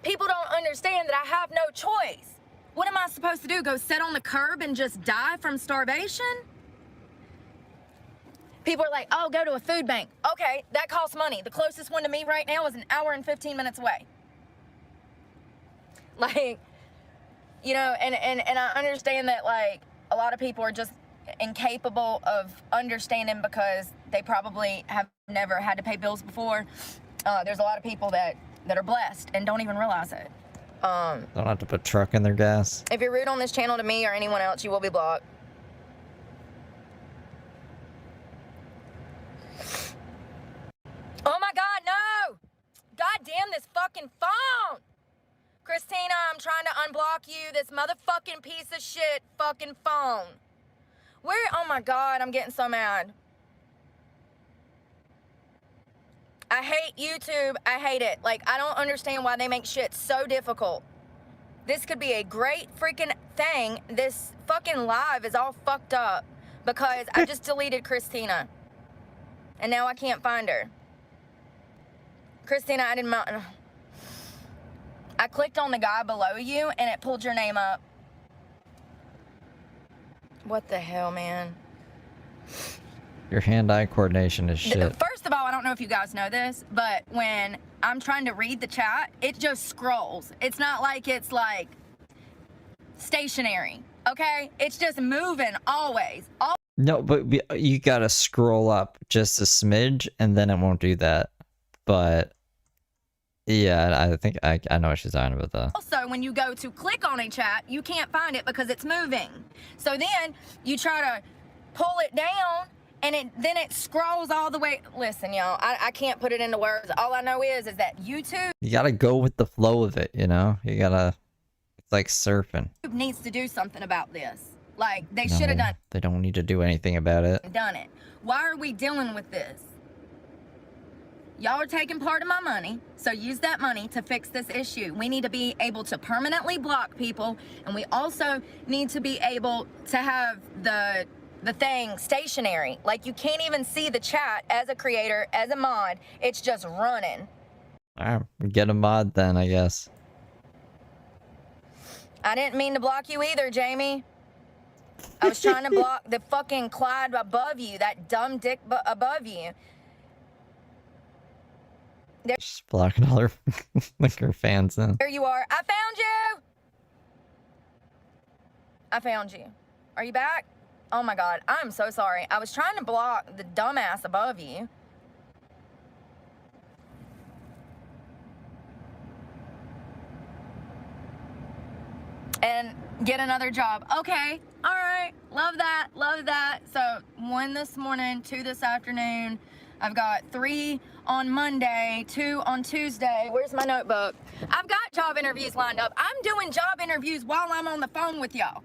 people don't understand that I have no choice. What am I supposed to do? Go sit on the curb and just die from starvation? People are like, oh, go to a food bank. Okay, that costs money. The closest one to me right now is an hour and 15 minutes away. Like, you know, and I understand that, like, a lot of people are just incapable of understanding because they probably have never had to pay bills before. There's a lot of people that are blessed and don't even realize it. Don't have to put truck in their gas. If you're rude on this channel to me or anyone else, you will be blocked. Oh my God, no! God damn this fucking phone! Christina, I'm trying to unblock you. This motherfucking piece of shit fucking phone. Where? Oh my God, I'm getting so mad. I hate YouTube. I hate it. Like, I don't understand why they make shit so difficult. This could be a great freaking thing. This fucking live is all fucked up because I just deleted Christina. And now I can't find her. Christina, I didn't... I clicked on the guy below you and it pulled your name up. What the hell, man? Your hand-eye coordination is shit. First of all, I don't know if you guys know this, but when I'm trying to read the chat, it just scrolls. It's not like it's like stationary, okay? It's just moving always. No, but you gotta scroll up just a smidge and then it won't do that. But yeah, I think I know what she's talking about though. Also, when you go to click on a chat, you can't find it because it's moving. So then you try to pull it down and then it scrolls all the way. Listen, y'all, I can't put it into words. All I know is that YouTube... You gotta go with the flow of it, you know? You gotta... It's like surfing. YouTube needs to do something about this. Like, they should have done... They don't need to do anything about it. Done it. Why are we dealing with this? Y'all are taking part of my money, so use that money to fix this issue. We need to be able to permanently block people, and we also need to be able to have the thing stationary. Like, you can't even see the chat as a creator, as a mod. It's just running. Alright, get a mod then, I guess. I didn't mean to block you either, Jamie. I was trying to block the fucking Clyde above you, that dumb dick above you. Just blocking all her, like her fans in. There you are. I found you! I found you. Are you back? Oh my God, I'm so sorry. I was trying to block the dumbass above you. And get another job. Okay, all right, love that, love that. So 1 this morning, 2 this afternoon. I've got 3 on Monday, 2 on Tuesday. Where's my notebook? I've got job interviews lined up. I'm doing job interviews while I'm on the phone with y'all.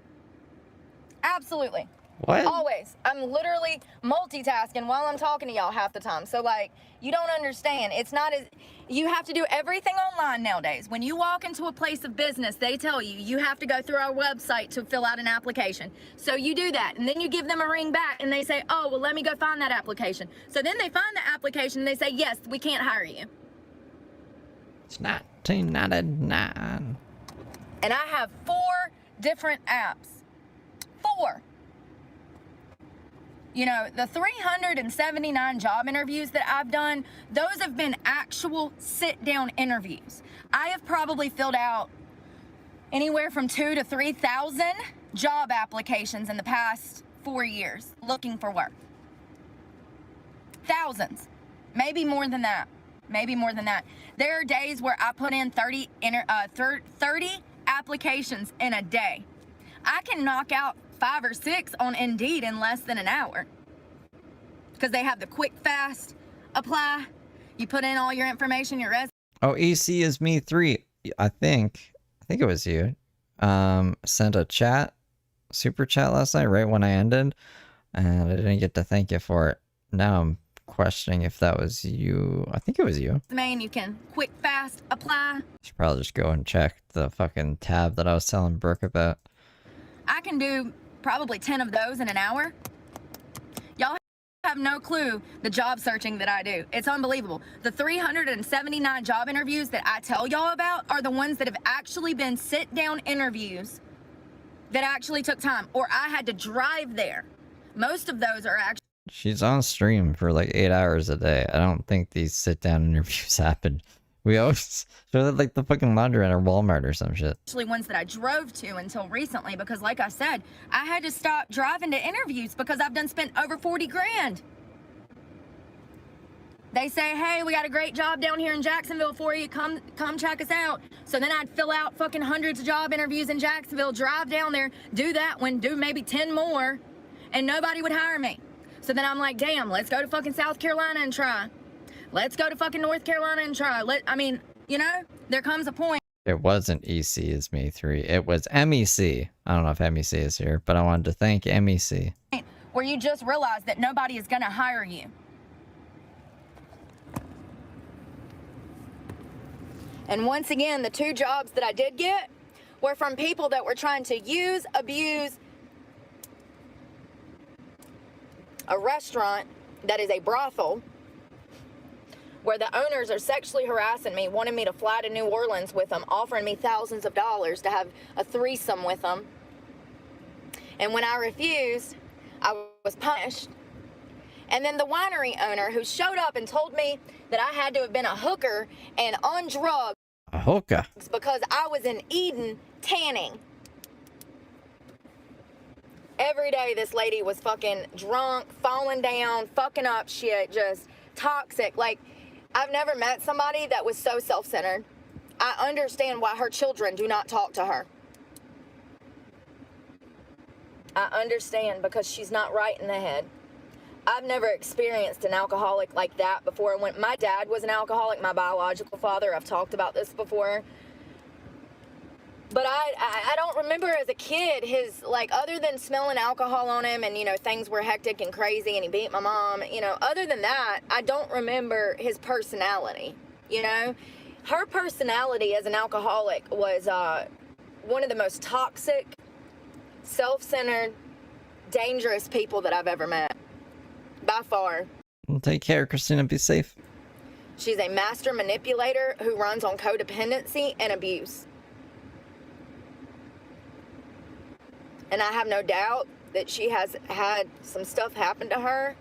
Absolutely. What? Always. I'm literally multitasking while I'm talking to y'all half the time. So, like, you don't understand. It's not as... You have to do everything online nowadays. When you walk into a place of business, they tell you, you have to go through our website to fill out an application. So you do that, and then you give them a ring back, and they say, oh, well, let me go find that application. So then they find the application, and they say, yes, we can't hire you. It's 1999. And I have 4 different apps. 4. You know, the 379 job interviews that I've done, those have been actual sit-down interviews. I have probably filled out anywhere from 2,000 to 3,000 job applications in the past 4 years looking for work. Thousands. Maybe more than that. Maybe more than that. There are days where I put in 30 applications in a day. I can knock out 5 or 6 on Indeed in less than an hour. Because they have the quick, fast apply. You put in all your information, your resume. Oh, EC is me 3. I think it was you. Sent a super chat last night right when I ended. And I didn't get to thank you for it. Now I'm questioning if that was you. I think it was you. And you can quick, fast apply. Should probably just go and check the fucking tab that I was telling Brooke about. I can do probably 10 of those in an hour. Y'all have no clue the job searching that I do. It's unbelievable. The 379 job interviews that I tell y'all about are the ones that have actually been sit-down interviews that actually took time, or I had to drive there. Most of those are actually... She's on stream for like 8 hours a day. I don't think these sit-down interviews happen We always show that like the fucking laundry or Walmart or some shit. Actually ones that I drove to until recently because like I said, I had to stop driving to interviews because I've done spent over 40 grand. They say, hey, we got a great job down here in Jacksonville for you. Come check us out. So then I'd fill out fucking hundreds of job interviews in Jacksonville, drive down there, do that one, do maybe 10 more, and nobody would hire me. So then I'm like, damn, let's go to fucking South Carolina and try. Let's go to fucking North Carolina and try. I mean, you know, there comes a point. It wasn't EC is me 3. It was MEC. I don't know if MEC is here, but I wanted to thank MEC. Where you just realize that nobody is gonna hire you. And once again, the 2 jobs that I did get were from people that were trying to use, abuse a restaurant that is a brothel where the owners are sexually harassing me, wanting me to fly to New Orleans with them, offering me thousands of dollars to have a threesome with them. And when I refused, I was punished. And then the winery owner who showed up and told me that I had to have been a hooker and on drugs A hookah. because I was in Eden tanning. Every day this lady was fucking drunk, falling down, fucking up shit, just toxic. Like, I've never met somebody that was so self-centered. I understand why her children do not talk to her. I understand because she's not right in the head. I've never experienced an alcoholic like that before. When my dad was an alcoholic, my biological father, I've talked about this before. But I don't remember as a kid his, like, other than smelling alcohol on him and, you know, things were hectic and crazy and he beat my mom, you know, other than that, I don't remember his personality, you know? Her personality as an alcoholic was one of the most toxic, self-centered, dangerous people that I've ever met. By far. Well, take care, Christina. Be safe. She's a master manipulator who runs on codependency and abuse. And I have no doubt that she has had some stuff happen to her,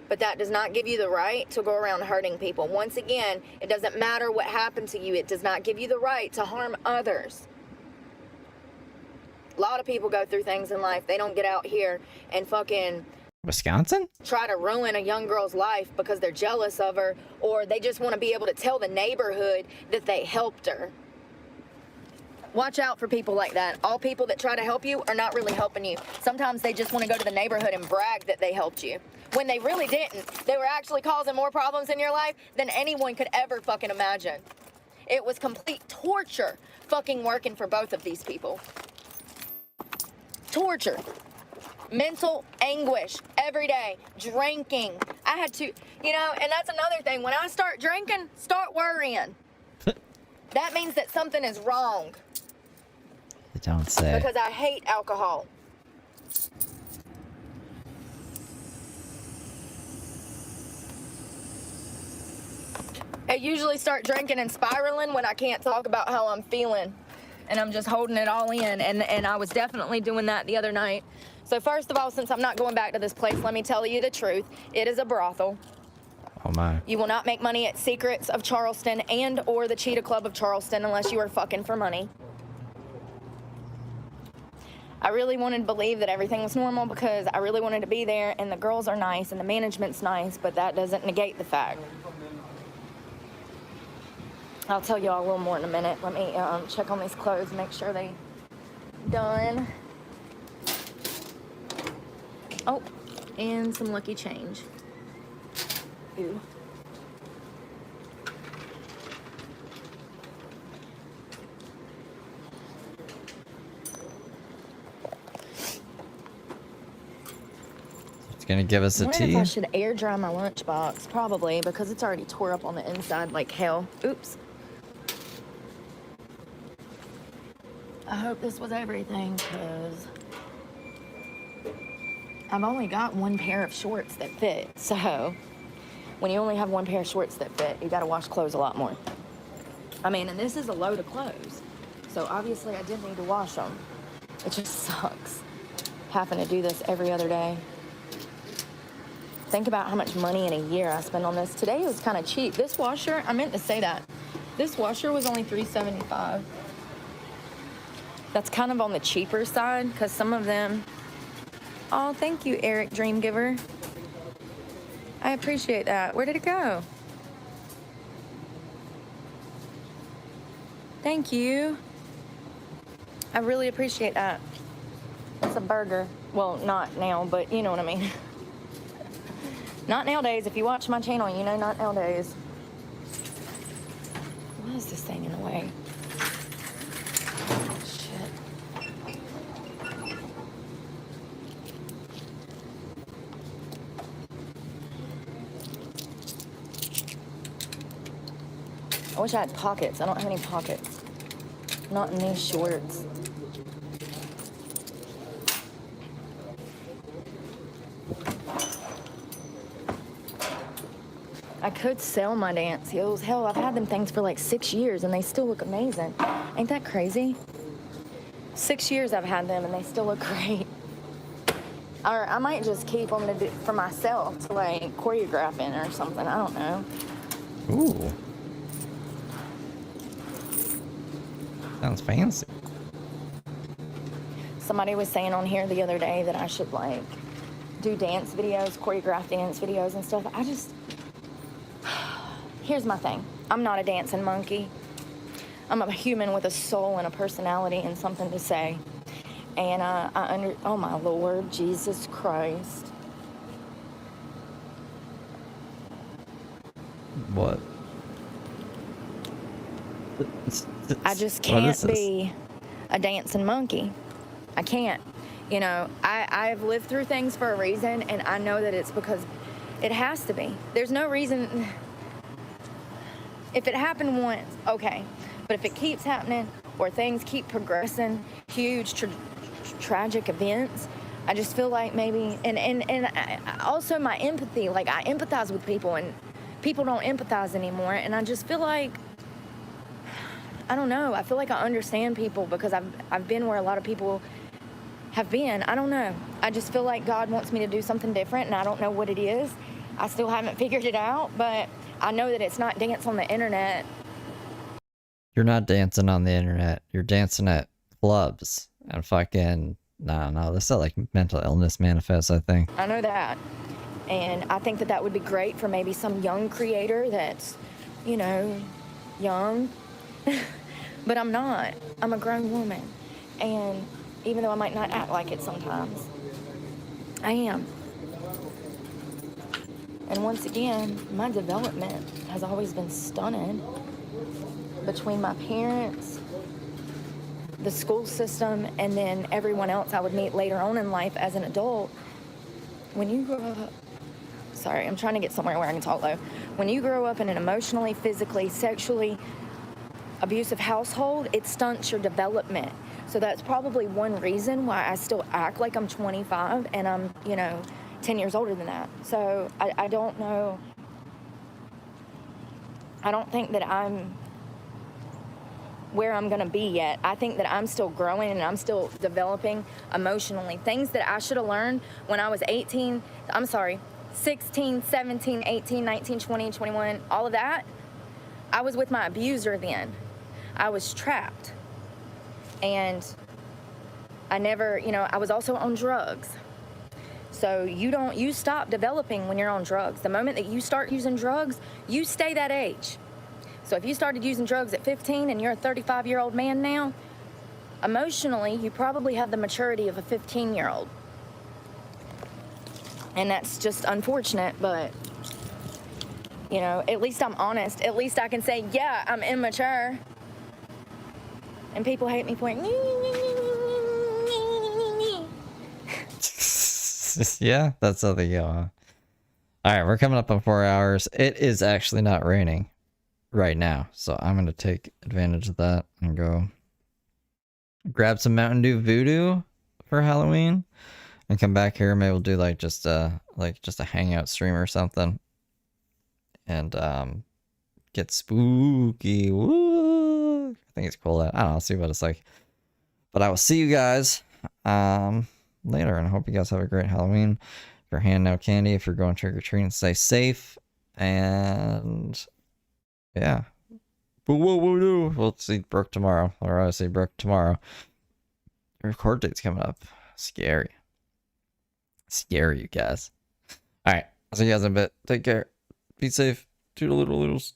but that does not give you the right to go around hurting people. Once again, it doesn't matter what happened to you. It does not give you the right to harm others. A lot of people go through things in life. They don't get out here and fucking Wisconsin? try to ruin a young girl's life because they're jealous of her, or they just want to be able to tell the neighborhood that they helped her. Watch out for people like that. All people that try to help you are not really helping you. Sometimes they just want to go to the neighborhood and brag that they helped you, when they really didn't. They were actually causing more problems in your life than anyone could ever fucking imagine. It was complete torture fucking working for both of these people. Torture. Mental anguish every day. Drinking. I had to, you know, and that's another thing. When I start drinking, start worrying. That means that something is wrong. You don't say. Because I hate alcohol. I usually start drinking and spiraling when I can't talk about how I'm feeling. And I'm just holding it all in. And I was definitely doing that the other night. So first of all, since I'm not going back to this place, let me tell you the truth. It is a brothel. Oh my. You will not make money at Secrets of Charleston and or the Cheetah Club of Charleston unless you are fucking for money. I really wanted to believe that everything was normal because I really wanted to be there, and the girls are nice and the management's nice, but that doesn't negate the fact. I'll tell you all a little more in a minute. Let me check on these clothes, make sure they done. Oh, and some lucky change. Ooh. It's gonna give us a I wonder if I tea. should air dry my lunchbox. Probably, because it's already tore up on the inside like hell. Oops. I hope this was everything, because I've only got one pair of shorts that fit. So when you only have one pair of shorts that fit, you gotta wash clothes a lot more. I mean, and this is a load of clothes. So obviously I did need to wash them. It just sucks having to do this every other day. Think about how much money in a year I spend on this. Today it was kind of cheap. This washer, I meant to say that. This washer was only $3.75. That's kind of on the cheaper side because some of them. Oh, thank you, Eric Dreamgiver. I appreciate that. Where did it go? Thank you. I really appreciate that. It's a burger. Well, not now, but you know what I mean. Not nowadays. If you watch my channel, you know not nowadays. Why is this thing in the way? Shit. I wish I had pockets. I don't have any pockets. Not in these shorts. I could sell my dance heels. Hell, I've had them things for like 6 years and they still look amazing. Ain't that crazy? 6 years I've had them and they still look great. Or I might just keep them to do for myself to like choreograph in or something. I don't know. Ooh. Sounds fancy. Somebody was saying on here the other day that I should like do dance videos, choreograph dance videos and stuff. Here's my thing. I'm not a dancing monkey. I'm a human with a soul and a personality and something to say. And oh my Lord, Jesus Christ. What? I just can't be a dancing monkey. I can't. You know, I've lived through things for a reason, and I know that it's because it has to be. There's no reason. If it happened once, okay. But if it keeps happening or things keep progressing, huge tragic events, I just feel like maybe, and also my empathy, like I empathize with people and people don't empathize anymore. And I just feel like, I don't know, I feel like I understand people because I've been where a lot of people have been. I don't know. I just feel like God wants me to do something different and I don't know what it is. I still haven't figured it out, but I know that it's not dance on the internet. You're not dancing on the internet. You're dancing at clubs and fucking, no, this is like mental illness manifest, I think. I know that. And I think that that would be great for maybe some young creator that's, you know, young. But I'm not. I'm a grown woman. And even though I might not act like it sometimes, I am. And once again, my development has always been stunted between my parents, the school system, and then everyone else I would meet later on in life as an adult. When you grow up, sorry, I'm trying to get somewhere where I can talk low. When you grow up in an emotionally, physically, sexually abusive household, it stunts your development. So that's probably one reason why I still act like I'm 25 and I'm, 10 years older than that. So I don't know. I don't think that I'm where I'm going to be yet. I think that I'm still growing and I'm still developing emotionally. Things that I should have learned when I was 16, 17, 18, 19, 20, 21, all of that. I was with my abuser then. I was trapped. And I never, I was also on drugs. So you stop developing when you're on drugs. The moment that you start using drugs, you stay that age. So if you started using drugs at 15 and you're a 35-year-old man now, emotionally, you probably have the maturity of a 15-year-old. And that's just unfortunate, but, at least I'm honest. At least I can say, yeah, I'm immature. And people hate me for it. Yeah, that's how they go, huh? Alright, we're coming up on 4 hours. It is actually not raining right now, so I'm going to take advantage of that and go grab some Mountain Dew Voodoo for Halloween and come back here. Maybe we'll do just a hangout stream or something and get spooky. Woo! I think it's cool. I don't know, I'll see what it's like. But I will see you guys later, and I hope you guys have a great Halloween. If you're handing out candy, if you're going trick-or-treating, stay safe, and yeah, But what will we do? We'll see Brooke tomorrow. Or I'll see Brooke tomorrow. The record date's coming up. Scary. Scary, you guys. Alright. I'll see you guys in a bit. Take care. Be safe. Toodle-oodle-oodles.